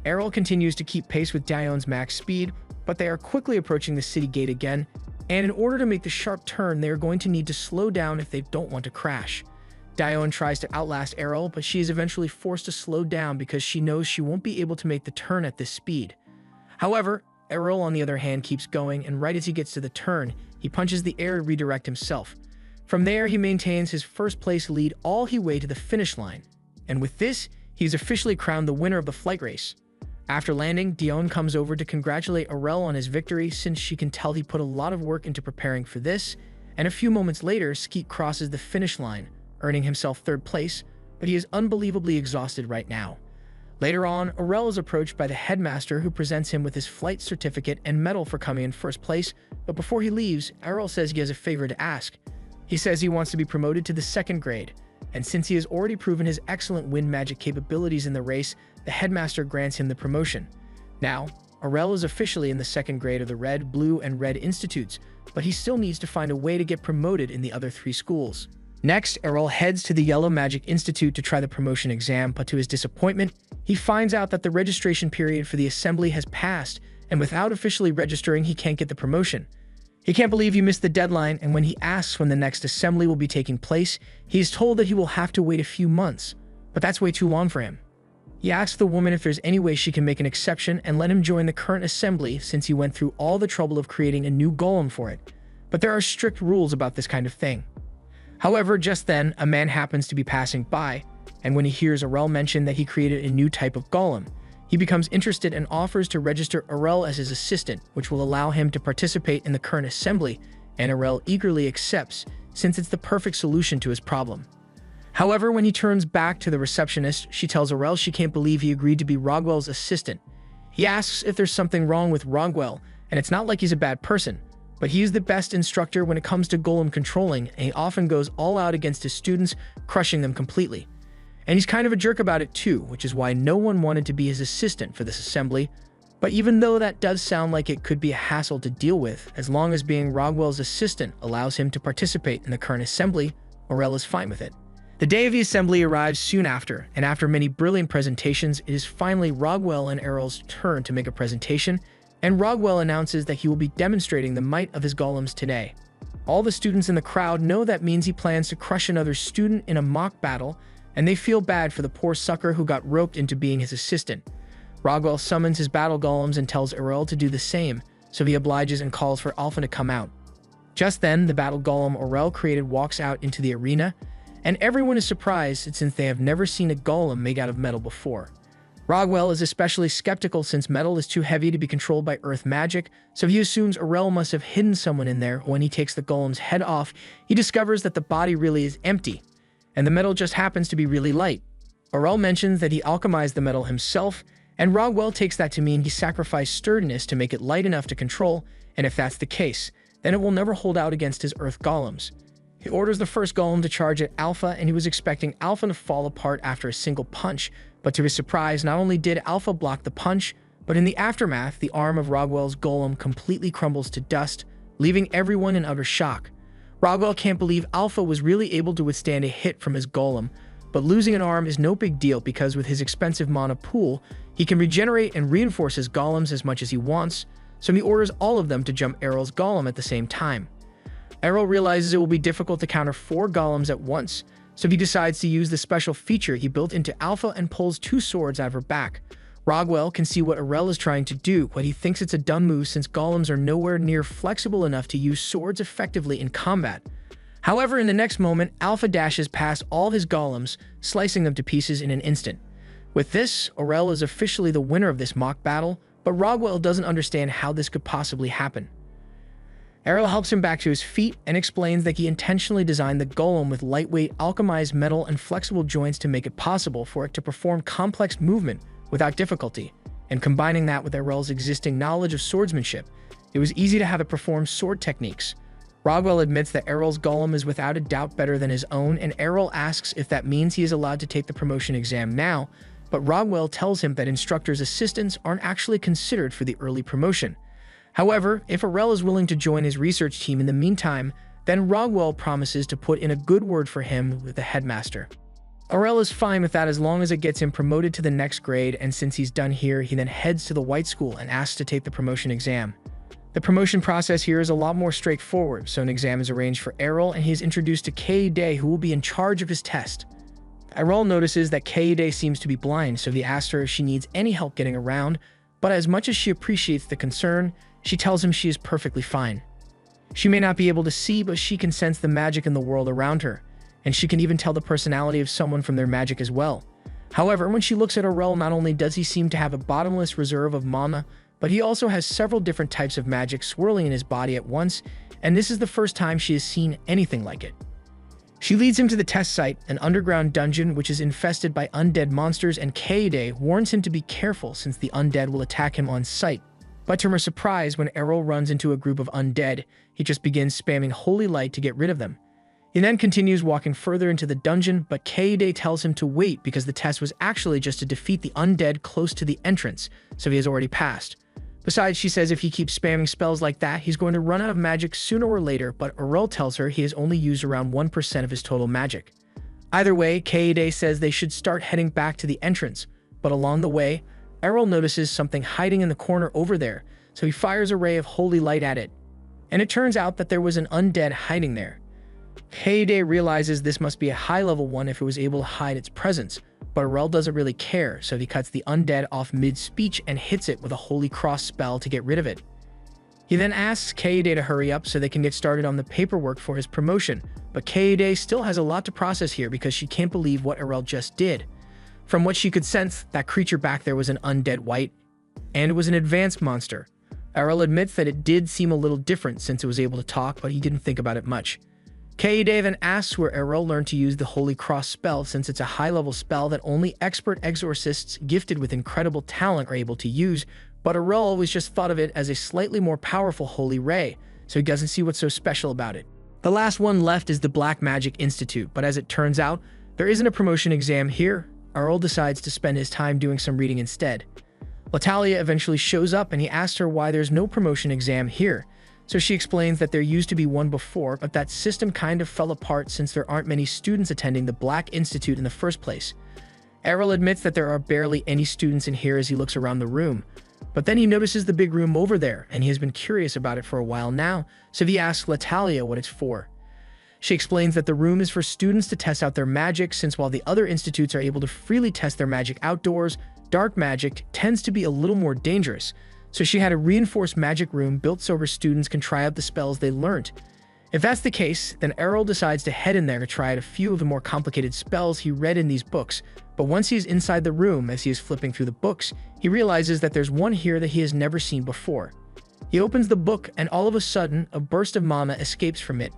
Aurel continues to keep pace with Daeon's max speed, but they are quickly approaching the city gate again, and in order to make the sharp turn, they are going to need to slow down if they don't want to crash. Daeon tries to outlast Aurel, but she is eventually forced to slow down because she knows she won't be able to make the turn at this speed. However, Aurel on the other hand keeps going, and right as he gets to the turn, he punches the air to redirect himself. From there, he maintains his first place lead all the way to the finish line, and with this, he is officially crowned the winner of the flight race. After landing, Daeon comes over to congratulate Aurel on his victory since she can tell he put a lot of work into preparing for this, and a few moments later, Skeet crosses the finish line, earning himself third place, but he is unbelievably exhausted right now. Later on, Aurel is approached by the headmaster who presents him with his flight certificate and medal for coming in first place, but before he leaves, Aurel says he has a favor to ask. He says he wants to be promoted to the second grade, and since he has already proven his excellent wind magic capabilities in the race, the headmaster grants him the promotion. Now, Aurel is officially in the second grade of the Red, Blue, and Red Institutes, but he still needs to find a way to get promoted in the other 3 schools. Next, Aurel heads to the Yellow Magic Institute to try the promotion exam, but to his disappointment, he finds out that the registration period for the assembly has passed, and without officially registering, he can't get the promotion. He can't believe he missed the deadline, and when he asks when the next assembly will be taking place, he is told that he will have to wait a few months, but that's way too long for him. He asks the woman if there's any way she can make an exception and let him join the current assembly since he went through all the trouble of creating a new golem for it, but there are strict rules about this kind of thing. However, just then, a man happens to be passing by, and when he hears Aurel mention that he created a new type of golem, he becomes interested and offers to register Aurel as his assistant, which will allow him to participate in the current assembly, and Aurel eagerly accepts since it's the perfect solution to his problem. However, when he turns back to the receptionist, she tells Aurel she can't believe he agreed to be Rogwell's assistant. He asks if there's something wrong with Rogwell, and it's not like he's a bad person, but he is the best instructor when it comes to golem controlling, and he often goes all out against his students, crushing them completely. And he's kind of a jerk about it too, which is why no one wanted to be his assistant for this assembly. But even though that does sound like it could be a hassle to deal with, as long as being Rogwell's assistant allows him to participate in the current assembly, Aurel is fine with it. The day of the assembly arrives soon after, and after many brilliant presentations, it is finally Rogwell and Aurel's turn to make a presentation, and Rogwell announces that he will be demonstrating the might of his golems today. All the students in the crowd know that means he plans to crush another student in a mock battle, and they feel bad for the poor sucker who got roped into being his assistant. Rogwell summons his battle golems and tells Aurel to do the same, so he obliges and calls for Alpha to come out. Just then, the battle golem Aurel created walks out into the arena, and everyone is surprised since they have never seen a golem made out of metal before. Rogwell is especially skeptical since metal is too heavy to be controlled by earth magic, so he assumes Aurel must have hidden someone in there. When he takes the golem's head off, he discovers that the body really is empty, and the metal just happens to be really light. Aurel mentions that he alchemized the metal himself, and Rogwell takes that to mean he sacrificed sturdiness to make it light enough to control, and if that's the case, then it will never hold out against his earth golems. He orders the first golem to charge at Alpha, and he was expecting Alpha to fall apart after a single punch, but to his surprise, not only did Alpha block the punch, but in the aftermath, the arm of Rogwell's golem completely crumbles to dust, leaving everyone in utter shock. Rogwell can't believe Alpha was really able to withstand a hit from his golem, but losing an arm is no big deal because with his expensive mana pool, he can regenerate and reinforce his golems as much as he wants, so he orders all of them to jump Errol's golem at the same time. Errol realizes it will be difficult to counter 4 golems at once, so he decides to use the special feature he built into Alpha and pulls 2 swords out of her back. Rogwell can see what Aurel is trying to do, but he thinks it's a dumb move since golems are nowhere near flexible enough to use swords effectively in combat. However, in the next moment, Alpha dashes past all his golems, slicing them to pieces in an instant. With this, Aurel is officially the winner of this mock battle, but Rogwell doesn't understand how this could possibly happen. Errol helps him back to his feet and explains that he intentionally designed the golem with lightweight alchemized metal and flexible joints to make it possible for it to perform complex movement without difficulty, and combining that with Errol's existing knowledge of swordsmanship, it was easy to have it perform sword techniques. Rogwell admits that Errol's golem is without a doubt better than his own, and Errol asks if that means he is allowed to take the promotion exam now, but Rogwell tells him that instructors' assistants aren't actually considered for the early promotion. However, if Aurel is willing to join his research team in the meantime, then Rogwell promises to put in a good word for him with the headmaster. Aurel is fine with that as long as it gets him promoted to the next grade, and since he's done here, he then heads to the White School and asks to take the promotion exam. The promotion process here is a lot more straightforward, so an exam is arranged for Errol, and he is introduced to Kaede, who will be in charge of his test. Errol notices that Kaede seems to be blind, so he asks her if she needs any help getting around, but as much as she appreciates the concern, she tells him she is perfectly fine. She may not be able to see, but she can sense the magic in the world around her, and she can even tell the personality of someone from their magic as well. However, when she looks at Aurel, not only does he seem to have a bottomless reserve of mana, but he also has several different types of magic swirling in his body at once, and this is the first time she has seen anything like it. She leads him to the test site, an underground dungeon which is infested by undead monsters, and Kaede warns him to be careful since the undead will attack him on sight. But to her surprise, when Errol runs into a group of undead, he just begins spamming holy light to get rid of them. He then continues walking further into the dungeon, but Kaede tells him to wait because the test was actually just to defeat the undead close to the entrance, so he has already passed. Besides, she says if he keeps spamming spells like that, he's going to run out of magic sooner or later, but Aurel tells her he has only used around 1% of his total magic. Either way, Kaede says they should start heading back to the entrance, but along the way, Errol notices something hiding in the corner over there, so he fires a ray of holy light at it. And it turns out that there was an undead hiding there. Kaede realizes this must be a high-level one if it was able to hide its presence, but Aurel doesn't really care, so he cuts the undead off mid-speech and hits it with a holy cross spell to get rid of it. He then asks Kaede to hurry up so they can get started on the paperwork for his promotion, but Kaede still has a lot to process here because she can't believe what Aurel just did. From what she could sense, that creature back there was an undead wight, and it was an advanced monster. Aurel admits that it did seem a little different since it was able to talk, but he didn't think about it much. Kaede then asks where Aurel learned to use the Holy Cross spell since it's a high-level spell that only expert exorcists gifted with incredible talent are able to use, but Aurel always just thought of it as a slightly more powerful Holy Ray, so he doesn't see what's so special about it. The last one left is the Black Magic Institute, but as it turns out, there isn't a promotion exam here. Aurel decides to spend his time doing some reading instead. Latalia eventually shows up and he asks her why there's no promotion exam here. So she explains that there used to be one before, but that system kind of fell apart since there aren't many students attending the Black Institute in the first place. Errol admits that there are barely any students in here as he looks around the room, but then he notices the big room over there and he has been curious about it for a while now, so he asks Latalia what it's for. She explains that the room is for students to test out their magic since while the other institutes are able to freely test their magic outdoors, dark magic tends to be a little more dangerous. So she had a reinforced magic room built so her students can try out the spells they learned. If that's the case, then Errol decides to head in there to try out a few of the more complicated spells he read in these books, but once he's inside the room as he is flipping through the books, he realizes that there's one here that he has never seen before. He opens the book, and all of a sudden, a burst of mana escapes from it,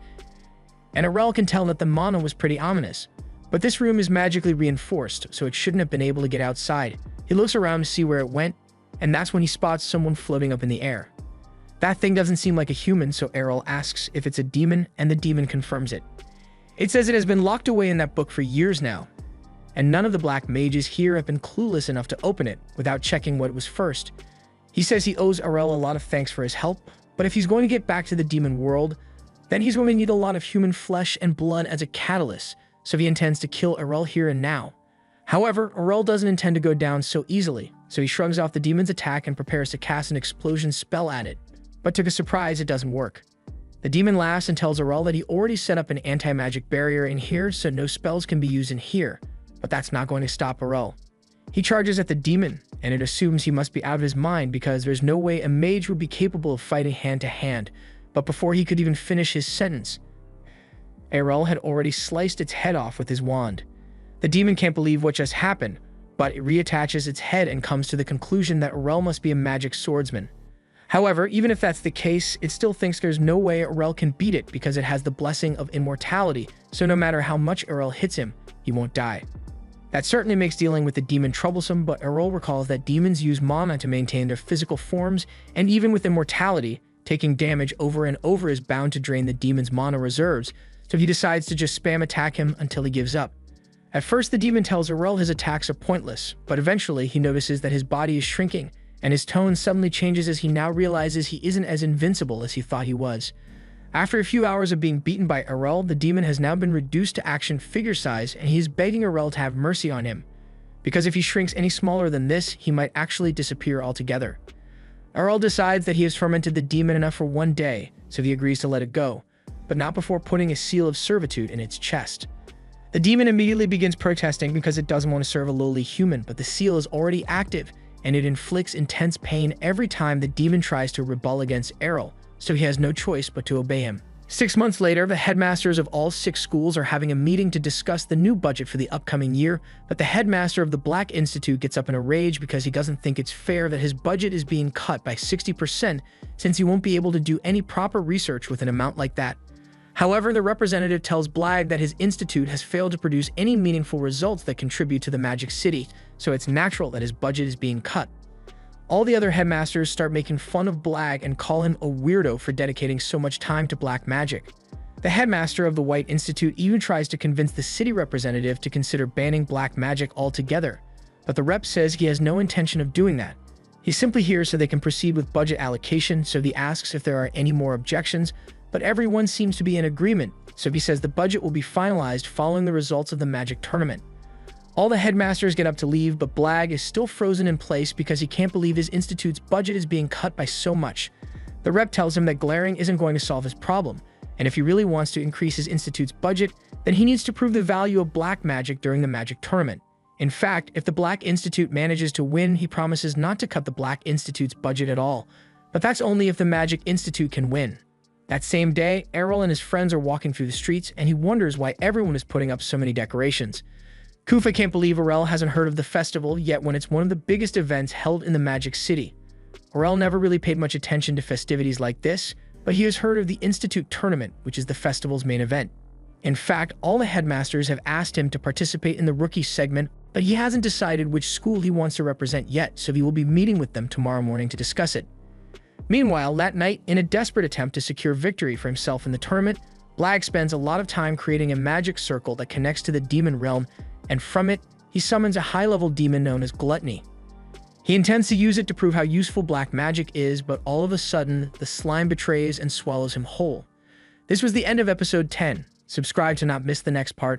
and Errol can tell that the mana was pretty ominous. But this room is magically reinforced, so it shouldn't have been able to get outside. He looks around to see where it went, and that's when he spots someone floating up in the air. That thing doesn't seem like a human, so Errol asks if it's a demon, and the demon confirms it. It says it has been locked away in that book for years now, and none of the black mages here have been clueless enough to open it without checking what was first. He says he owes Errol a lot of thanks for his help, but if he's going to get back to the demon world, then he's going to need a lot of human flesh and blood as a catalyst, so he intends to kill Errol here and now. However, Errol doesn't intend to go down so easily, so he shrugs off the demon's attack and prepares to cast an explosion spell at it. But to his surprise, it doesn't work. The demon laughs and tells Errol that he already set up an anti-magic barrier in here, so no spells can be used in here, but that's not going to stop Errol. He charges at the demon, and it assumes he must be out of his mind because there's no way a mage would be capable of fighting hand-to-hand. But before he could even finish his sentence, Errol had already sliced its head off with his wand. The demon can't believe what just happened, but it reattaches its head and comes to the conclusion that Errol must be a magic swordsman. However, even if that's the case, it still thinks there's no way Errol can beat it because it has the blessing of immortality, so no matter how much Errol hits him, he won't die. That certainly makes dealing with the demon troublesome, but Errol recalls that demons use mana to maintain their physical forms, and even with immortality, taking damage over and over is bound to drain the demon's mana reserves, so he decides to just spam attack him until he gives up. At first, the demon tells Errol his attacks are pointless, but eventually he notices that his body is shrinking, and his tone suddenly changes as he now realizes he isn't as invincible as he thought he was. After a few hours of being beaten by Errol, the demon has now been reduced to action figure size, and he is begging Errol to have mercy on him, because if he shrinks any smaller than this, he might actually disappear altogether. Errol decides that he has tormented the demon enough for one day, so he agrees to let it go, but not before putting a seal of servitude in its chest. The demon immediately begins protesting because it doesn't want to serve a lowly human, but the seal is already active, and it inflicts intense pain every time the demon tries to rebel against Errol, so he has no choice but to obey him. 6 months later, the headmasters of all 6 schools are having a meeting to discuss the new budget for the upcoming year, but the headmaster of the Black Institute gets up in a rage because he doesn't think it's fair that his budget is being cut by 60% since he won't be able to do any proper research with an amount like that. However, the representative tells Blag that his institute has failed to produce any meaningful results that contribute to the Magic City, so it's natural that his budget is being cut. All the other headmasters start making fun of Blag and call him a weirdo for dedicating so much time to black magic. The headmaster of the White Institute even tries to convince the city representative to consider banning black magic altogether, but the rep says he has no intention of doing that. He's simply here so they can proceed with budget allocation, so he asks if there are any more objections, but everyone seems to be in agreement, so he says the budget will be finalized following the results of the magic tournament. All the headmasters get up to leave, but Blag is still frozen in place because he can't believe his institute's budget is being cut by so much. The rep tells him that glaring isn't going to solve his problem, and if he really wants to increase his institute's budget, then he needs to prove the value of black magic during the magic tournament. In fact, if the Black Institute manages to win, he promises not to cut the Black Institute's budget at all, but that's only if the Magic Institute can win. That same day, Errol and his friends are walking through the streets, and he wonders why everyone is putting up so many decorations. Kufa can't believe Errol hasn't heard of the festival yet when it's one of the biggest events held in the Magic City. Errol never really paid much attention to festivities like this, but he has heard of the Institute Tournament, which is the festival's main event. In fact, all the headmasters have asked him to participate in the rookie segment, but he hasn't decided which school he wants to represent yet, so he will be meeting with them tomorrow morning to discuss it. Meanwhile, that night, in a desperate attempt to secure victory for himself in the tournament, Blag spends a lot of time creating a magic circle that connects to the demon realm, and from it, he summons a high-level demon known as Gluttony. He intends to use it to prove how useful black magic is, but all of a sudden, the slime betrays and swallows him whole. This was the end of episode 10. Subscribe to not miss the next part.